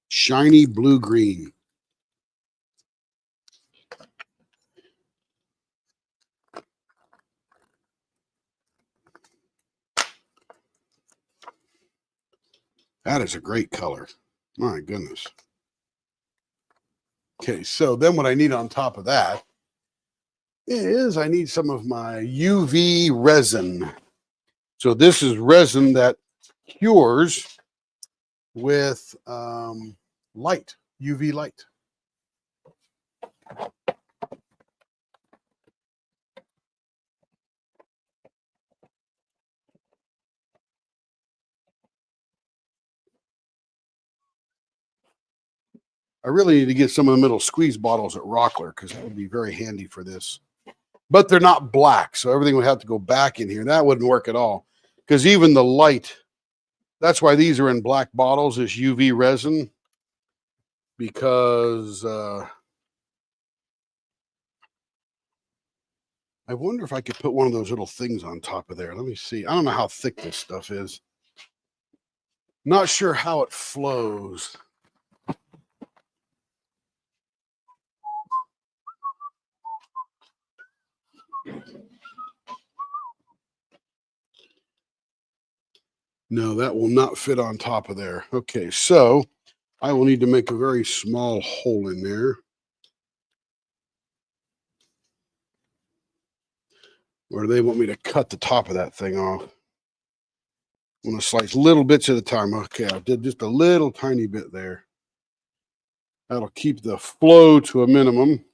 Shiny blue-green. That is a great color. My goodness. Okay, so then what I need on top of that is I need some of my UV resin. So this is resin that cures with light, UV light. I really need to get some of the middle squeeze bottles at Rockler because that would be very handy for this. But they're not black, so everything would have to go back in here. That wouldn't work at all because even the light, that's why these are in black bottles, is UV resin, because I wonder if I could put one of those little things on top of there. Let me see. I don't know how thick this stuff is. Not sure how it flows. No, that will not fit on top of there. Okay, so I will need to make a very small hole in there. Or do they want me to cut the top of that thing off? I'm going to slice little bits at a time. Okay, I did just a little tiny bit there. That'll keep the flow to a minimum.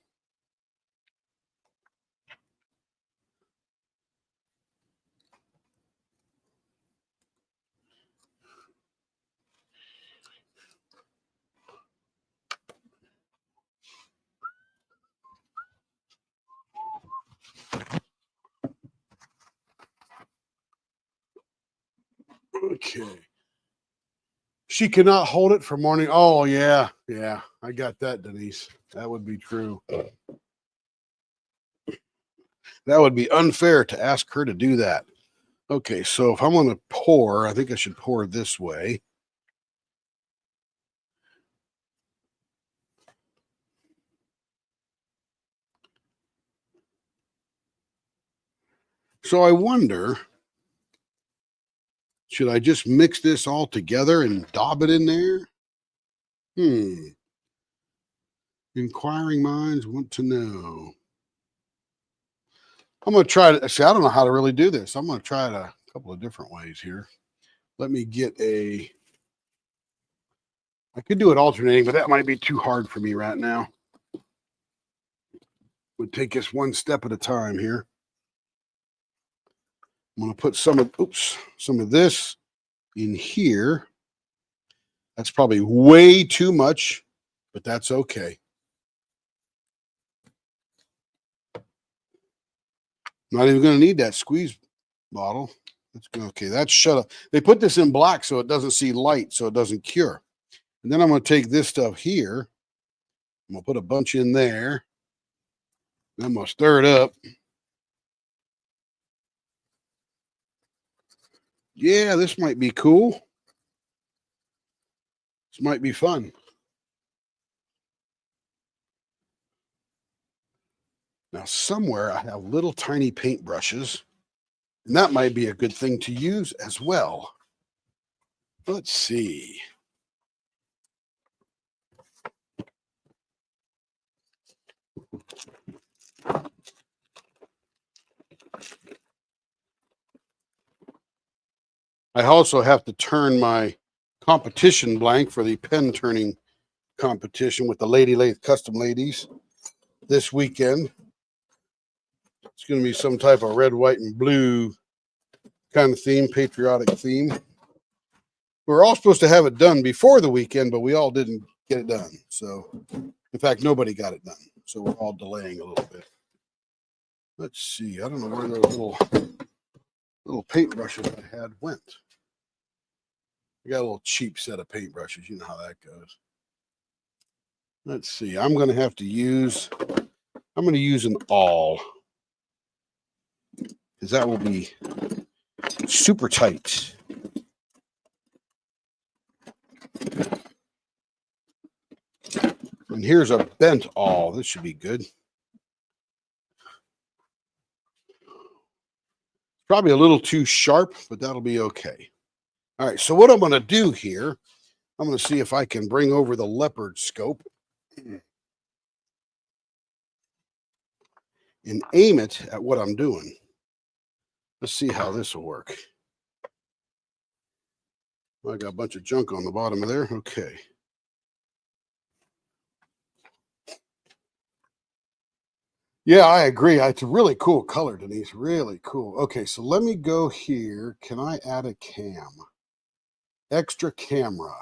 Okay. She cannot hold it for morning. Oh, yeah. Yeah, I got that, Denise. That would be true. That would be unfair to ask her to do that. Okay, so if I'm going to pour, I think I should pour this way. So I wonder, should I just mix this all together and daub it in there? Inquiring minds want to know. I'm going to try to see. I don't know how to really do this. I'm going to try it a couple of different ways here. Let me get I could do it alternating, but that might be too hard for me right now. Would take us one step at a time here. I'm going to put some of this in here. That's probably way too much, but that's okay. Not even going to need that squeeze bottle. That's good. Okay, that's shut up. They put this in black so it doesn't see light, so it doesn't cure. And then I'm going to take this stuff here. I'm going to put a bunch in there. I'm going to stir it up. Yeah, this might be cool. This might be fun. Now, somewhere I have little tiny paintbrushes, and that might be a good thing to use as well. Let's see. I also have to turn my competition blank for the pen turning competition with the Lady Lathe Custom Ladies this weekend. It's going to be some type of red, white, and blue kind of theme, patriotic theme. We were all supposed to have it done before the weekend, but we all didn't get it done. So, in fact, nobody got it done. So we're all delaying a little bit. Let's see. I don't know where those little paintbrushes I had went. I got a little cheap set of paintbrushes. You know how that goes. Let's see. I'm going to use an awl, because that will be super tight. And here's a bent awl. This should be good. Probably a little too sharp, but that'll be okay. All right, so what I'm going to do here, I'm going to see if I can bring over the leopard scope and aim it at what I'm doing. Let's see how this will work. I got a bunch of junk on the bottom of there. Okay. Yeah, I agree. It's a really cool color, Denise. Really cool. Okay, so let me go here. Can I add a cam? Extra camera.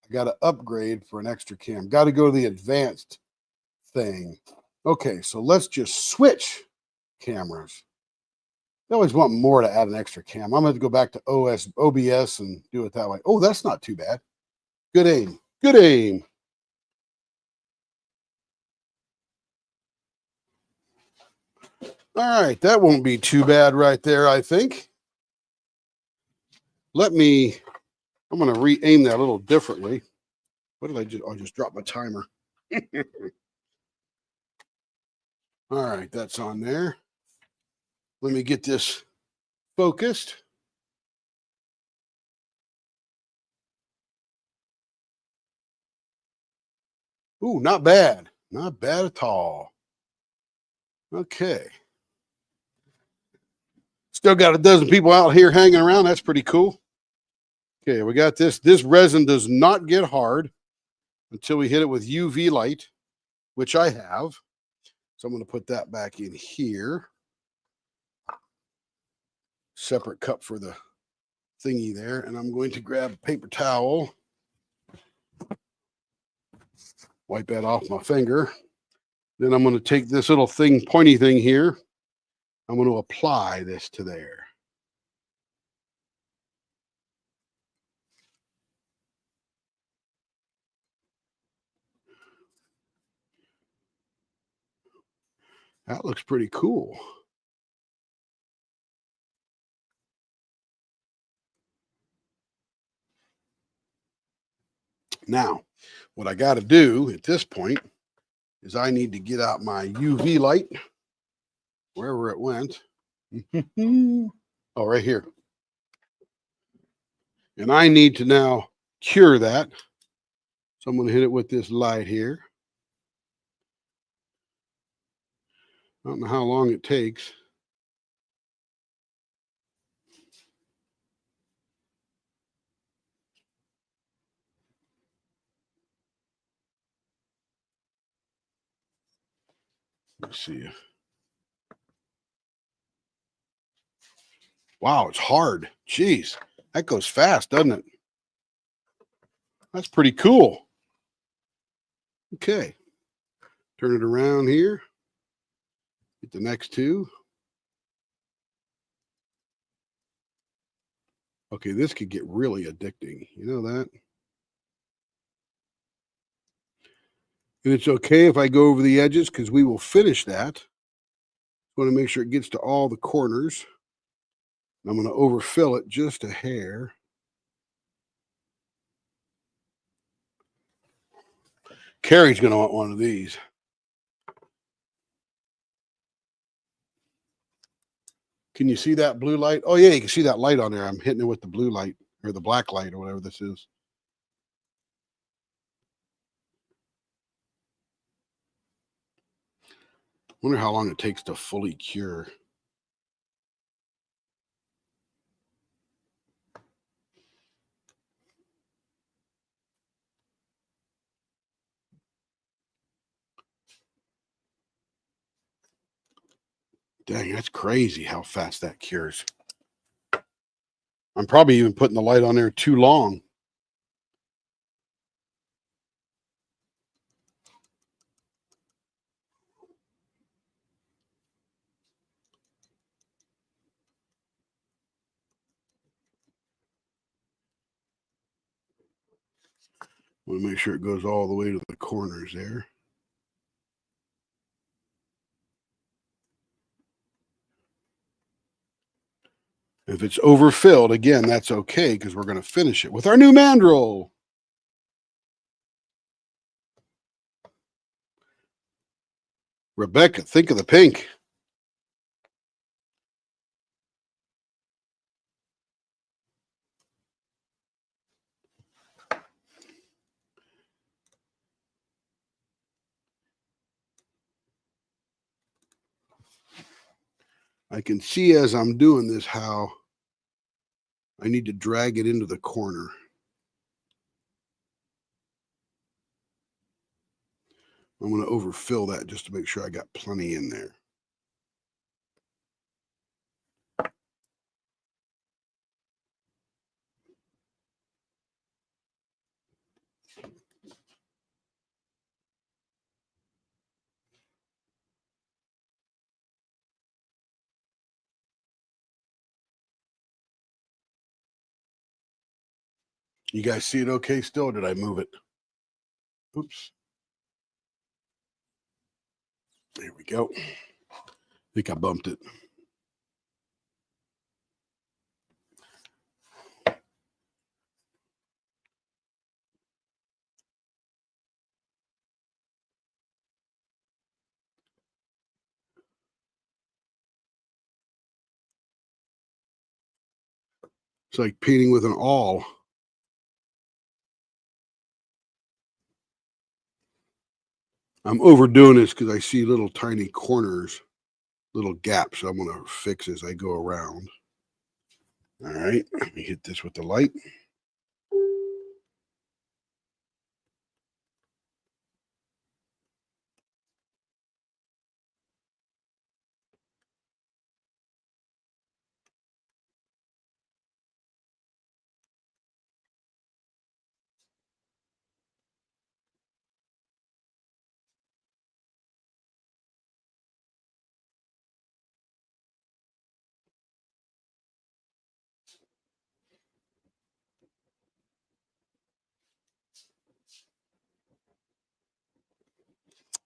I got to upgrade for an extra cam. Got to go to the advanced thing. Okay, so let's just switch cameras. I always want more to add an extra cam. I'm going to go back to OBS and do it that way. Oh, that's not too bad. Good aim. Good aim. All right, that won't be too bad right there, I think. I'm going to re-aim that a little differently. What did I do? I just dropped my timer. All right, that's on there. Let me get this focused. Ooh, not bad. Not bad at all. Okay. Still got a dozen people out here hanging around. That's pretty cool. Okay, we got this. This resin does not get hard until we hit it with UV light, which I have. So I'm going to put that back in here. Separate cup for the thingy there. And I'm going to grab a paper towel. Wipe that off my finger. Then I'm going to take this little thing, pointy thing here. I'm going to apply this to there. That looks pretty cool. Now, what I got to do at this point is I need to get out my UV light, wherever it went. Oh, right here. And I need to now cure that. So I'm going to hit it with this light here. I don't know how long it takes. Let's see. Wow, it's hard. Jeez, that goes fast, doesn't it? That's pretty cool. Okay. Turn it around here. Get the next two. Okay, this could get really addicting. You know that? And it's okay if I go over the edges because we will finish that. I want to make sure it gets to all the corners. I'm going to overfill it just a hair. Carrie's going to want one of these. Can you see that blue light? Oh, yeah, you can see that light on there. I'm hitting it with the blue light or the black light or whatever this is. Wonder how long it takes to fully cure. Dang, that's crazy how fast that cures. I'm probably even putting the light on there too long. Want to make sure it goes all the way to the corners there. If it's overfilled, again, that's okay because we're going to finish it with our new mandrel. Rebecca, think of the pink. I can see as I'm doing this how I need to drag it into the corner. I'm going to overfill that just to make sure I got plenty in there. You guys see it okay still, or did I move it? Oops. There we go. I think I bumped it. It's like painting with an awl. I'm overdoing this because I see little tiny corners, little gaps. So I'm going to fix as I go around. All right, let me hit this with the light.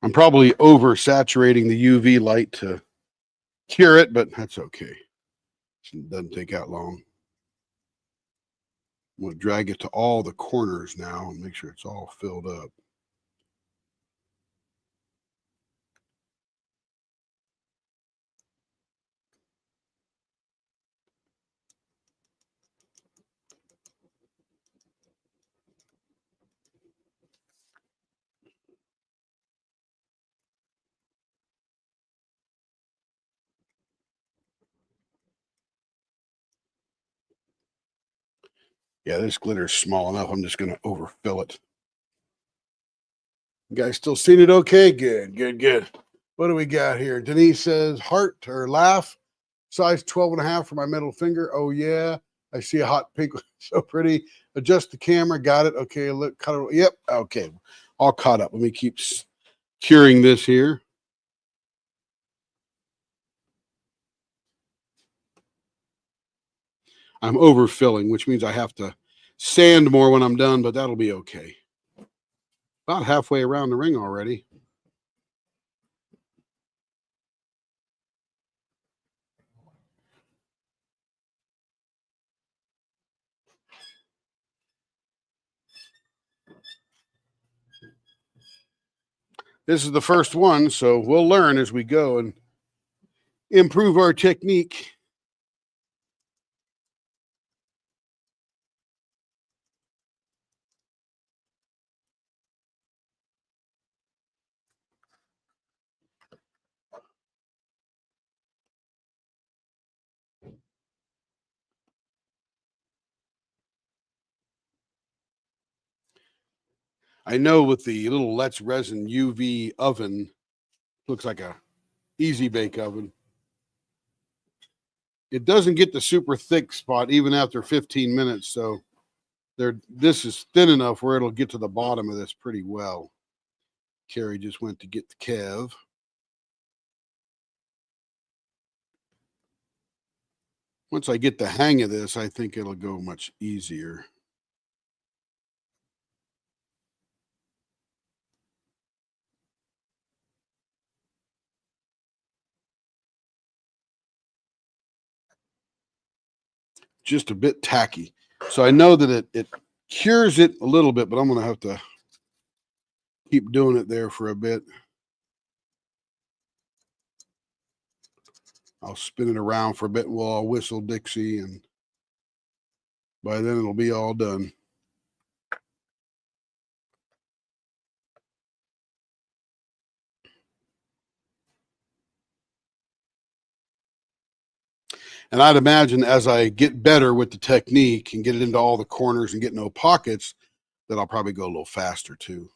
I'm probably oversaturating the UV light to cure it, but that's okay. It doesn't take that long. I'm going to drag it to all the corners now and make sure it's all filled up. Yeah, this glitter is small enough. I'm just going to overfill it. You guys still seeing it okay? Good, good, good. What do we got here? Denise says heart or laugh, size 12.5 for my middle finger. Oh, yeah. I see a hot pink. So pretty. Adjust the camera. Got it. Okay. Look, cut it. Yep. Okay. All caught up. Let me keep curing this here. I'm overfilling, which means I have to sand more when I'm done, but that'll be okay. About halfway around the ring already. This is the first one, so we'll learn as we go and improve our technique. I know with the little Let's Resin UV oven, looks like a easy bake oven. it doesn't get the super thick spot even after 15 minutes. So this is thin enough where it'll get to the bottom of this pretty well. Carrie just went to get the Kev. Once I get the hang of this, I think it'll go much easier. Just a bit tacky. So I know that it cures it a little bit, but I'm going to have to keep doing it there for a bit. I'll spin it around for a bit while I'll whistle Dixie, and by then it'll be all done. And I'd imagine as I get better with the technique and get it into all the corners and get no pockets, that I'll probably go a little faster too.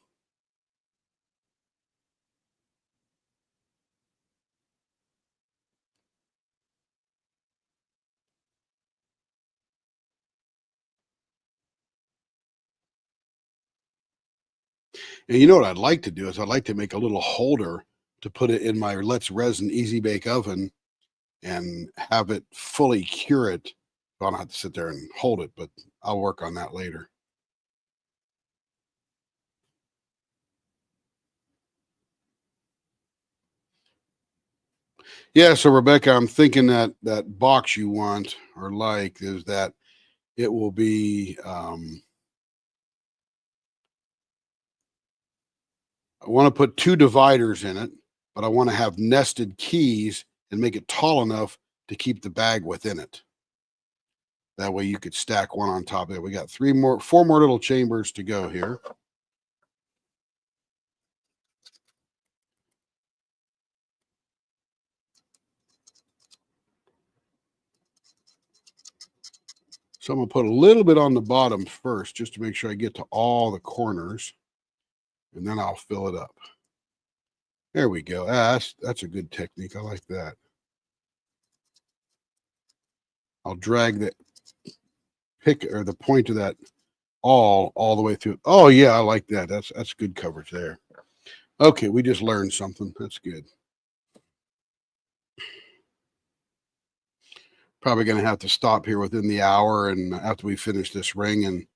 And you know what I'd like to do is I'd like to make a little holder to put it in my Let's Resin Easy Bake Oven and have it fully cure it. I don't have to sit there and hold it, but I'll work on that later. Yeah, so Rebecca, I'm thinking that that box you want or like is that it will be I want to put 2 dividers in it, but I want to have nested keys and make it tall enough to keep the bag within it. That way you could stack one on top of it. We got 4 more little chambers to go here. So I'm going to put a little bit on the bottom first, just to make sure I get to all the corners, and then I'll fill it up. There we go. That's a good technique. I like that. I'll drag the the point of that all the way through. Oh yeah, I like that. That's good coverage there. Okay, we just learned something. That's good. Probably going to have to stop here within the hour, and after we finish this ring, and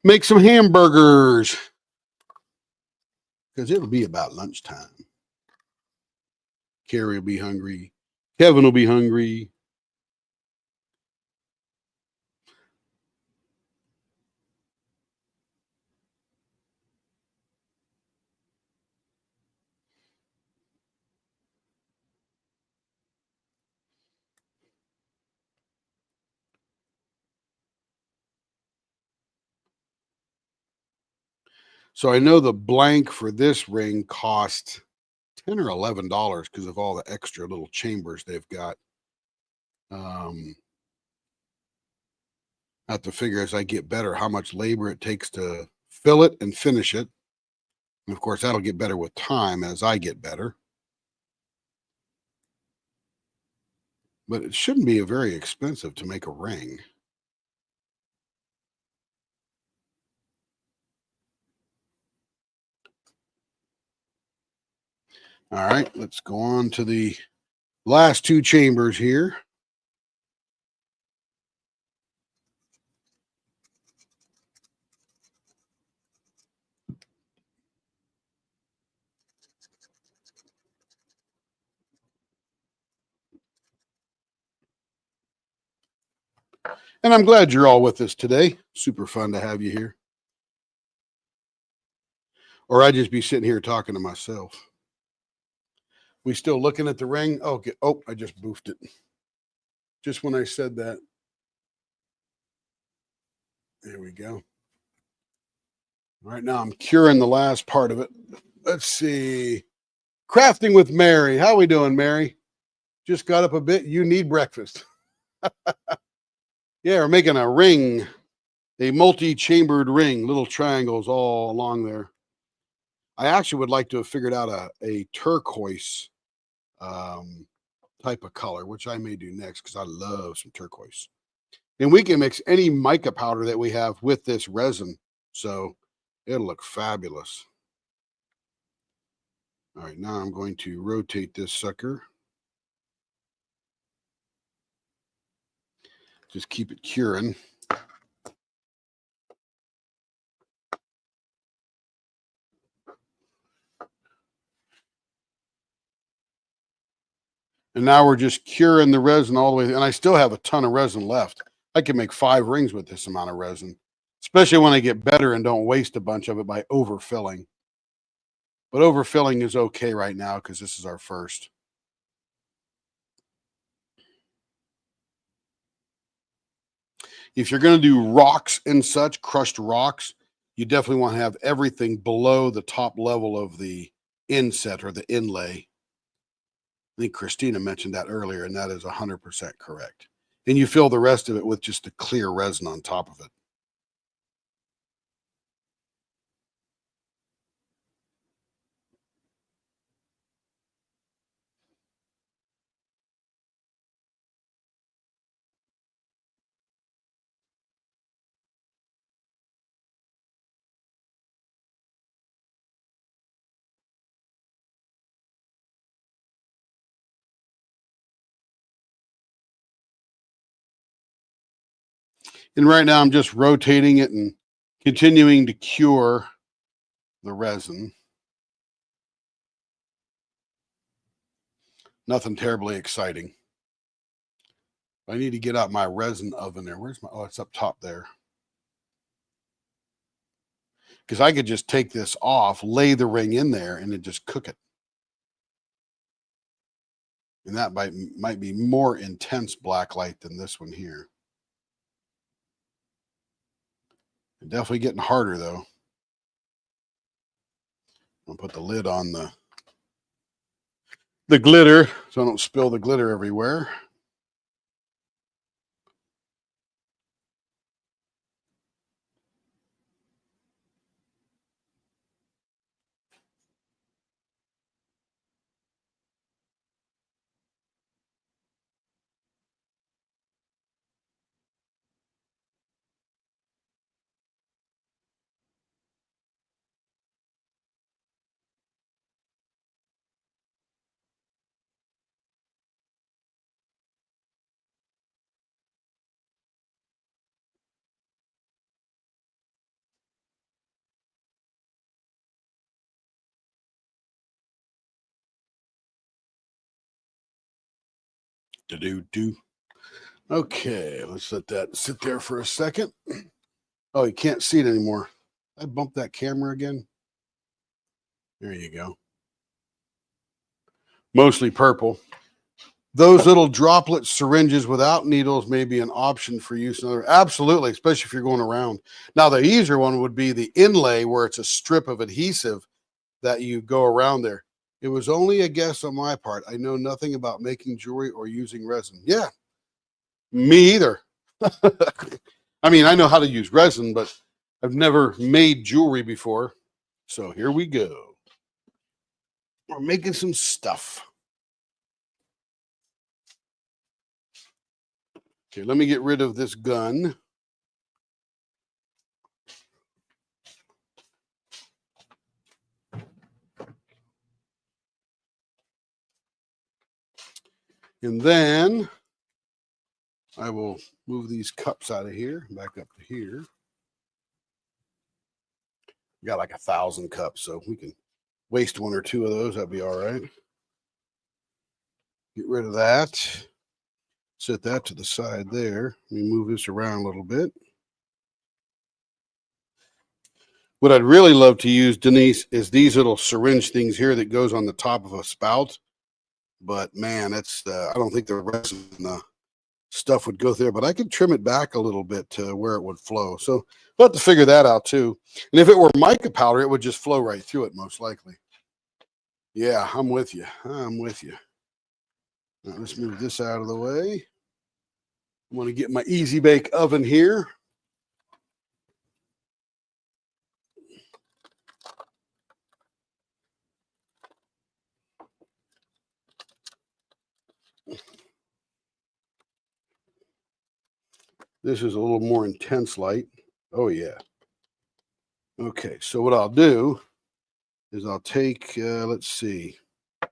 make some hamburgers, because it'll be about lunchtime. Carrie will be hungry. Kevin will be hungry. So I know the blank for this ring cost $10 or $11 because of all the extra little chambers they've got. I have to figure as I get better how much labor it takes to fill it and finish it. And of course, that'll get better with time as I get better. But it shouldn't be very expensive to make a ring. All right, let's go on to the last 2 chambers here. And I'm glad you're all with us today. Super fun to have you here. Or I'd just be sitting here talking to myself. We still looking at the ring? Okay. Oh, I just boofed it. Just when I said that. There we go. Right now I'm curing the last part of it. Let's see. Crafting with Mary. How we doing, Mary? Just got up a bit. You need breakfast. Yeah, we're making a ring, a multi-chambered ring, little triangles all along there. I actually would like to have figured out a turquoise type of color, which I may do next because I love some turquoise. And we can mix any mica powder that we have with this resin, so it'll look fabulous. All right, now I'm going to rotate this sucker. Just keep it curing. And now we're just curing the resin all the way. And I still have a ton of resin left. I can make 5 rings with this amount of resin, especially when I get better and don't waste a bunch of it by overfilling. But overfilling is okay right now because this is our first. If you're going to do rocks and such, crushed rocks, you definitely want to have everything below the top level of the inset or the inlay. I think Christina mentioned that earlier, and that is 100% correct. And you fill the rest of it with just a clear resin on top of it. And right now I'm just rotating it and continuing to cure the resin. Nothing terribly exciting. I need to get out my resin oven there. Where's my, oh, it's up top there. Because I could just take this off, lay the ring in there, and then just cook it. And that might be more intense black light than this one here. Definitely getting harder though. I'll put the lid on the glitter so I don't spill the glitter everywhere. Do. Okay, let's let that sit there for a second. Oh, you can't see it anymore. I bumped that camera again. There you go. Mostly purple. Those little droplet syringes without needles may be an option for use. Absolutely, especially if you're going around. Now, the easier one would be the inlay where it's a strip of adhesive that you go around there. It was only a guess on my part. I know nothing about making jewelry or using resin. Yeah, me either. I mean, I know how to use resin, but I've never made jewelry before. So here we go. We're making some stuff. Okay, let me get rid of this gun. And then I will move these cups out of here, back up to here. Got like 1,000 cups, so we can waste 1 or 2 of those. That'd be all right. Get rid of that. Set that to the side there. Let me move this around a little bit. What I'd really love to use, Denise, is these little syringe things here that goes on the top of a spout. But man, that's I don't think the rest of the stuff would go there. But I could trim it back a little bit to where it would flow. So we'll have to figure that out too. And if it were mica powder, it would just flow right through it most likely. Yeah, I'm with you. I'm with you. Now let's move this out of the way. I'm going to get my Easy Bake oven here. This is a little more intense light. Oh, yeah. Okay, so what I'll do is I'll take, let's see. I'm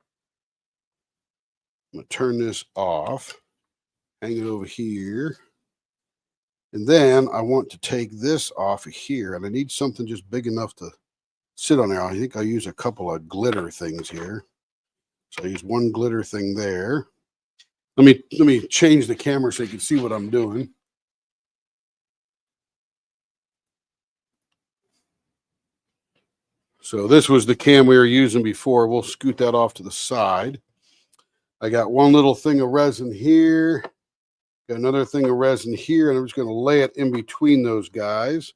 going to turn this off, hang it over here. And then I want to take this off of here, and I need something just big enough to sit on there. I think I'll use a couple of glitter things here. So I use one glitter thing there. Let me change the camera so you can see what I'm doing. So this was the cam we were using before. We'll scoot that off to the side. I got one little thing of resin here. Got another thing of resin here, and I'm just going to lay it in between those guys.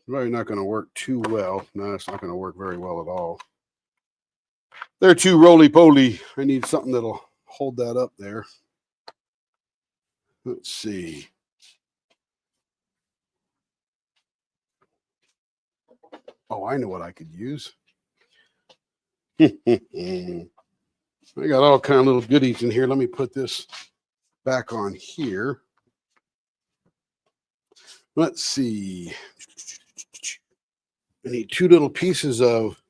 Probably not going to work too well. No, it's not going to work very well at all. They're too roly-poly. I need something that'll hold that up there. Let's see. Oh, I know what I could use. I got all kind of little goodies in here. Let me put this back on here. Let's see. I need two little pieces of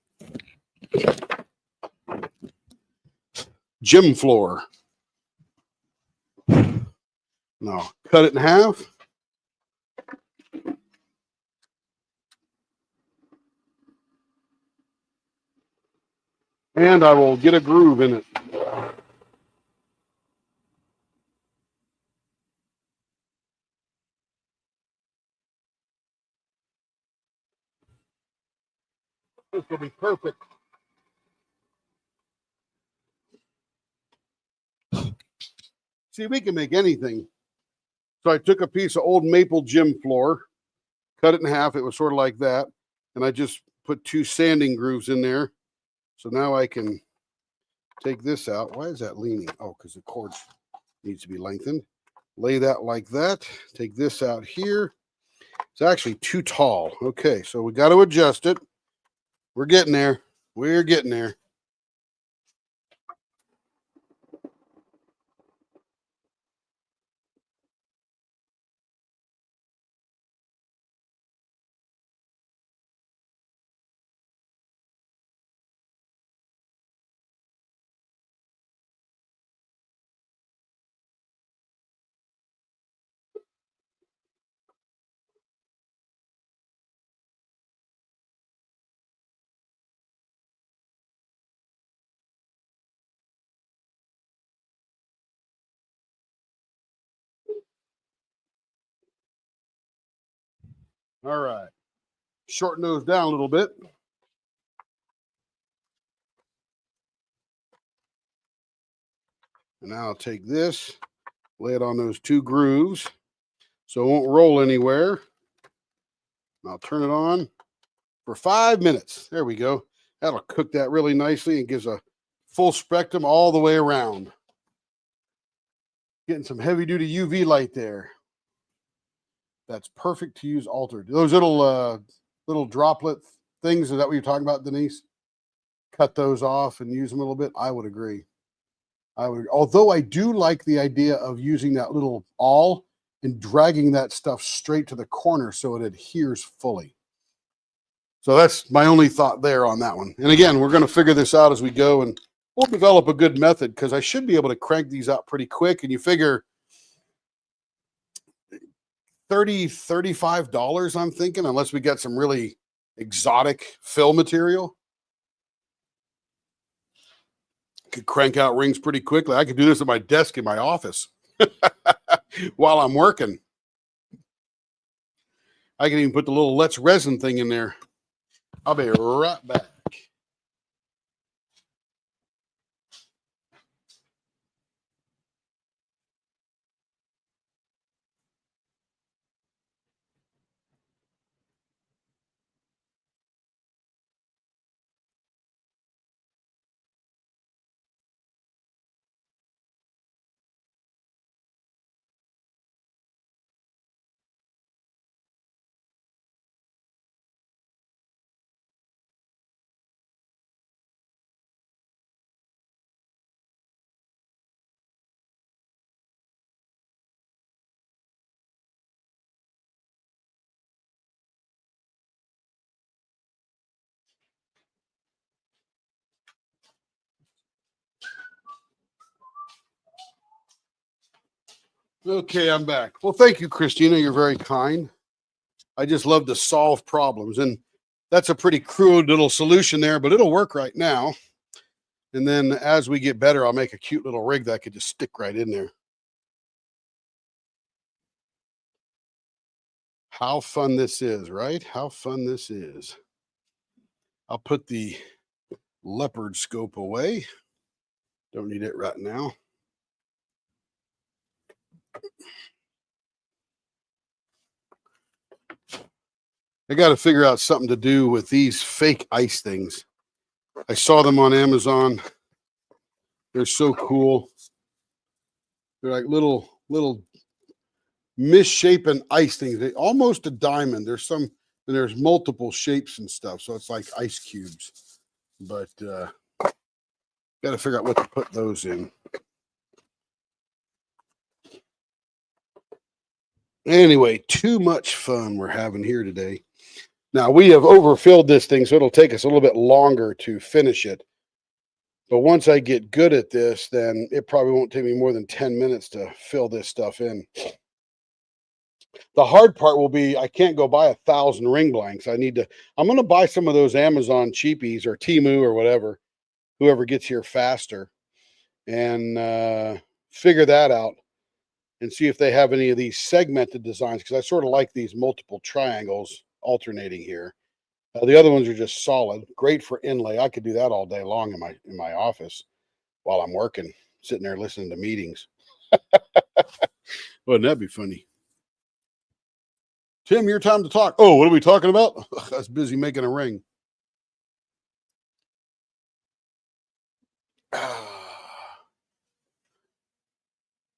gym floor. Now, cut it in half. And I will get a groove in it. This will be perfect. See, we can make anything. So I took a piece of old maple gym floor, cut it in half. It was sort of like that. And I just put two sanding grooves in there. So now I can take this out. Why is that leaning? Oh, because the cord needs to be lengthened. Lay that like that. Take this out here. It's actually too tall. Okay, so we got to adjust it. We're getting there. We're getting there. All right. Shorten those down a little bit. And now I'll take this, lay it on those two grooves so it won't roll anywhere. And I'll turn it on for 5 minutes. There we go. That'll cook that really nicely and gives a full spectrum all the way around. Getting some heavy duty UV light there. That's perfect to use altered. Those little droplet things, is that what you're talking about, Denise? Cut those off and use them a little bit. I would agree. Although I do like the idea of using that little awl and dragging that stuff straight to the corner so it adheres fully. So that's my only thought there on that one. And again, we're going to figure this out as we go, and we'll develop a good method because I should be able to crank these out pretty quick. And you figure $35, I'm thinking, unless we get some really exotic fill material. Could crank out rings pretty quickly. I could do this at my desk in my office while I'm working. I can even put the little Let's Resin thing in there. I'll be right back. Okay, I'm back. Well, thank you, Christina. You're very kind. I just love to solve problems. And that's a pretty crude little solution there, but it'll work right now. And then as we get better, I'll make a cute little rig that I could just stick right in there. How fun this is, right? How fun this is. I'll put the leopard scope away. Don't need it right now. I got to figure out something to do with these fake ice things. I saw them on Amazon. They're so cool. They're like little misshapen ice things. They almost a diamond. There's multiple shapes and stuff. So it's like ice cubes. But got to figure out what to put those in. Anyway, too much fun we're having here today. Now we have overfilled this thing, so it'll take us a little bit longer to finish it. But once I get good at this, then it probably won't take me more than 10 minutes to fill this stuff in. The hard part will be I can't go buy 1,000 ring blanks. I'm going to buy some of those Amazon cheapies or Temu or whatever, whoever gets here faster, and figure that out and see if they have any of these segmented designs, because I sort of like these multiple triangles alternating here. The other ones are just solid, great for inlay. I could do that all day long in my office while I'm working, sitting there listening to meetings. Wouldn't that be funny? Tim, your time to talk. Oh, what are we talking about? I was busy making a ring.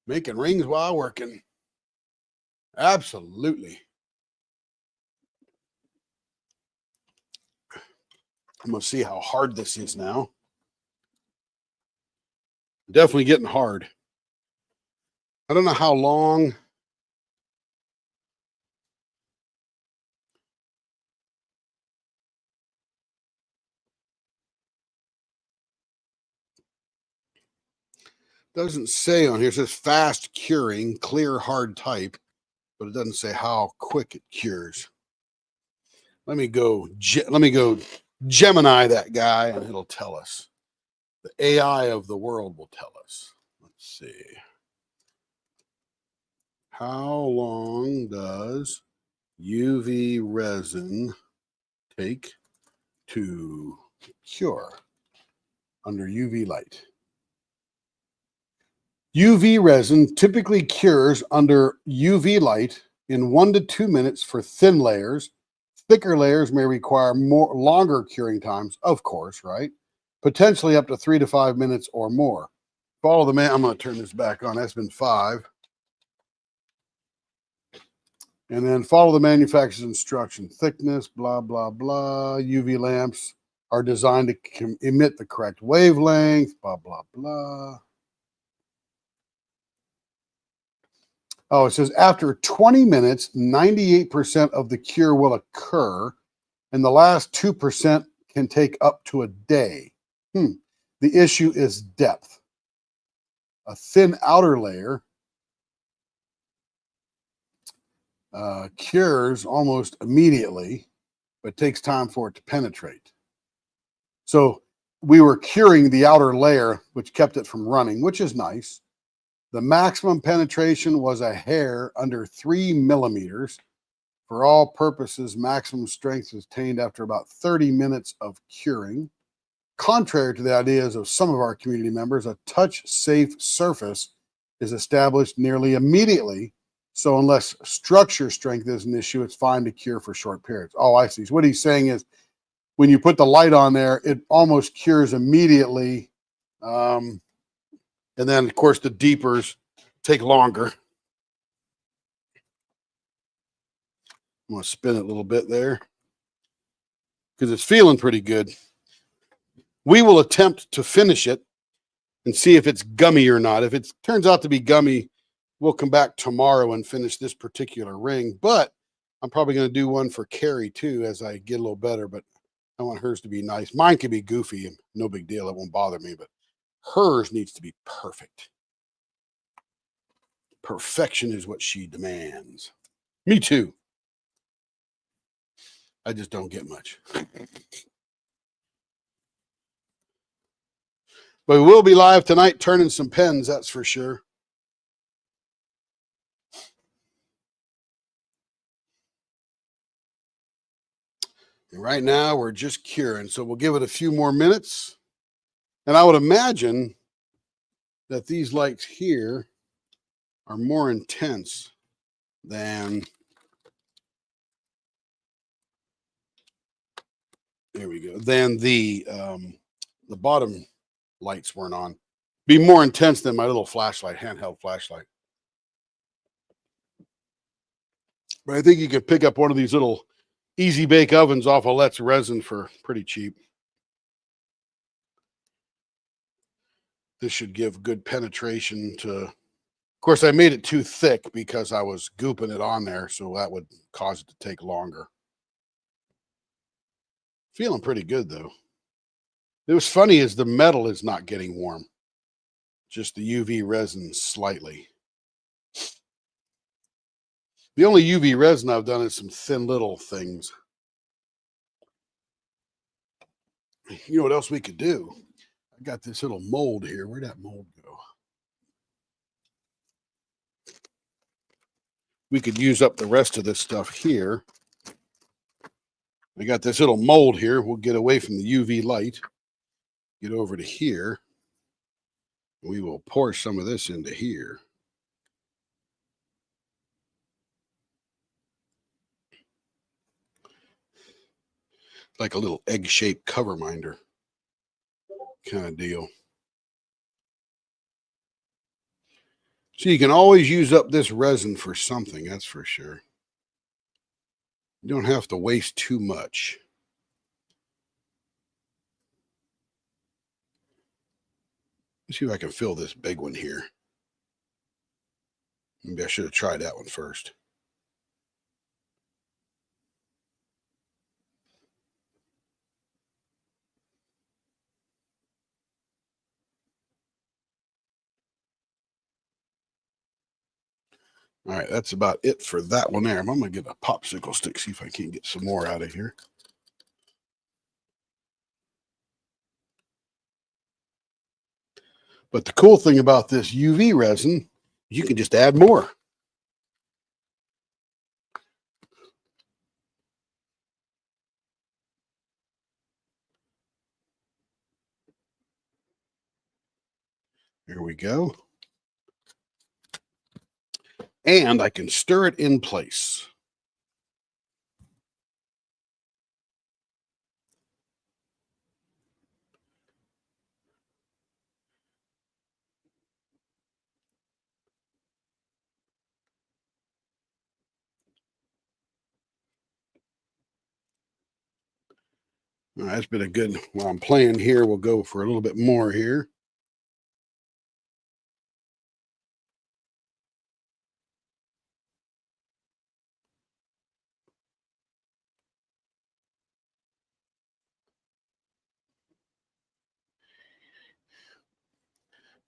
Making rings while working. Absolutely. I'm going to see how hard this is now. Definitely getting hard. I don't know how long. Doesn't say on here. It says fast curing, clear, hard type, but it doesn't say how quick it cures. Let me go Gemini that guy, and it'll tell us. The AI of the world will tell us. Let's see. How long does UV resin take to cure under UV light? UV resin typically cures under UV light in 1 to 2 minutes for thin layers. Thicker layers may require longer curing times, of course, right? Potentially up to 3 to 5 minutes or more. Follow the man. I'm going to turn this back on. That's been 5. And then follow the manufacturer's instruction. Thickness, blah, blah, blah. UV lamps are designed to emit the correct wavelength, blah, blah, blah. Oh, it says after 20 minutes, 98% of the cure will occur, and the last 2% can take up to a day. The issue is depth. A thin outer layer cures almost immediately, but takes time for it to penetrate. So we were curing the outer layer, which kept it from running, which is nice. The maximum penetration was a hair under 3 millimeters. For all purposes, maximum strength is attained after about 30 minutes of curing. Contrary to the ideas of some of our community members, a touch-safe surface is established nearly immediately. So unless structure strength is an issue, it's fine to cure for short periods. Oh, I see. So what he's saying is when you put the light on there, it almost cures immediately. And then, of course, the deepers take longer. I'm going to spin it a little bit there because it's feeling pretty good. We will attempt to finish it and see if it's gummy or not. If it turns out to be gummy, we'll come back tomorrow and finish this particular ring. But I'm probably going to do one for Carrie too as I get a little better. But I want hers to be nice. Mine can be goofy, no big deal. It won't bother me. But hers needs to be perfect. Perfection is what she demands. Me too. I just don't get much. But we will be live tonight turning some pens, that's for sure. And right now, we're just curing. So we'll give it a few more minutes. And I would imagine that these lights here are more intense than, there we go, than the bottom lights weren't on. Be more intense than my little flashlight, handheld flashlight. But I think you could pick up one of these little easy bake ovens off of Let's Resin for pretty cheap. This should give good penetration to, of course, I made it too thick because I was gooping it on there, so that would cause it to take longer. Feeling pretty good though. It was funny is the metal is not getting warm, just the UV resin slightly. The only UV resin I've done is some thin little things. You know what else we could do? I got this little mold here. Where'd that mold go? We could use up the rest of this stuff here. I got this little mold here. We'll get away from the UV light. Get over to here. We will pour some of this into here. Like a little egg-shaped cover minder kind of deal. So you can always use up this resin for something, that's for sure. You don't have to waste too much. Let's see if I can fill this big one here. Maybe I should have tried that one first. All right, that's about it for that one there. I'm going to get a popsicle stick, see if I can get some more out of here. But the cool thing about this UV resin, you can just add more. Here we go. And I can stir it in place. All right, that's been a good, while I'm playing here, we'll go for a little bit more here.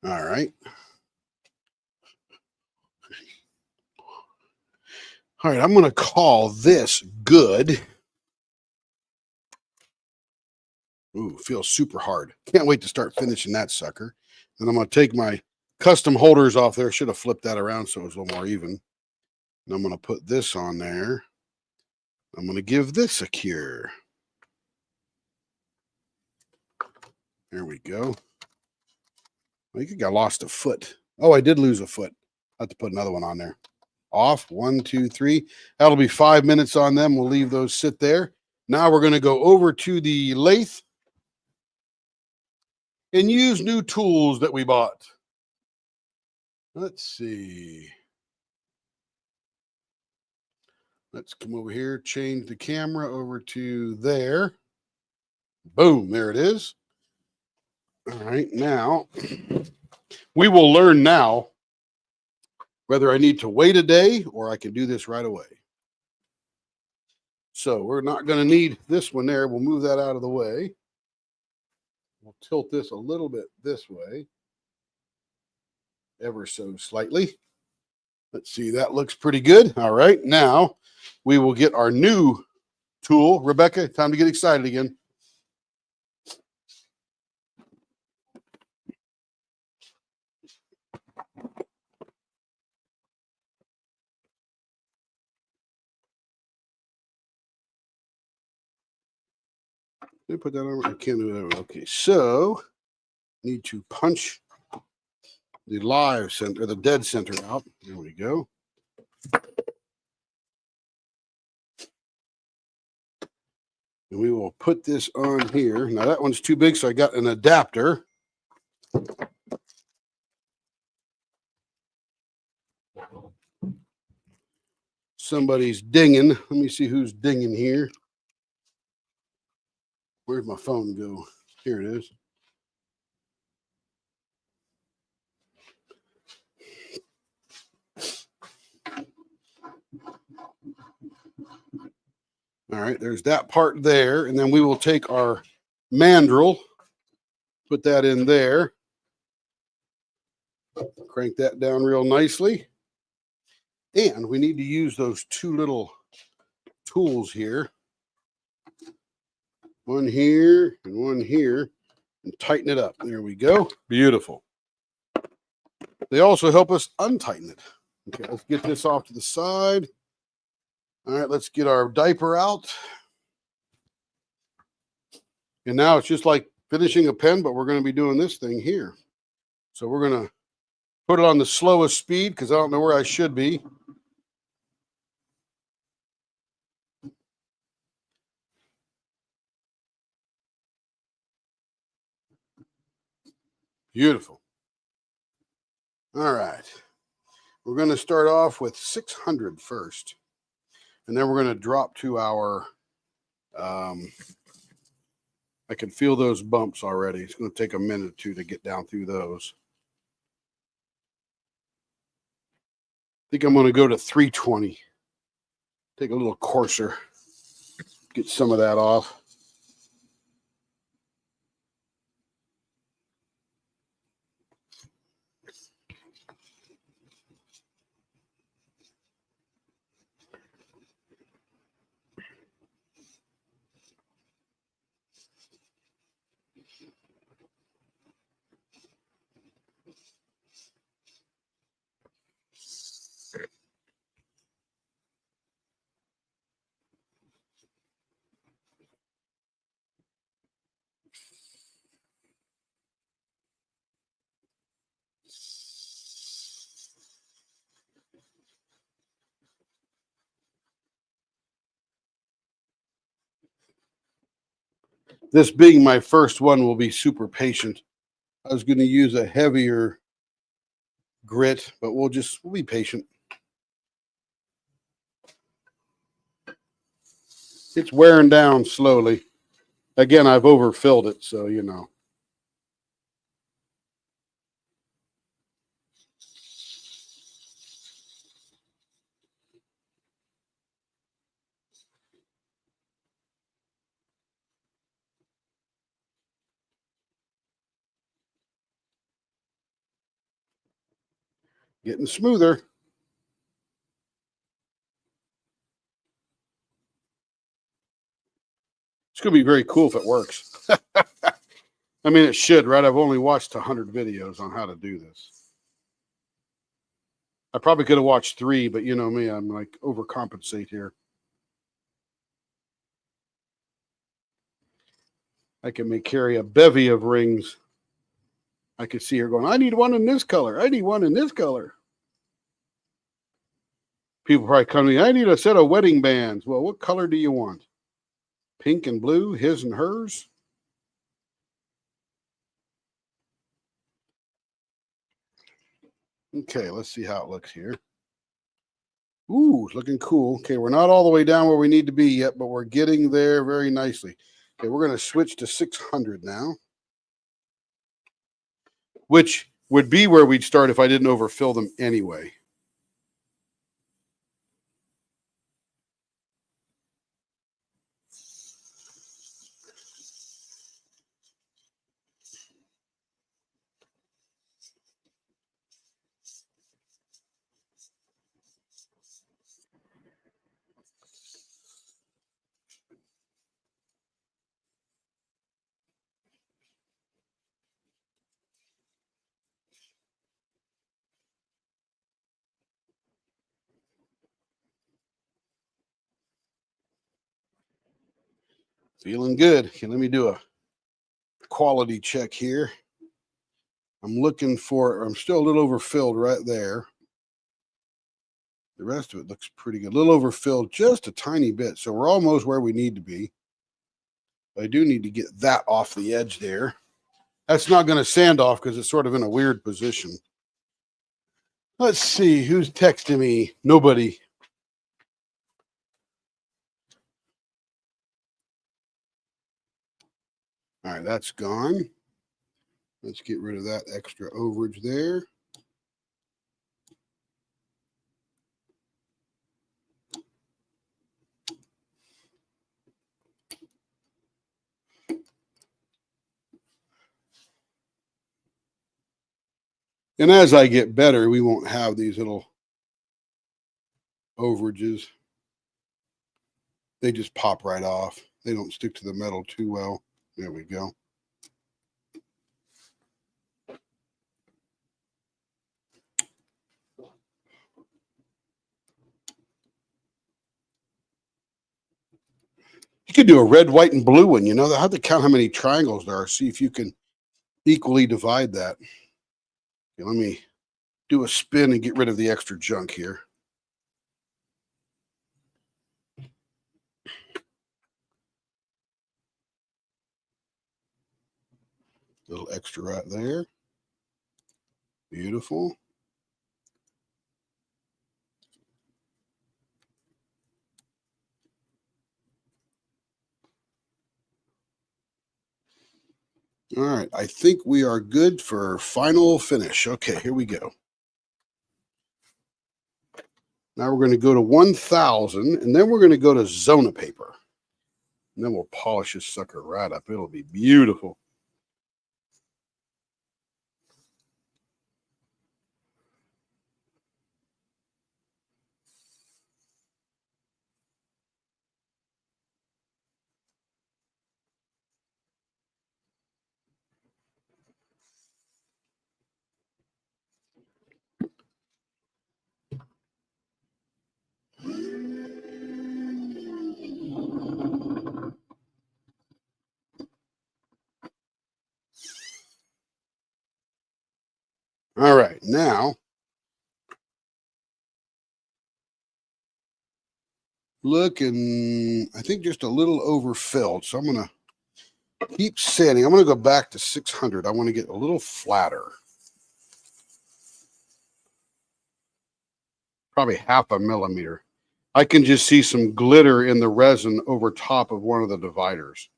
All right. All right, I'm going to call this good. Ooh, feels super hard. Can't wait to start finishing that sucker. And I'm going to take my custom holders off there. Should have flipped that around so it was a little more even. And I'm going to put this on there. I'm going to give this a cure. There we go. I think I lost a foot. Oh, I did lose a foot. I have to put another one on there. Off, 1, 2, 3. That'll be 5 minutes on them. We'll leave those sit there. Now we're going to go over to the lathe and use new tools that we bought. Let's see. Let's come over here, change the camera over to there. Boom, there it is. All right, now we will learn now whether I need to wait a day or I can do this right away. So we're not going to need this one there. We'll move that out of the way. We'll tilt this a little bit this way, ever so slightly. Let's see, that looks pretty good. All right, now we will get our new tool. Rebecca, time to get excited again. Let me put that on. I can't do that. Okay, so need to punch the live center, the dead center out. There we go. And we will put this on here. Now that one's too big, so I got an adapter. Somebody's dinging. Let me see who's dinging here. Where'd my phone go? Here it is. All right, there's that part there. And then we will take our mandrel, put that in there, crank that down real nicely. And we need to use those two little tools here. One here and one here, and tighten it up. There we go. Beautiful. They also help us untighten it. Okay, let's get this off to the side. All right, let's get our diaper out. And now it's just like finishing a pen, but we're going to be doing this thing here. So we're going to put it on the slowest speed because I don't know where I should be. Beautiful. All right. We're going to start off with 600 first. And then we're going to drop to our, I can feel those bumps already. It's going to take a minute or two to get down through those. I think I'm going to go to 320. Take a little coarser. Get some of that off. This being my first one, will be super patient. I was going to use a heavier grit, but we'll be patient. It's wearing down slowly. Again, I've overfilled it, so you know. Getting smoother. It's going to be very cool if it works. I mean, it should, right? I've only watched 100 videos on how to do this. I probably could have watched 3, but you know me, I'm like overcompensate here. I can carry a bevy of rings. I could see her going, I need one in this color. I need one in this color. People probably come to me, I need a set of wedding bands. Well, what color do you want? Pink and blue, his and hers? Okay, let's see how it looks here. Ooh, looking cool. Okay, we're not all the way down where we need to be yet, but we're getting there very nicely. Okay, we're going to switch to 600 now, which would be where we'd start if I didn't overfill them anyway. Feeling good. Okay, let me do a quality check here. I'm looking for, I'm still a little overfilled right there. The rest of it looks pretty good. A little overfilled, just a tiny bit. So we're almost where we need to be. I do need to get that off the edge there. That's not going to sand off because it's sort of in a weird position. Let's see who's texting me. Nobody. All right, that's gone. Let's get rid of that extra overage there. And as I get better, we won't have these little overages. They just pop right off. They don't stick to the metal too well. There we go. You could do a red, white, and blue one. You know, I have to count how many triangles there are. See if you can equally divide that. Okay, let me do a spin and get rid of the extra junk here. Little extra right there. Beautiful. All right, I think we are good for final finish. Okay, here we go. Now we're going to go to 1,000, and then we're going to go to Zona paper. And then we'll polish this sucker right up. It'll be beautiful. All right, now looking, I think just a little overfilled. So I'm going to keep sanding. I'm going to go back to 600. I want to get a little flatter. Probably half a millimeter. I can just see some glitter in the resin over top of one of the dividers.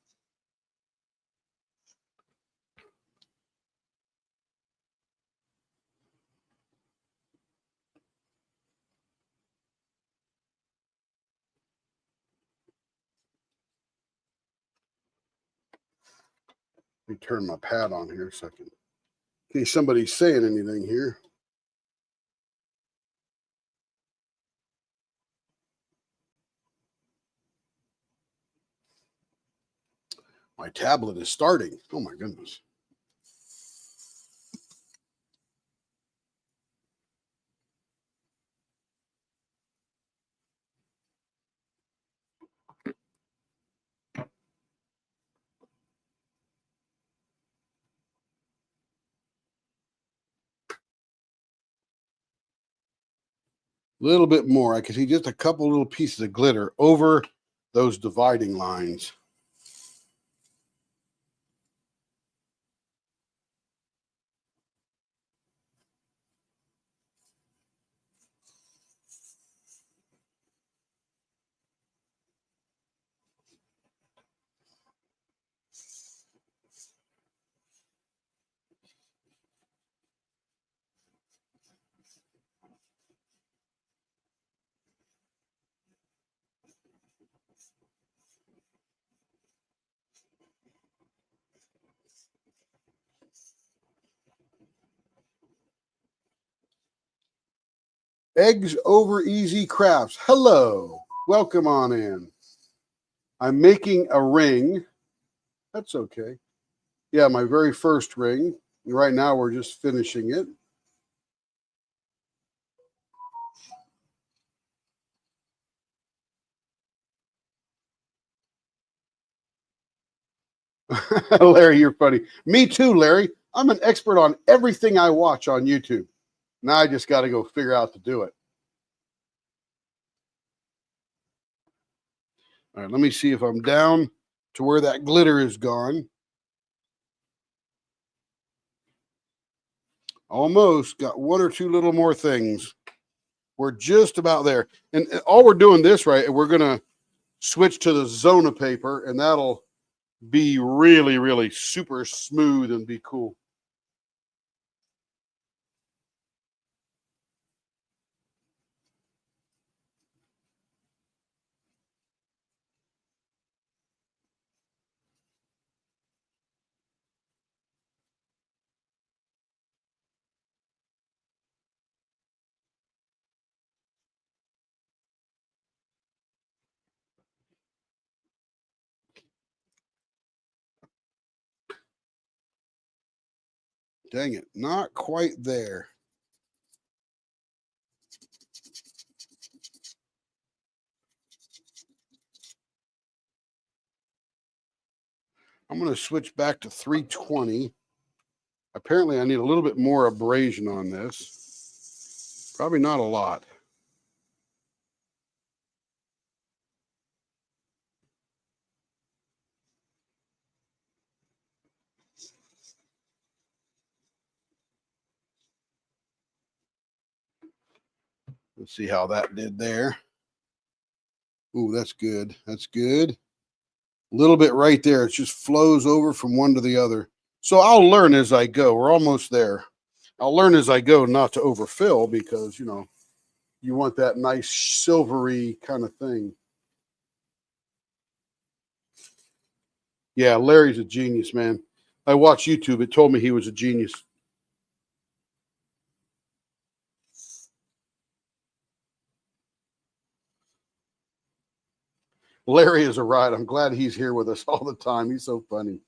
Let me turn my pad on here a second. In case somebody's saying anything here. My tablet is starting. Oh my goodness. A little bit more. I can see just a couple little pieces of glitter over those dividing lines. Eggs over easy crafts. Hello. Welcome on in. I'm making a ring. That's okay. Yeah, my very first ring. And right now we're just finishing it. Larry, you're funny. Me too, Larry. I'm an expert on everything I watch on YouTube. Now I just got to go figure out to do it. All right, let me see if I'm down to where that glitter is gone. Almost got one or two little more things. We're just about there. And all we're doing this, right, we're going to switch to the Zona paper, and that'll be really, really super smooth and be cool. Dang it, not quite there. I'm going to switch back to 320. Apparently, I need a little bit more abrasion on this. Probably not a lot. Let's see how that did there. Ooh, that's good. That's good. A little bit right there. It just flows over from one to the other. So I'll learn as I go. We're almost there. I'll learn as I go not to overfill because, you know, you want that nice silvery kind of thing. Yeah, Larry's a genius, man. I watched YouTube. It told me he was a genius. Larry is a ride. I'm glad he's here with us all the time. He's so funny.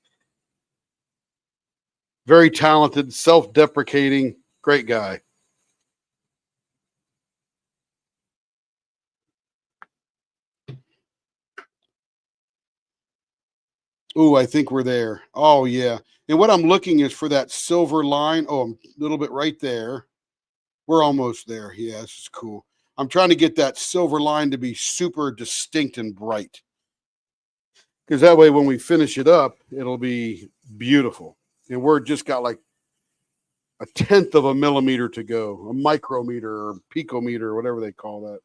Very talented, self-deprecating, great guy. Ooh, I think we're there. Oh, yeah. And what I'm looking is for that silver line. Oh, I'm a little bit right there. We're almost there. Yeah, this is cool. I'm trying to get that silver line to be super distinct and bright. Because that way, when we finish it up, it'll be beautiful. And we're just got like 1/10 of a millimeter to go, a micrometer or picometer or whatever they call that.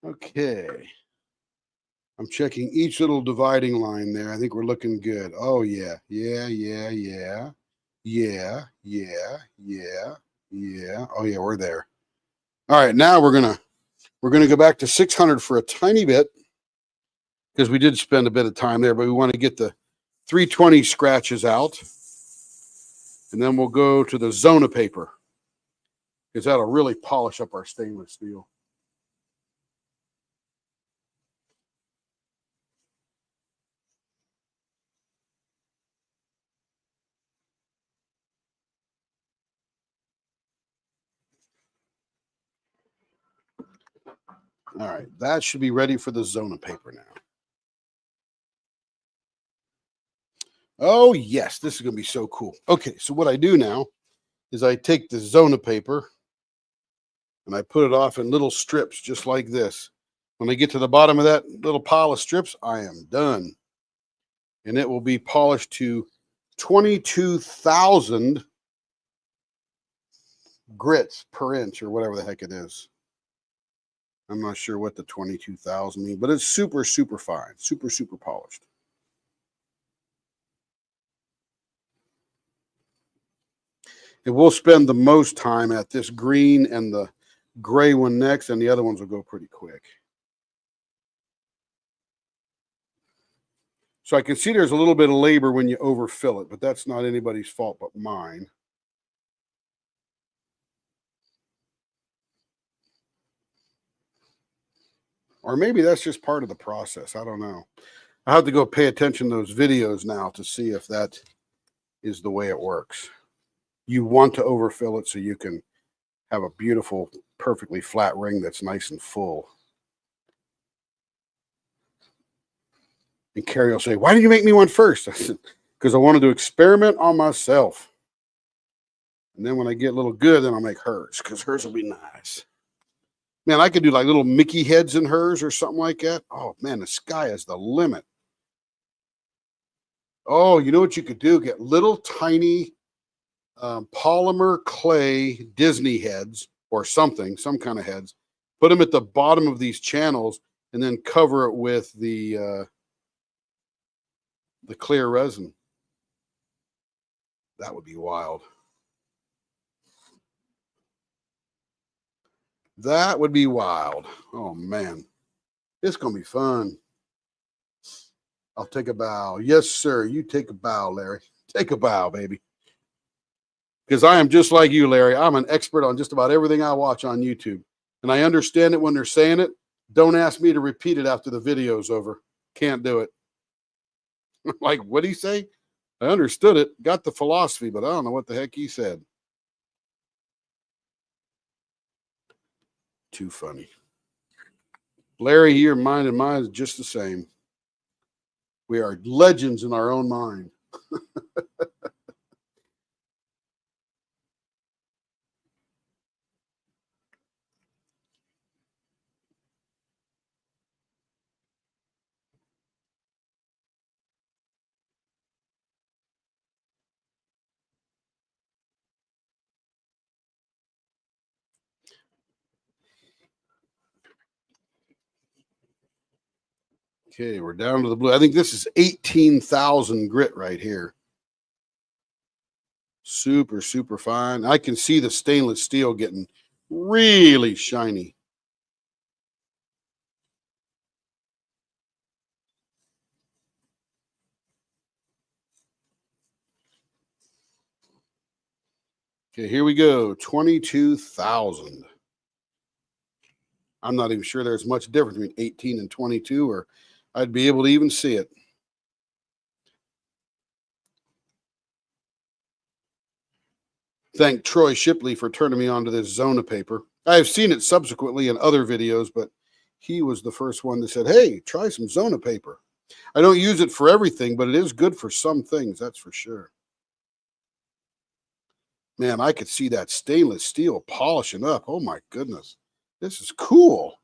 Okay. I'm checking each little dividing line there. I think we're looking good. Oh, yeah. Yeah, yeah, yeah. Yeah, yeah, yeah, yeah. Oh, yeah, we're there. All right, now we're gonna go back to 600 for a tiny bit because we did spend a bit of time there, but we want to get the 320 scratches out. And then we'll go to the Zona paper because that'll really polish up our stainless steel. All right, that should be ready for the Zona paper now. Oh, yes, this is going to be so cool. Okay, so what I do now is I take the Zona paper and I put it off in little strips just like this. When I get to the bottom of that little pile of strips, I am done. And it will be polished to 22,000 grits per inch or whatever the heck it is. I'm not sure what the 22,000 means, but it's super, super fine, super, super polished. And we'll spend the most time at this green and the gray one next, and the other ones will go pretty quick. So I can see there's a little bit of labor when you overfill it, but that's not anybody's fault but mine. Or maybe that's just part of the process. I don't know. I have to go pay attention to those videos now to see if that is the way it works. You want to overfill it so you can have a beautiful, perfectly flat ring that's nice and full. And Carrie will say, "Why did you make me one first?" I said, "Because I wanted to experiment on myself. And then when I get a little good, then I'll make hers, because hers will be nice." Man, I could do like little Mickey heads in hers or something like that. Oh, man, the sky is the limit. Oh, you know what you could do? Get little tiny polymer clay Disney heads or something, some kind of heads. Put them at the bottom of these channels and then cover it with the clear resin. That would be wild. That would be wild. Oh, man. It's going to be fun. I'll take a bow. Yes, sir. You take a bow, Larry. Take a bow, baby. Because I am just like you, Larry. I'm an expert on just about everything I watch on YouTube. And I understand it when they're saying it. Don't ask me to repeat it after the video's over. Can't do it. Like, what'd he say? I understood it, got the philosophy, but I don't know what the heck he said. Too funny. Larry, your mind and mine is just the same. We are legends in our own mind. Okay, we're down to the blue. I think this is 18,000 grit right here. Super, super fine. I can see the stainless steel getting really shiny. Okay, here we go. 22,000. I'm not even sure there's much difference between 18 and 22, or I'd be able to even see it. Thank Troy Shipley for turning me on to this Zona paper. I have seen it subsequently in other videos, but he was the first one that said, "Hey, try some Zona paper." I don't use it for everything, but it is good for some things, that's for sure. Man, I could see that stainless steel polishing up. Oh my goodness. This is cool.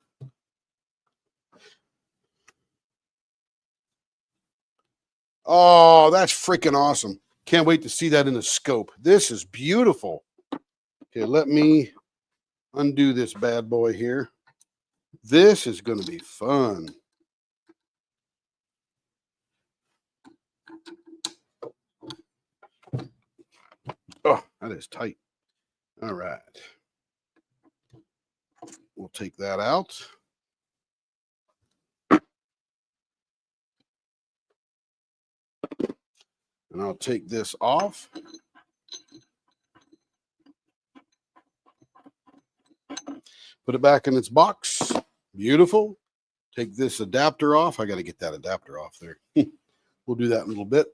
Oh, that's freaking awesome. Can't wait to see that in the scope. This is beautiful. Okay, let me undo this bad boy here. This is going to be fun. Oh, that is tight. All right. We'll take that out. And I'll take this off. Put it back in its box. Beautiful. Take this adapter off. I got to get that adapter off there. We'll do that in a little bit.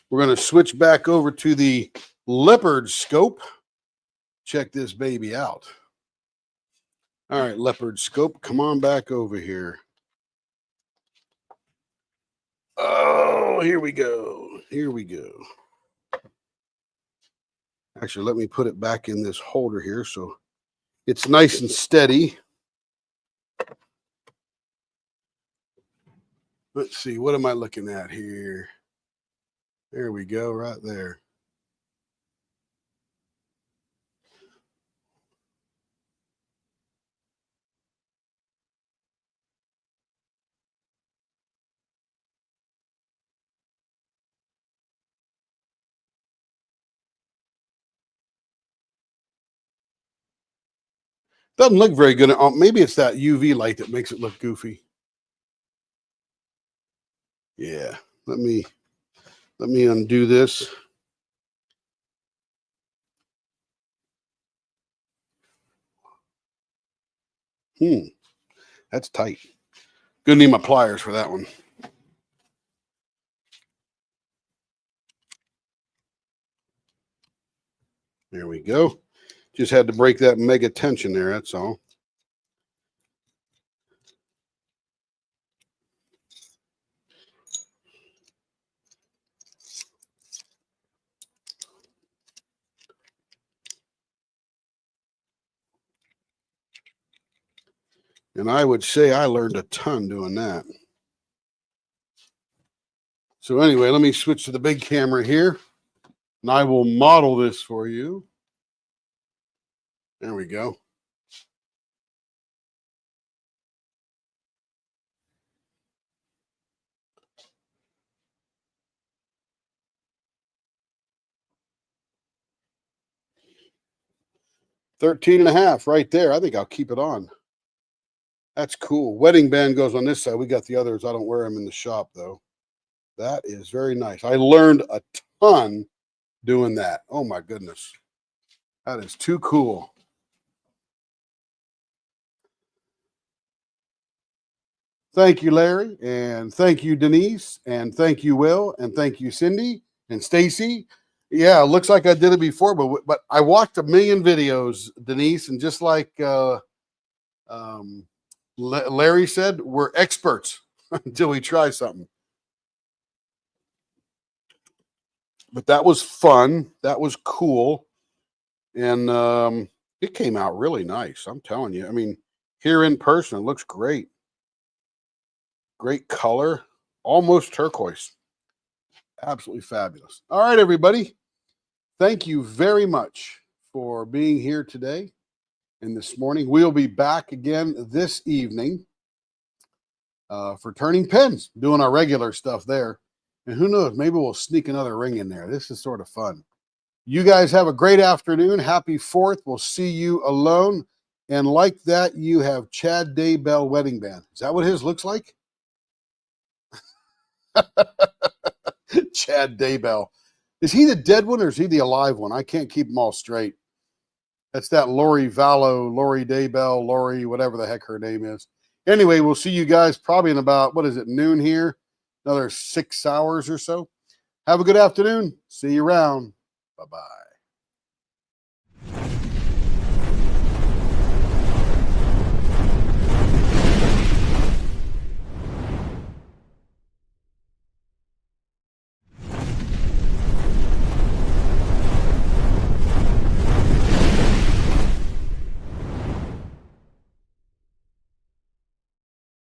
We're going to switch back over to the Leopard scope. Check this baby out. All right, Leopard scope, come on back over here. Oh, here we go. Here we go. Actually, let me put it back in this holder here so it's nice and steady. Let's see, what am I looking at here? There we go, right there. Doesn't look very good. Maybe it's that UV light that makes it look goofy. Yeah, let me undo this. That's tight. Gonna need my pliers for that one. There we go. Just had to break that mega tension there, that's all. And I would say I learned a ton doing that. So anyway, let me switch to the big camera here, and I will model this for you. There we go. $13.5 right there. I think I'll keep it on. That's cool. Wedding band goes on this side. We got the others. I don't wear them in the shop though. That is very nice. I learned a ton doing that. Oh my goodness. That is too cool. Thank you, Larry, and thank you, Denise, and thank you, Will, and thank you, Cindy and Stacy. Yeah, it looks like I did it before, but I watched a million videos, Denise, and just like Larry said, we're experts until we try something. But that was fun. That was cool, and it came out really nice. I'm telling you. I mean, here in person, it looks great. Great color, almost turquoise. Absolutely fabulous. All right, everybody. Thank you very much for being here today and this morning. We'll be back again this evening for Turning Pens, doing our regular stuff there. And who knows, maybe we'll sneak another ring in there. This is sort of fun. You guys have a great afternoon. Happy 4th. We'll see you alone. And like that, you have Chad Daybell Wedding Band. Is that what his looks like? Chad Daybell. Is he the dead one or is he the alive one? I can't keep them all straight. That's that Lori Vallow, Lori Daybell, Lori, whatever the heck her name is. Anyway, we'll see you guys probably in about, what is it, noon here? Another 6 hours or so. Have a good afternoon. See you around. Bye-bye.